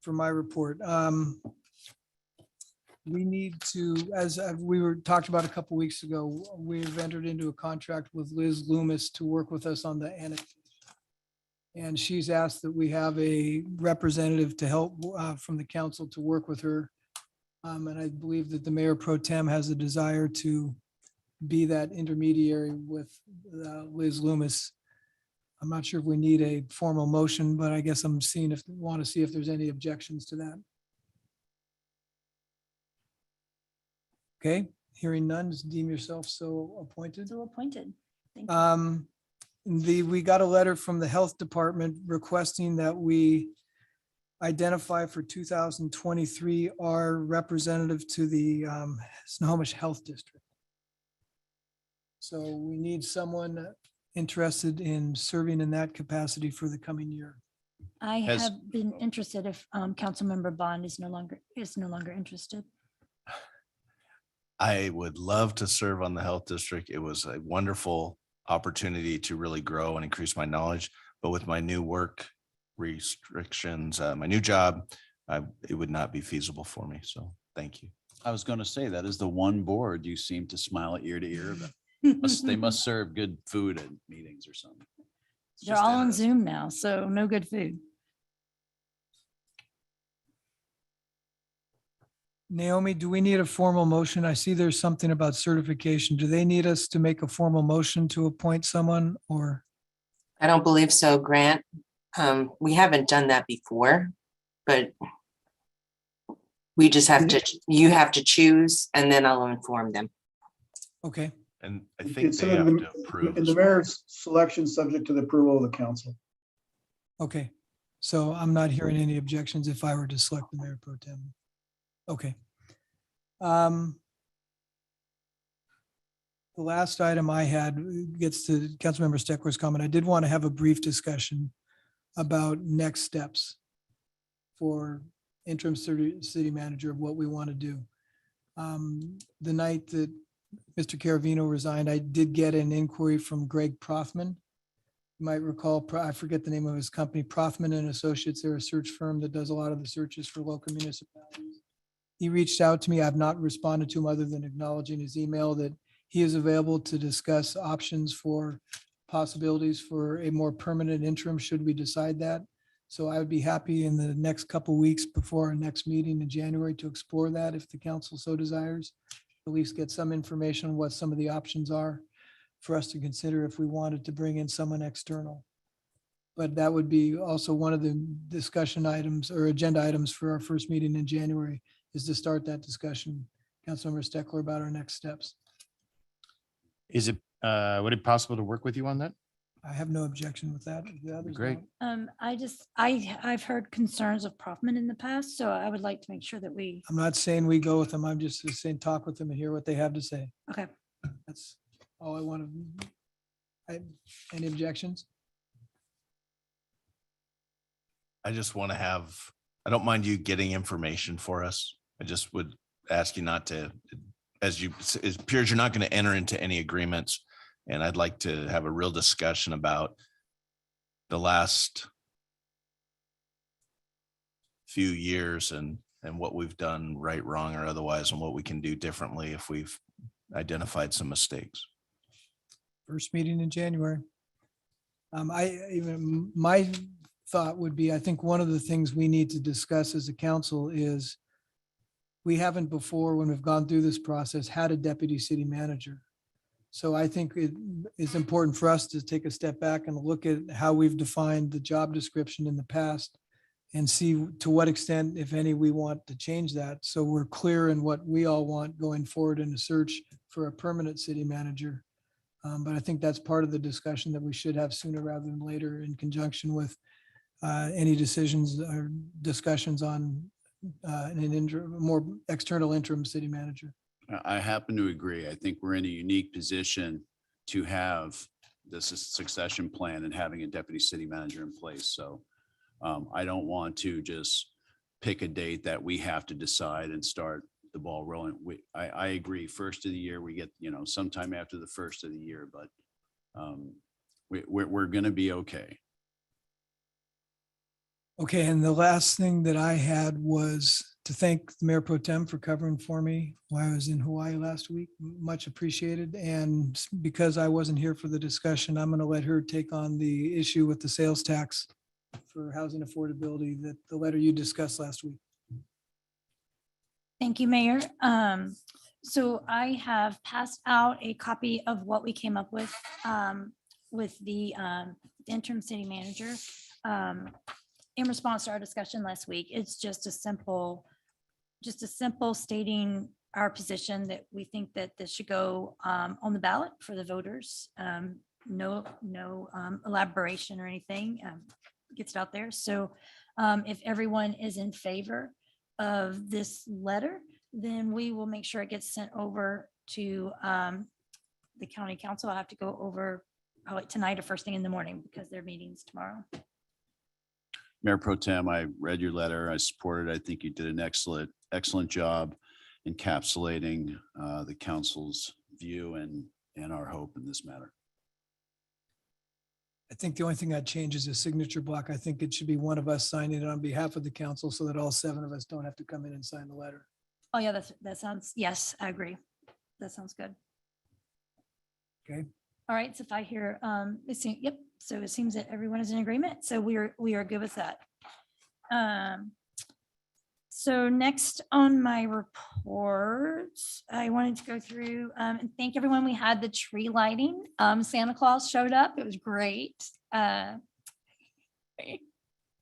for my report. We need to, as we were talked about a couple weeks ago, we've entered into a contract with Liz Loomis to work with us on the annexation. And she's asked that we have a representative to help from the council to work with her. And I believe that the mayor pro tem has a desire to be that intermediary with Liz Loomis. I'm not sure if we need a formal motion, but I guess I'm seeing if, want to see if there's any objections to that. Okay, hearing none, just deem yourself so appointed. So appointed. Thank you. We got a letter from the health department requesting that we identify for 2023 our representative to the Snohomish Health District. So we need someone interested in serving in that capacity for the coming year. I Has- have been interested if Councilmember Bond is no longer interested. I would love to serve on the health district. It was a wonderful opportunity to really grow and increase my knowledge. But with my new work restrictions, my new job, it would not be feasible for me. So thank you. I was going to say, that is the one board you seem to smile at ear to ear about. They must serve good food at meetings or something. It's They're just all on interesting. Zoom now, so no good food. Naomi, do we need a formal motion? I see there's something about certification. Do they need us to make a formal motion to appoint someone or? I don't believe so, Grant. We haven't done that before, but we just have to, you have to choose and then I'll inform them. Okay, And I Okay, think so they have the- to approve. And as the well. mayor's selection subject to the approval of the council. okay. So I'm not hearing any objections if I were to select the mayor pro tem. Okay. The last item I had gets to Councilmember Steckler's comment. I did want to have a brief discussion about next steps for interim city manager of what we want to do. The night that Mr. Caravino resigned, I did get an inquiry from Greg Prothman. You might recall, I forget the name of his company, Prothman and Associates. They're a search firm that does a lot of the searches for local municipalities. He reached out to me. I've not responded to him other than acknowledging his email that he is available to discuss options for possibilities for a more permanent interim should we decide that. So I would be happy in the next couple of weeks before our next meeting in January to explore that if the council so desires. At least get some information on what some of the options are for us to consider if we wanted to bring in someone external. But that would be also one of the discussion items or agenda items for our first meeting in January is to start that discussion. Councilmember Steckler about our next steps. Is it, would it possible to work with you on that? I have no objection with that. The others Great. don't. I've heard concerns of Prothman in the past, so I would like to make sure that we, I'm not saying we go with them. I'm just saying talk with them and hear what they have to say. okay. That's all I want to. Any objections? I just want to have, I don't mind you getting information for us. I just would ask you not to, it appears you're not going to enter into any agreements. And I'd like to have a real discussion about the last few years and what we've done right, wrong, or otherwise, and what we can do differently if we've identified some mistakes. First meeting in January. My thought would be, I think one of the things we need to discuss as a council is we haven't before, when we've gone through this process, had a deputy city manager. So I think it is important for us to take a step back and look at how we've defined the job description in the past and see to what extent, if any, we want to change that. So we're clear in what we all want going forward in a search for a permanent city manager. But I think that's part of the discussion that we should have sooner rather than later in conjunction with any decisions or discussions on more external interim city manager. I happen to agree. I think we're in a unique position to have this succession plan and having a deputy city manager in place. So I don't want to just pick a date that we have to decide and start the ball rolling. I agree. First of the year, we get, sometime after the first of the year, but we're going to be okay. Okay, and the last thing that I had was to thank the Mayor Pro Tem for covering for me while I was in Hawaii last week. Much appreciated. And because I wasn't here for the discussion, I'm going to let her take on the issue with the sales tax for housing affordability, that the letter you discussed last week. Thank you, Mayor. So I have passed out a copy of what we came up with the interim city manager. In response to our discussion last week, it's just a simple stating our position that we think that this should go on the ballot for the voters. No elaboration or anything, gets it out there. So if everyone is in favor of this letter, then we will make sure it gets sent over to the county council. I'll have to go over probably tonight or first thing in the morning because their meeting's tomorrow. Mayor Pro Tem, I read your letter. I support it. I think you did an excellent job encapsulating the council's view and our hope in this matter. I think the only thing I'd change is a signature block. I think it should be one of us signing it on behalf of the council so that all 7 of us don't have to come in and sign the letter. Oh, yeah, that sounds, yes, I agree. That sounds good. Okay. All right, so if I hear, yep, so it seems that everyone is in agreement, so we are good with that. So next on my report, I wanted to go through and thank everyone. We had the tree lighting. Santa Claus showed up. It was great.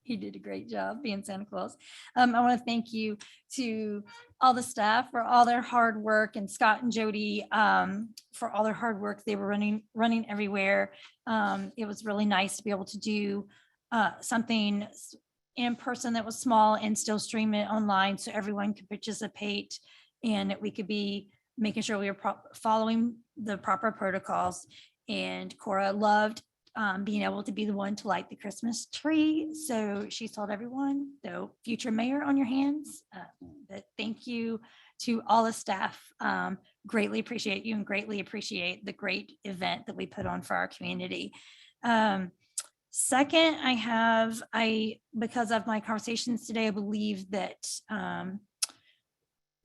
He did a great job being Santa Claus. I want to thank you to all the staff for all their hard work, and Scott and Jody for all their hard work. They were running everywhere. It was really nice to be able to do something in person that was small and still stream it online so everyone could participate and that we could be making sure we were following the proper protocols. And Cora loved being able to be the one to light the Christmas tree. So she told everyone, though, future mayor on your hands, that thank you to all the staff. Greatly appreciate you and greatly appreciate the great event that we put on for our community. Second, because of my conversations today, I believe that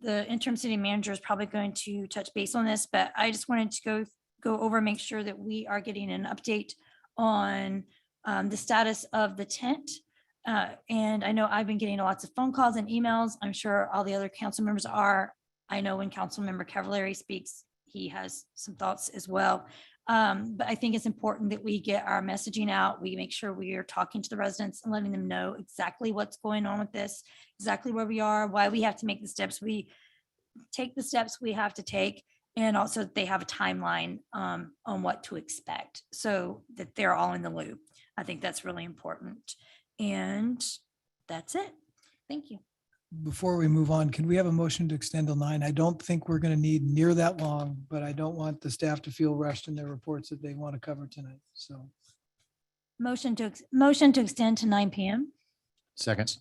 the interim city manager is probably going to touch base on this, but I just wanted to go over, make sure that we are getting an update on the status of the tent. And I know I've been getting lots of phone calls and emails. I'm sure all the other council members are. I know when Council Member Cavallari speaks, he has some thoughts as well. But I think it's important that we get our messaging out. We make sure we are talking to the residents and letting them know exactly what's going on with this, exactly where we are, why we have to make the steps. We take the steps we have to take, and also they have a timeline on what to expect so that they're all in the loop. I think that's really important. And that's it. Thank you. Before we move on, can we have a motion to extend till 9? I don't think we're going to need near that long, but I don't want the staff to feel rushed in their reports that they want to cover tonight. So Motion to extend to 9 p.m. Seconds.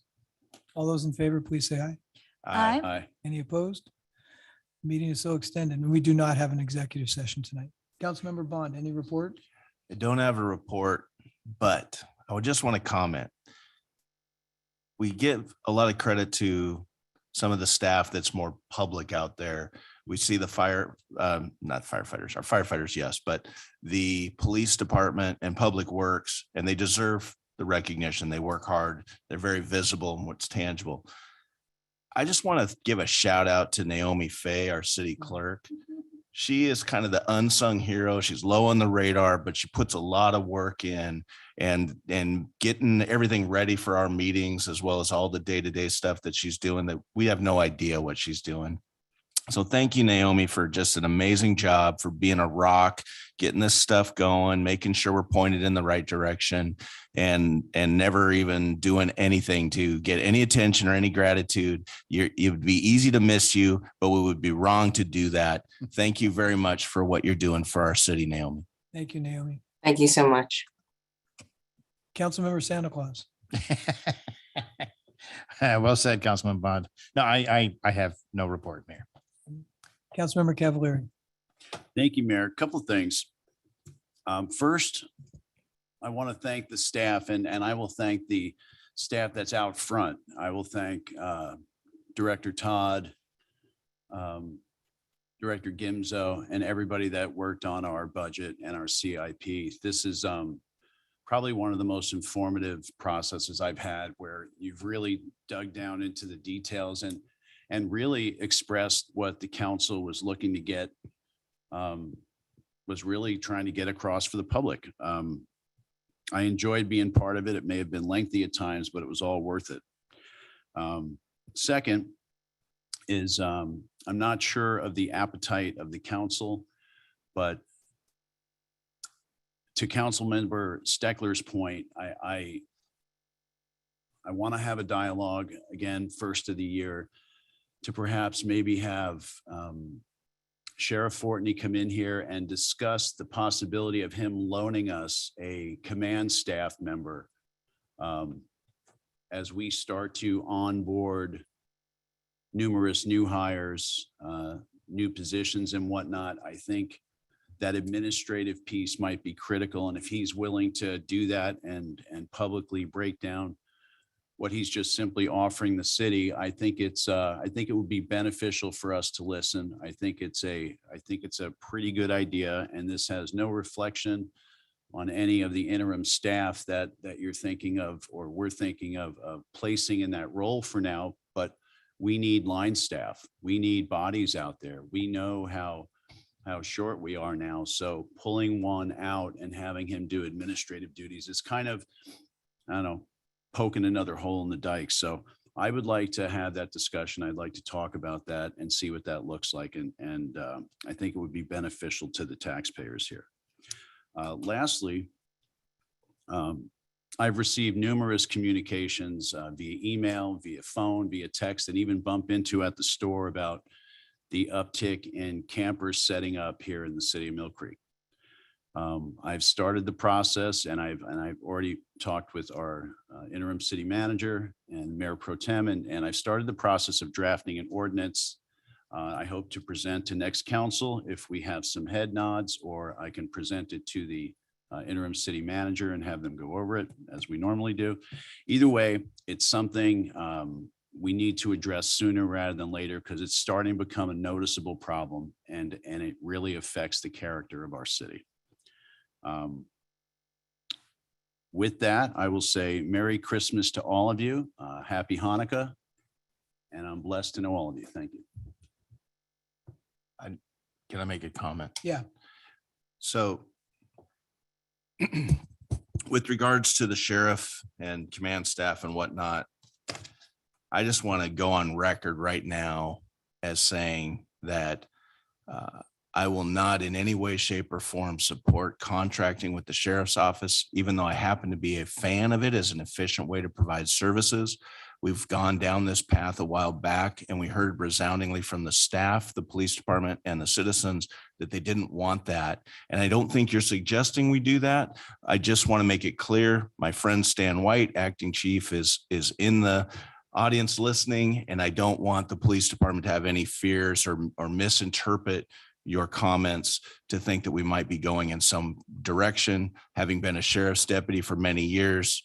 all those in favor, please say aye. Aye. Aye. Any opposed? Meeting is so extended, and we do not have an executive session tonight. Councilmember Bond, any report? I don't have a report, but I would just want to comment. We give a lot of credit to some of the staff that's more public out there. We see the not firefighters, our firefighters, yes, but the police department and public works, and they deserve the recognition. They work hard. They're very visible in what's tangible. I just want to give a shout out to Naomi Fay, our city clerk. She is kind of the unsung hero. She's low on the radar, but she puts a lot of work in and getting everything ready for our meetings, as well as all the day-to-day stuff that she's doing that we have no idea what she's doing. So thank you, Naomi, for just an amazing job, for being a rock, getting this stuff going, making sure we're pointed in the right direction, and never even doing anything to get any attention or any gratitude. It would be easy to miss you, but we would be wrong to do that. Thank you very much for what you're doing for our city, Naomi. Thank you, Naomi. Thank you so much. Councilmember Santa Claus. Well said, Councilman Bond. No, I have no report, Mayor. Councilmember Cavallari. Thank you, Mayor. A couple of things. First, I want to thank the staff, and I will thank the staff that's out front. I will thank Director Todd, Director Gimzo, and everybody that worked on our budget and our CIP. This is probably one of the most informative processes I've had, where you've really dug down into the details and really expressed what the council was looking to get, was really trying to get across for the public. I enjoyed being part of it. It may have been lengthy at times, but it was all worth it. Second is I'm not sure of the appetite of the council, but to Councilmember Steckler's point, I want to have a dialogue again, first of the year, to perhaps maybe have Sheriff Fortney come in here and discuss the possibility of him loaning us a command staff member as we start to onboard numerous new hires, new positions and whatnot. I think that administrative piece might be critical. And if he's willing to do that and publicly break down what he's just simply offering the city, I think it would be beneficial for us to listen. I think it's a pretty good idea, and this has no reflection on any of the interim staff that you're thinking of, or we're thinking of placing in that role for now. But we need line staff. We need bodies out there. We know how short we are now. So pulling one out and having him do administrative duties is kind of, I don't know, poking another hole in the dike. So I would like to have that discussion. I'd like to talk about that and see what that looks like. And I think it would be beneficial to the taxpayers here. Lastly, I've received numerous communications via email, via phone, via text, and even bump into at the store about the uptick in campers setting up here in the city of Mill Creek. I've started the process, and I've already talked with our interim city manager and Mayor Pro Tem, and I've started the process of drafting an ordinance. I hope to present to next council if we have some head nods, or I can present it to the interim city manager and have them go over it as we normally do. Either way, it's something we need to address sooner rather than later, because it's starting to become a noticeable problem, and it really affects the character of our city. With that, I will say Merry Christmas to all of you. Happy Hanukkah. And I'm blessed to know all of you. Thank you. Can I make a comment? Yeah. So with regards to the sheriff and command staff and whatnot, I just want to go on record right now as saying that I will not in any way, shape, or form support contracting with the sheriff's office, even though I happen to be a fan of it as an efficient way to provide services. We've gone down this path a while back, and we heard resoundingly from the staff, the police department, and the citizens that they didn't want that. And I don't think you're suggesting we do that. I just want to make it clear. My friend Stan White, acting chief, is in the audience listening, and I don't want the police department to have any fears or misinterpret your comments to think that we might be going in some direction. Having been a sheriff's deputy for many years,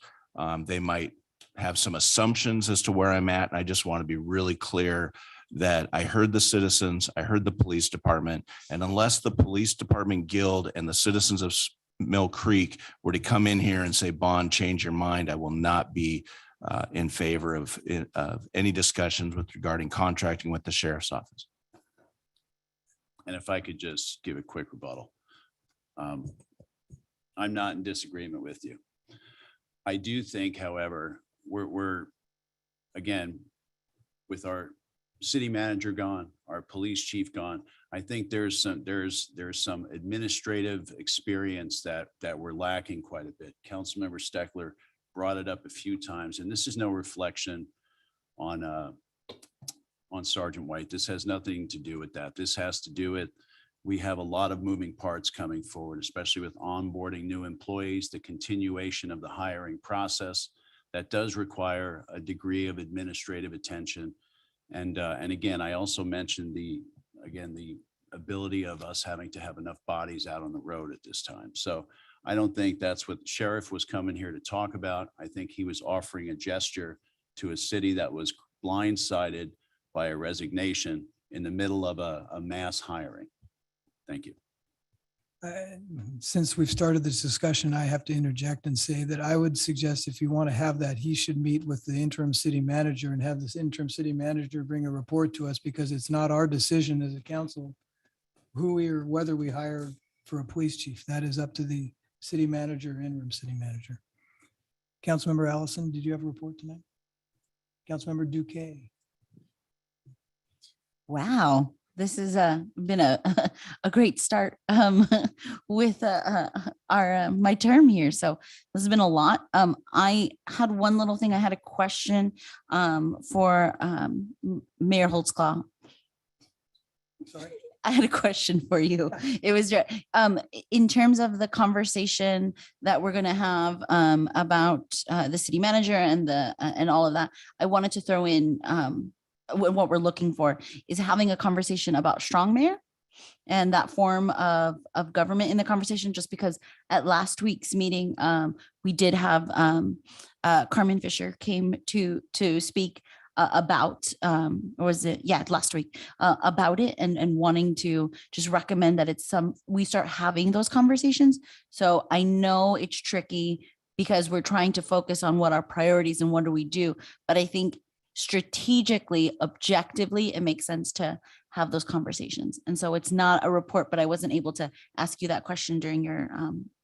they might have some assumptions as to where I'm at. And I just want to be really clear that I heard the citizens, I heard the police department, and unless the police department guild and the citizens of Mill Creek were to come in here and say, Bond, change your mind, I will not be in favor of any discussions regarding contracting with the sheriff's office. And if I could just give a quick rebuttal. I'm not in disagreement with you. I do think, however, we're again, with our city manager gone, our police chief gone, I think there's some administrative experience that we're lacking quite a bit. Councilmember Steckler brought it up a few times, and this is no reflection on Sergeant White. This has nothing to do with that. This has to do with, we have a lot of moving parts coming forward, especially with onboarding new employees, the continuation of the hiring process that does require a degree of administrative attention. And again, I also mentioned the ability of us having to have enough bodies out on the road at this time. So I don't think that's what the sheriff was coming here to talk about. I think he was offering a gesture to a city that was blindsided by a resignation in the middle of a mass hiring. Thank you. Since we've started this discussion, I have to interject and say that I would suggest if you want to have that, he should meet with the interim city manager and have this interim city manager bring a report to us, because it's not our decision as a council who we or whether we hire for a police chief. That is up to the city manager, interim city manager. Councilmember Allison, did you have a report tonight? Councilmember Duque. Wow, this has been a great start with our my term here. So this has been a lot. I had one little thing. I had a question for Mayor Holtzclaw. Sorry. I had a question for you. It was in terms of the conversation that we're going to have about the city manager and and all of that. I wanted to throw in what we're looking for is having a conversation about strong mayor and that form of government in the conversation, just because at last week's meeting, we did have Carmen Fisher came to speak about, or was it, yeah, last week, about it and wanting to just recommend that we start having those conversations. So I know it's tricky because we're trying to focus on what our priorities and what do we do, but I think strategically, objectively, it makes sense to have those conversations. And so it's not a report, but I wasn't able to ask you that question during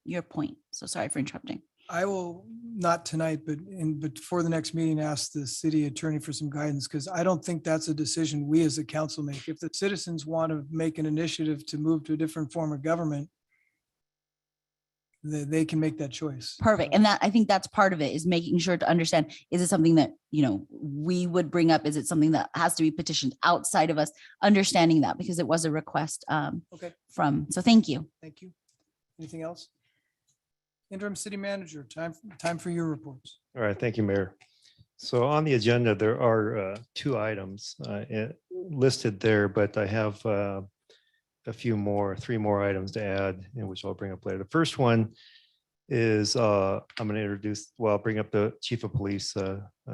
your point. So sorry for interrupting. I will, not tonight, but for the next meeting, ask the city attorney for some guidance, because I don't think that's a decision we as a council make. If the citizens want to make an initiative to move to a different form of government, they can make that choice. Perfect. And that, I think that's part of it, is making sure to understand, is it something that, we would bring up? Is it something that has to be petitioned outside of us? Understanding that, because it was a request Okay. so thank you. Thank you. Anything else? Interim city manager, time for your reports. All right, thank you, Mayor. So on the agenda, there are 2 items listed there, but I have three more items to add, which I'll bring up later. The first one is I'm going to bring up the Chief of Police,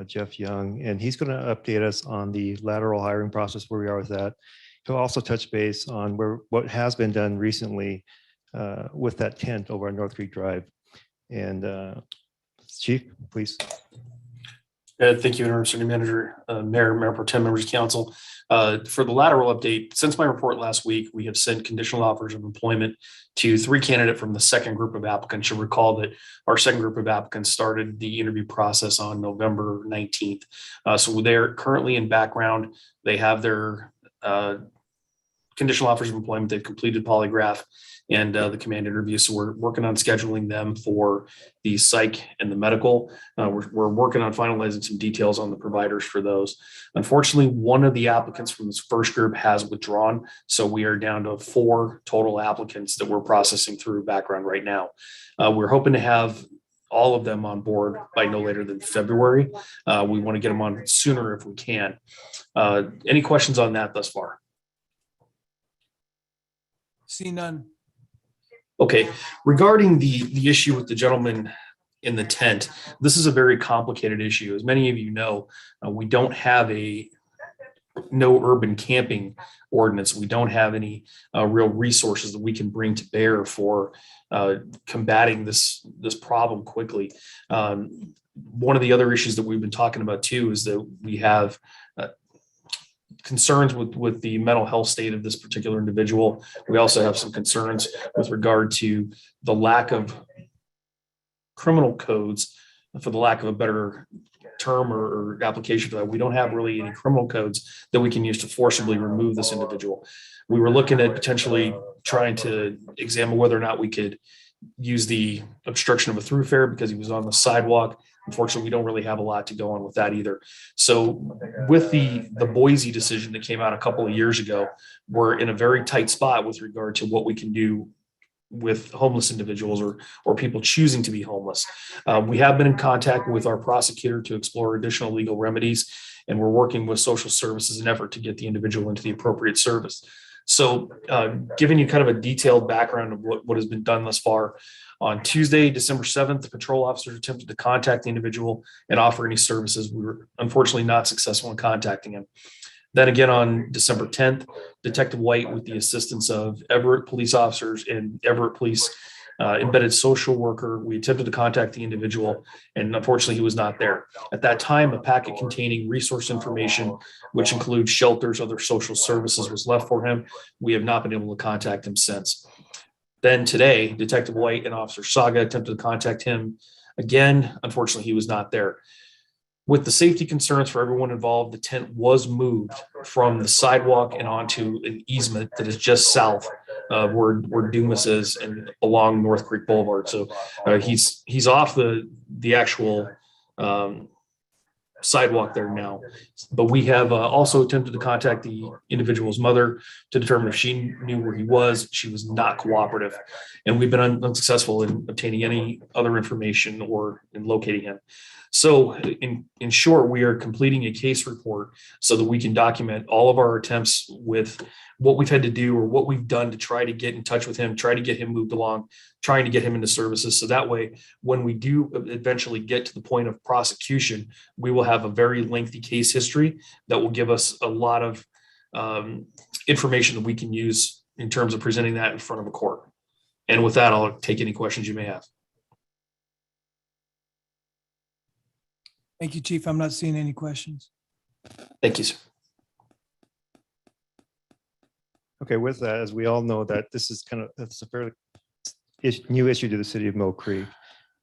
Jeff Young, and he's going to update us on the lateral hiring process, where we are with that. He'll also touch base on what has been done recently with that tent over on North Creek Drive. And Chief, please. Thank you, Interim City Manager, Mayor Pro Tem, members of council. For the lateral update, since my report last week, we have sent conditional offers of employment to 3 candidates from the second group of applicants. You'll recall that our second group of applicants started the interview process on November 19th. So they're currently in background. They have their conditional offers of employment. They've completed polygraph and the command interview. So we're working on scheduling them for the psych and the medical. We're working on finalizing some details on the providers for those. Unfortunately, one of the applicants from this first group has withdrawn. So we are down to 4 total applicants that we're processing through background right now. We're hoping to have all of them on board by no later than February. We want to get them on sooner if we can. Any questions on that thus far? See none. Okay, regarding the issue with the gentleman in the tent, this is a very complicated issue. As many of you know, we don't have no urban camping ordinance. We don't have any real resources that we can bring to bear for combating this problem quickly. One of the other issues that we've been talking about too is that we have concerns with the mental health state of this particular individual. We also have some concerns with regard to the lack of criminal codes, for the lack of a better term or application for that. We don't have really any criminal codes that we can use to forcibly remove this individual. We were looking at potentially trying to examine whether or not we could use the obstruction of a thoroughfare because he was on the sidewalk. Unfortunately, we don't really have a lot to go on with that either. So with the Boise decision that came out a couple of years ago, we're in a very tight spot with regard to what we can do with homeless individuals or people choosing to be homeless. We have been in contact with our prosecutor to explore additional legal remedies, and we're working with social services in an effort to get the individual into the appropriate service. So giving you kind of a detailed background of what has been done thus far. On Tuesday, December 7th, the patrol officers attempted to contact the individual and offer any services. We were unfortunately not successful in contacting him. Then again, on December 10th, Detective White, with the assistance of Everett police officers and Everett police embedded social worker, we attempted to contact the individual, and unfortunately he was not there. At that time, a packet containing resource information, which includes shelters, other social services, was left for him. We have not been able to contact him since. Then today, Detective White and Officer Saga attempted to contact him again. Unfortunately, he was not there. With the safety concerns for everyone involved, the tent was moved from the sidewalk and onto an easement that is just south of where Dumas is and along North Creek Boulevard. So he's off the actual sidewalk there now. But we have also attempted to contact the individual's mother to determine if she knew where he was. She was not cooperative, and we've been unsuccessful in obtaining any other information or in locating him. So in short, we are completing a case report so that we can document all of our attempts with what we've had to do or what we've done to try to get in touch with him, try to get him moved along, trying to get him into services. So that way, when we do eventually get to the point of prosecution, we will have a very lengthy case history that will give us a lot of information that we can use in terms of presenting that in front of a court. And with that, I'll take any questions you may have. Thank you, Chief. I'm not seeing any questions. Thank you, sir. Okay, with that, as we all know, that this is it's a fairly new issue to the city of Mill Creek.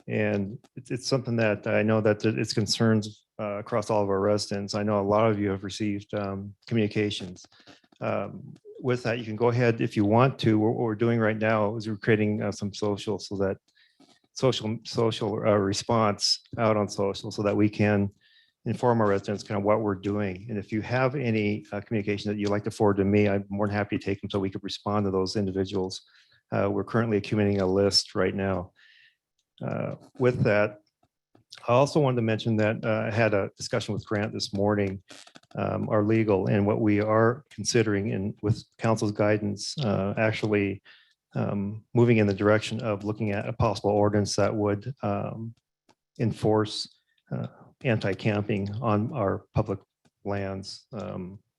And it's something that I know that it's concerns across all of our residents. I know a lot of you have received communications. With that, you can go ahead if you want to. What we're doing right now is we're creating some social response out on social so that we can inform our residents kind of what we're doing. And if you have any communication that you'd like to forward to me, I'm more than happy to take them so we could respond to those individuals. We're currently accumulating a list right now. With that, I also wanted to mention that I had a discussion with Grant this morning, our legal, and what we are considering and with council's guidance, actually moving in the direction of looking at a possible ordinance that would enforce anti-camping on our public lands,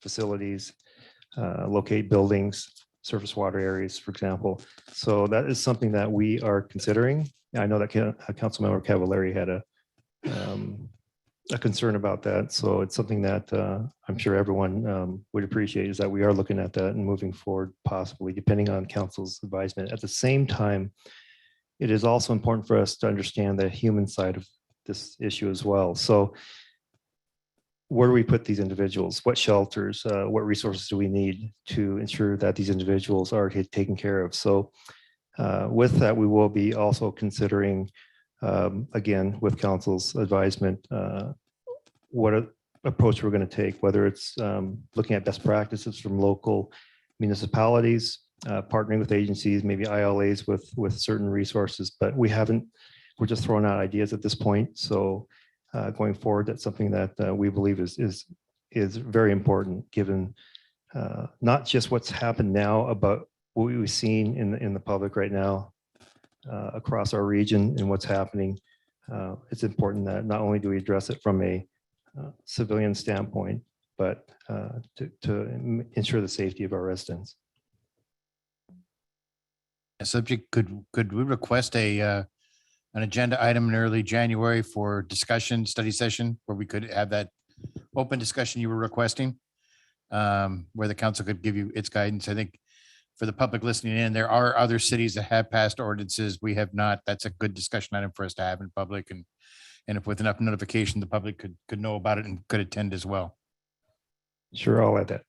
facilities, locate buildings, surface water areas, for example. So that is something that we are considering. I know that Councilmember Cavallari had a concern about that. So it's something that I'm sure everyone would appreciate, is that we are looking at that and moving forward, possibly depending on council's advisement. At the same time, it is also important for us to understand the human side of this issue as well. So where do we put these individuals? What shelters, what resources do we need to ensure that these individuals are taken care of? So with that, we will be also considering, again, with council's advisement, what approach we're going to take, whether it's looking at best practices from local municipalities, partnering with agencies, maybe ILAs with certain resources, but we're just throwing out ideas at this point. So going forward, that's something that we believe is very important, given not just what's happened now, but what we've seen in the public right now across our region and what's happening. It's important that not only do we address it from a civilian standpoint, but to ensure the safety of our residents. Subject, could we request an agenda item in early January for discussion, study session, where we could have that open discussion you were requesting, where the council could give you its guidance? I think for the public listening in, there are other cities that have passed ordinances. We have not. That's a good discussion item for us to have in public, and if with enough notification, the public could know about it and could attend as well. Sure, I'll add that.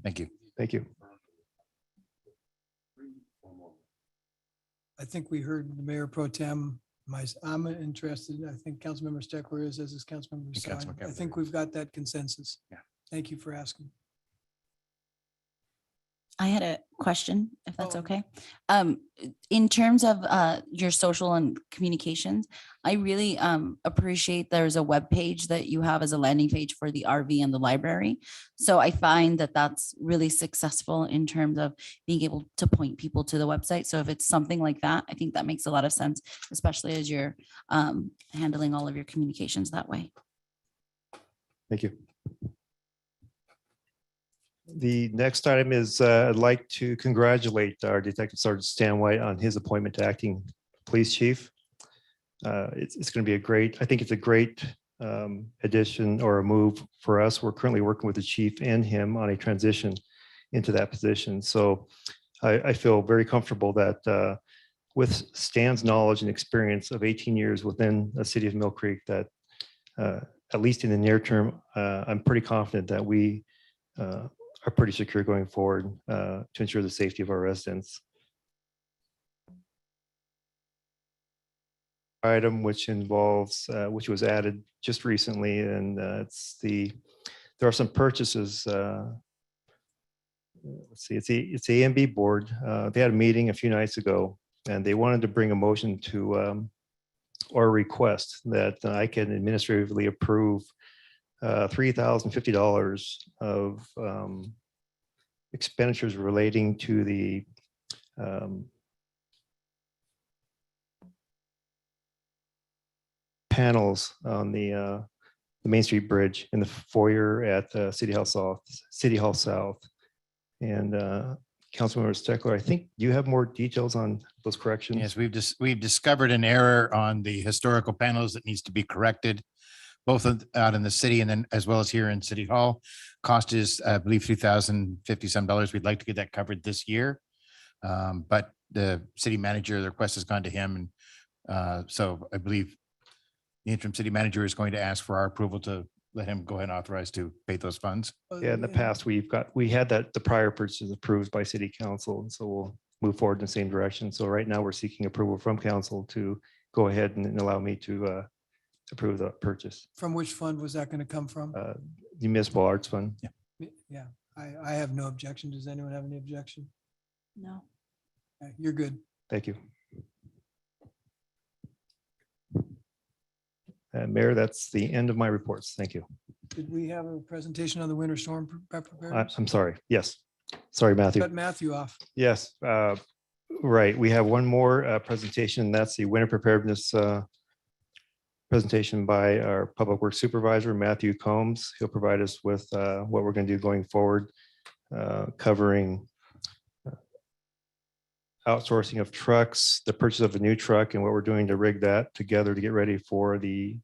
Thank you. Thank you. I think we heard the Mayor Pro Tem. I'm interested. I think Councilmember Steckler is, as is Councilmember Stein. I think we've got that consensus. Yeah. Thank you for asking. I had a question, if that's Oh. okay. In terms of your social and communications, I really appreciate there's a web page that you have as a landing page for the RV and the library. So I find that that's really successful in terms of being able to point people to the website. So if it's something like that, I think that makes a lot of sense, especially as you're handling all of your communications that way. Thank you. The next item is I'd like to congratulate our Detective Sergeant Stan White on his appointment to acting police chief. It's going to be a great, I think it's a great addition or a move for us. We're currently working with the chief and him on a transition into that position. So I feel very comfortable that with Stan's knowledge and experience of 18 years within the city of Mill Creek, that at least in the near term, I'm pretty confident that we are pretty secure going forward to ensure the safety of our residents. Item which involves, which was added just recently, and there are some purchases. Let's see, it's the AMB board. They had a meeting a few nights ago, and they wanted to bring a motion to or request that I can administratively approve $3,050 of expenditures relating to the panels on the Main Street Bridge in the foyer at City Hall South. And Councilmember Steckler, I think you have more details on those corrections. Yes, we've discovered an error on the historical panels that needs to be corrected, both out in the city and then as well as here in City Hall. Cost is, I believe, $3,050 some. We'd like to get that covered this year. But the city manager, the request has gone to him. And so I believe the interim city manager is going to ask for our approval to let him go ahead and authorize to pay those funds. Yeah, in the past, we had the prior purchases approved by city council, and so we'll move forward in the same direction. So right now we're seeking approval from council to go ahead and allow me to approve the purchase. From which fund was that going to come from? The Municipal Arts Fund. Yeah, I have no objection. Does anyone have any objection? No. Okay, you're good. Thank you. Mayor, that's the end of my reports. Thank you. Did we have a presentation on the winter storm preparedness? I'm sorry. Yes. Sorry, Matthew. Cut Matthew off. Yes. Right. We have one more presentation. That's the winter preparedness presentation by our Public Works Supervisor, Matthew Combs. He'll provide us with what we're going to do going forward, covering outsourcing of trucks, the purchase of a new truck, and what we're doing to rig that together to get ready for the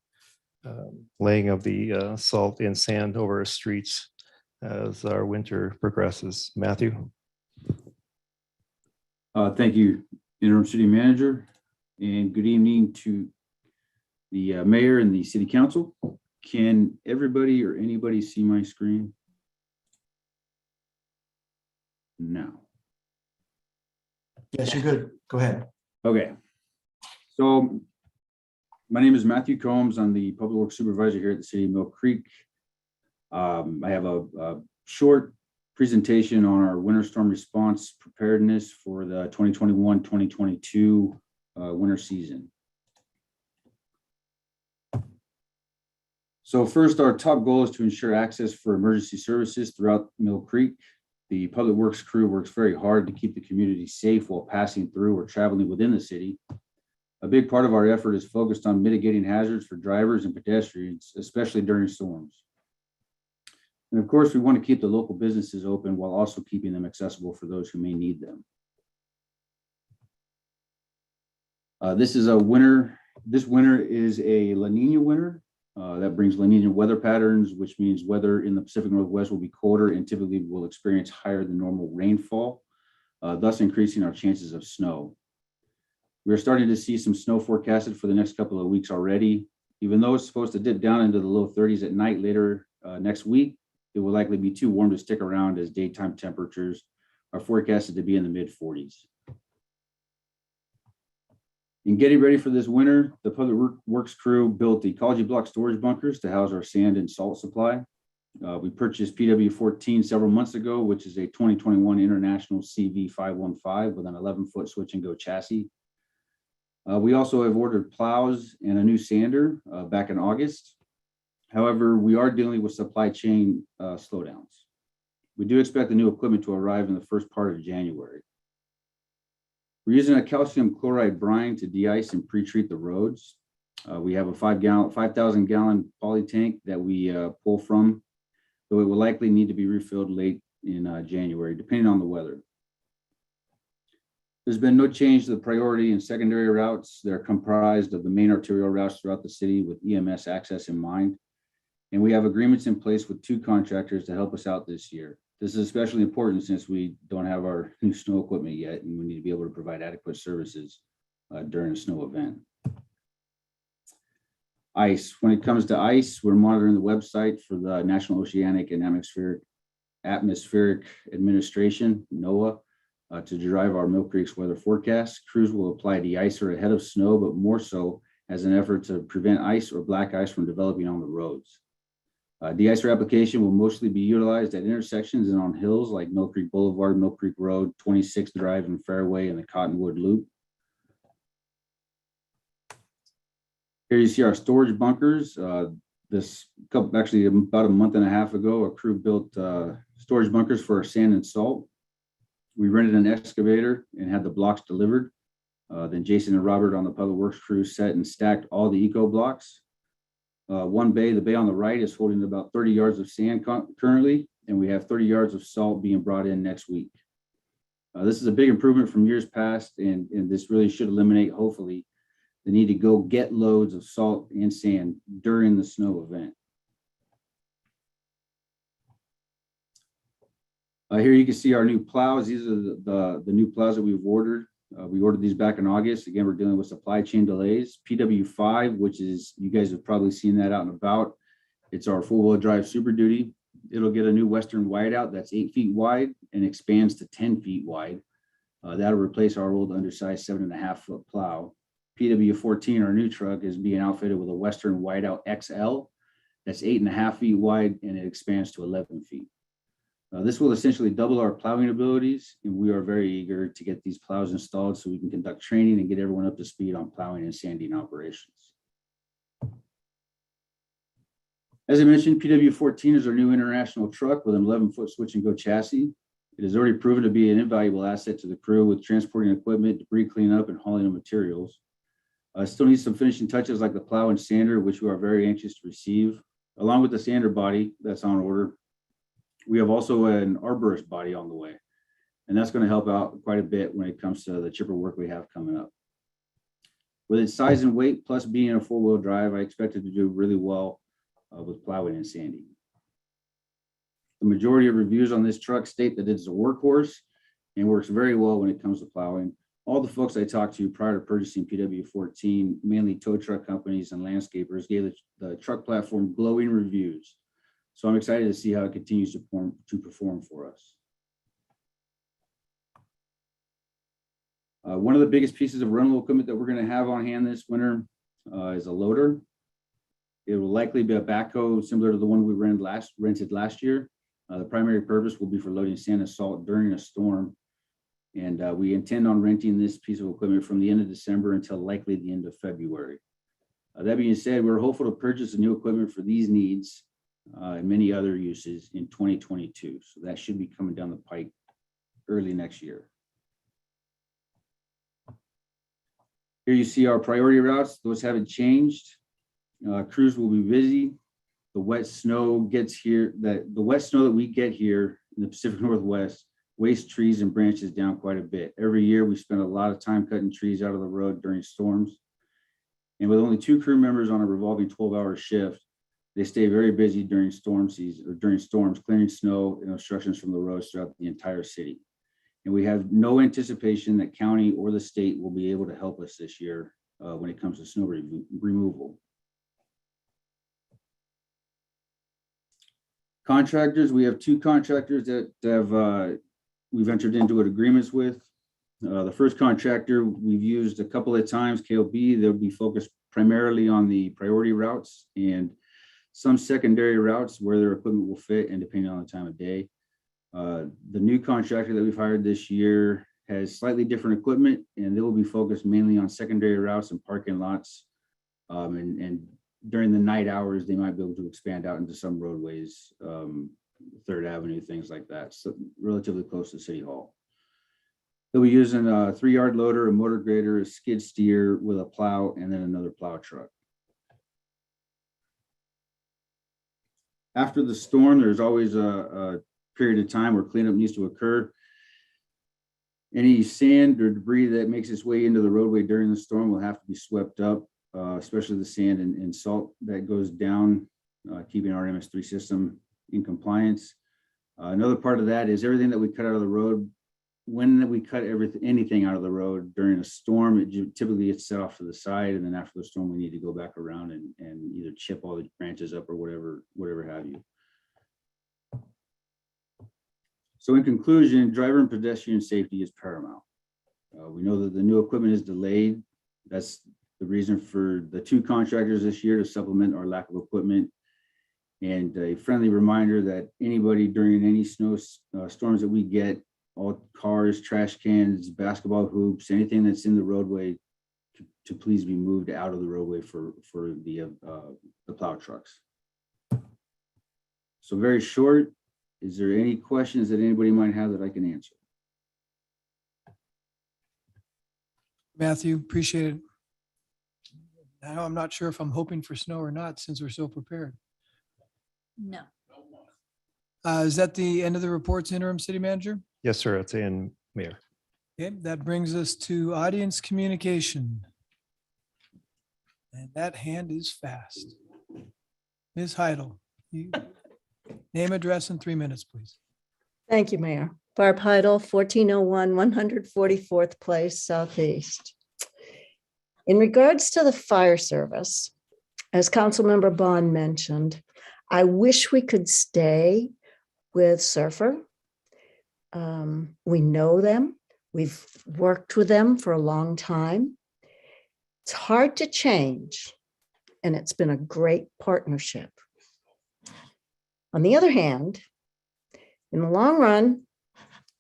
laying of the salt and sand over our streets as our winter progresses. Matthew. Thank you, Interim City Manager, and good evening to the Mayor and the City Council. Can everybody or anybody see my screen? No. Yes, you're good. Go ahead. Okay. So my name is Matthew Combs. I'm the Public Works Supervisor here at the City of Mill Creek. I have a short presentation on our winter storm response preparedness for the 2021-2022 winter season. So first, our top goal is to ensure access for emergency services throughout Mill Creek. The Public Works crew works very hard to keep the community safe while passing through or traveling within the city. A big part of our effort is focused on mitigating hazards for drivers and pedestrians, especially during storms. And of course, we want to keep the local businesses open while also keeping them accessible for those who may need them. This winter is a La Nina winter. That brings La Nina weather patterns, which means weather in the Pacific Northwest will be colder and typically will experience higher than normal rainfall, thus increasing our chances of snow. We're starting to see some snow forecasted for the next couple of weeks already. Even though it's supposed to dip down into the low 30s at night later next week, it will likely be too warm to stick around as daytime temperatures are forecasted to be in the mid 40s. In getting ready for this winter, the Public Works crew built the ecology block storage bunkers to house our sand and salt supply. We purchased PW 14 several months ago, which is a 2021 International CV 515 with an 11-foot switch and go chassis. We also have ordered plows and a new sander back in August. However, we are dealing with supply chain slowdowns. We do expect the new equipment to arrive in the first part of January. We're using a calcium chloride brine to de-ice and pre-treat the roads. We have a 5,000 gallon poly tank that we pull from, though it will likely need to be refilled late in January, depending on the weather. There's been no change to the priority and secondary routes. They're comprised of the main arterial routes throughout the city with EMS access in mind. And we have agreements in place with 2 contractors to help us out this year. This is especially important since we don't have our new snow equipment yet, and we need to be able to provide adequate services during a snow event. Ice. When it comes to ice, we're monitoring the website for the National Oceanic and Atmospheric Administration, NOAA, to derive our Mill Creek's weather forecast. Crews will apply de-icer ahead of snow, but more so as an effort to prevent ice or black ice from developing on the roads. De-icer application will mostly be utilized at intersections and on hills like Mill Creek Boulevard, Mill Creek Road, 26th Drive and Fairway, and the Cottonwood Loop. Here you see our storage bunkers. Actually about a month and a half ago, a crew built storage bunkers for our sand and salt. We rented an excavator and had the blocks delivered. Then Jason and Robert on the public works crew set and stacked all the eco blocks. One bay, the bay on the right, is holding about 30 yards of sand currently, and we have 30 yards of salt being brought in next week. This is a big improvement from years past, and this really should eliminate, hopefully, the need to go get loads of salt and sand during the snow event. Here you can see our new plows. These are the new plows that we've ordered. We ordered these back in August. Again, we're dealing with supply chain delays. PW5, which is, you guys have probably seen that out and about. It's our 4-wheel drive Super Duty. It'll get a new Western whiteout that's 8 feet wide and expands to 10 feet wide. That'll replace our old undersized 7.5-foot plow. PW14, our new truck, is being outfitted with a Western whiteout XL that's 8.5 feet wide and it expands to 11 feet. This will essentially double our plowing abilities, and we are very eager to get these plows installed so we can conduct training and get everyone up to speed on plowing and sanding operations. As I mentioned, PW14 is our new international truck with an 11-foot switch and go chassis. It has already proven to be an invaluable asset to the crew with transporting equipment, debris cleanup, and hauling of materials. Still needs some finishing touches like the plow and sander, which we are very anxious to receive. Along with the sander body that's on order, we have also an arborist body on the way, and that's going to help out quite a bit when it comes to the chipper work we have coming up. With its size and weight, plus being a 4-wheel drive, I expect it to do really well with plowing and sanding. The majority of reviews on this truck state that it's a workhorse and works very well when it comes to plowing. All the folks I talked to prior to purchasing PW14, mainly tow truck companies and landscapers, gave the truck platform glowing reviews. So I'm excited to see how it continues to perform for us. One of the biggest pieces of rental equipment that we're going to have on hand this winter is a loader. It will likely be a backhoe similar to the one we rented last year. The primary purpose will be for loading sand and salt during a storm. And we intend on renting this piece of equipment from the end of December until likely the end of February. That being said, we're hopeful to purchase a new equipment for these needs and many other uses in 2022. So that should be coming down the pike early next year. Here you see our priority routes. Those haven't changed. Crews will be busy. The wet snow gets here, the wet snow that we get here in the Pacific Northwest wastes trees and branches down quite a bit. Every year we spend a lot of time cutting trees out of the road during storms. And with only 2 crew members on a revolving 12-hour shift, they stay very busy during storm season or during storms, clearing snow and obstructions from the roads throughout the entire city. And we have no anticipation that county or the state will be able to help us this year when it comes to snow removal. Contractors, we have 2 contractors that have we've entered into agreements with. The first contractor we've used a couple of times, KOB. They'll be focused primarily on the priority routes, and some secondary routes where their equipment will fit and depending on the time of day. The new contractor that we've hired this year has slightly different equipment and they will be focused mainly on secondary routes and parking lots. And during the night hours, they might be able to expand out into some roadways, 3rd Avenue, things like that. So relatively close to City Hall. They'll be using a 3-yard loader, a motor grader, a skid steer with a plow, and then another plow truck. After the storm, there's always a period of time where cleanup needs to occur. Any sand or debris that makes its way into the roadway during the storm will have to be swept up, especially the sand and salt that goes down, keeping our MS3 system in compliance. Another part of that is everything that we cut out of the road. When we cut anything out of the road during a storm, it typically gets set off to the side, and then after the storm, we need to go back around and either chip all the branches up or whatever have you. So in conclusion, driver and pedestrian safety is paramount. We know that the new equipment is delayed. That's the reason for the 2 contractors this year to supplement our lack of equipment. And a friendly reminder that anybody during any snow storms that we get, all cars, trash cans, basketball hoops, anything that's in the roadway to please be moved out of the roadway for the plow trucks. So very short, is there any questions that anybody might have that I can answer? Matthew, appreciate it. Now I'm not sure if I'm hoping for snow or not since we're so prepared. No. Is that the end of the reports, interim city manager? Yes, sir. It's in, Mayor. Okay, that brings us to audience communication. And that hand is fast. Ms. Heidel, name, address, in 3 minutes, please. Thank you, Mayor. Barb Heidel, 1401 144th Place Southeast. In regards to the fire service, as Councilmember Bond mentioned, I wish we could stay with Surfer. We know them. We've worked with them for a long time. It's hard to change, and it's been a great partnership. On the other hand, in the long run,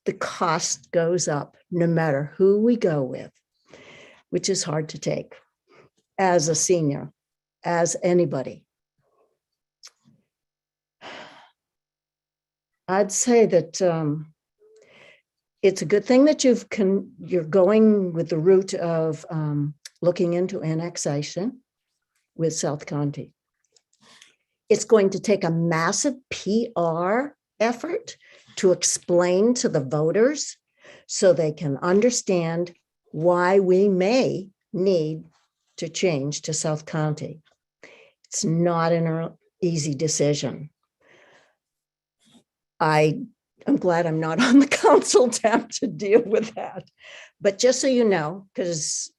the cost goes up no matter who we go with, which is hard to take as a senior, as anybody. I'd say that it's a good thing that you're going with the route of looking into annexation with South County. It's going to take a massive PR effort to explain to the voters so they can understand why we may need to change to South County. It's not an easy decision. I'm glad I'm not on the council to have to deal with that. But just so you know, because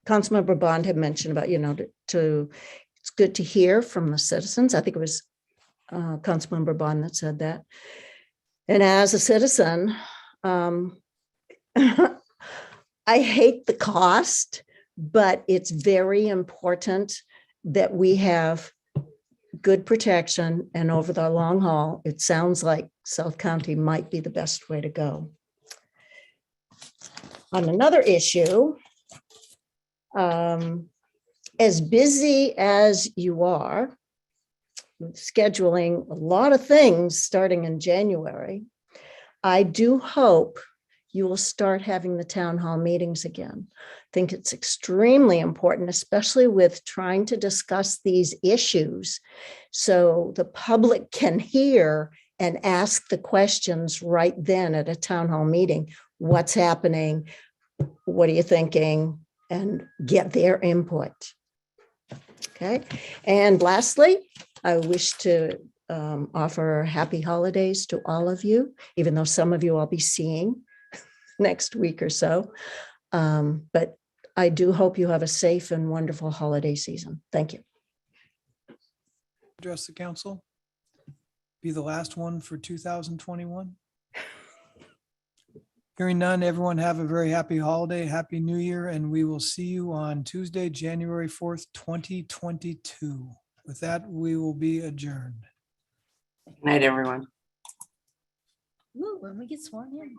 Councilmember Bond had mentioned about, it's good to hear from the citizens. I think it was Councilmember Bond that said that. And as a citizen, I hate the cost, but it's very important that we have good protection, and over the long haul, it sounds like South County might be the best way to go. On another issue, as busy as you are, scheduling a lot of things starting in January, I do hope you will start having the town hall meetings again. I think it's extremely important, especially with trying to discuss these issues so the public can hear and ask the questions right then at a town hall meeting. What's happening? What are you thinking? And get their input. Okay. And lastly, I wish to offer happy holidays to all of you, even though some of you I'll be seeing next week or so. But I do hope you have a safe and wonderful holiday season. Thank you. Address the council. Be the last one for 2021. Hearing none, everyone have a very happy holiday, happy new year, and we will see you on Tuesday, January 4th, 2022. With that, we will be adjourned. Good night, everyone. Woo, when we get sworn in.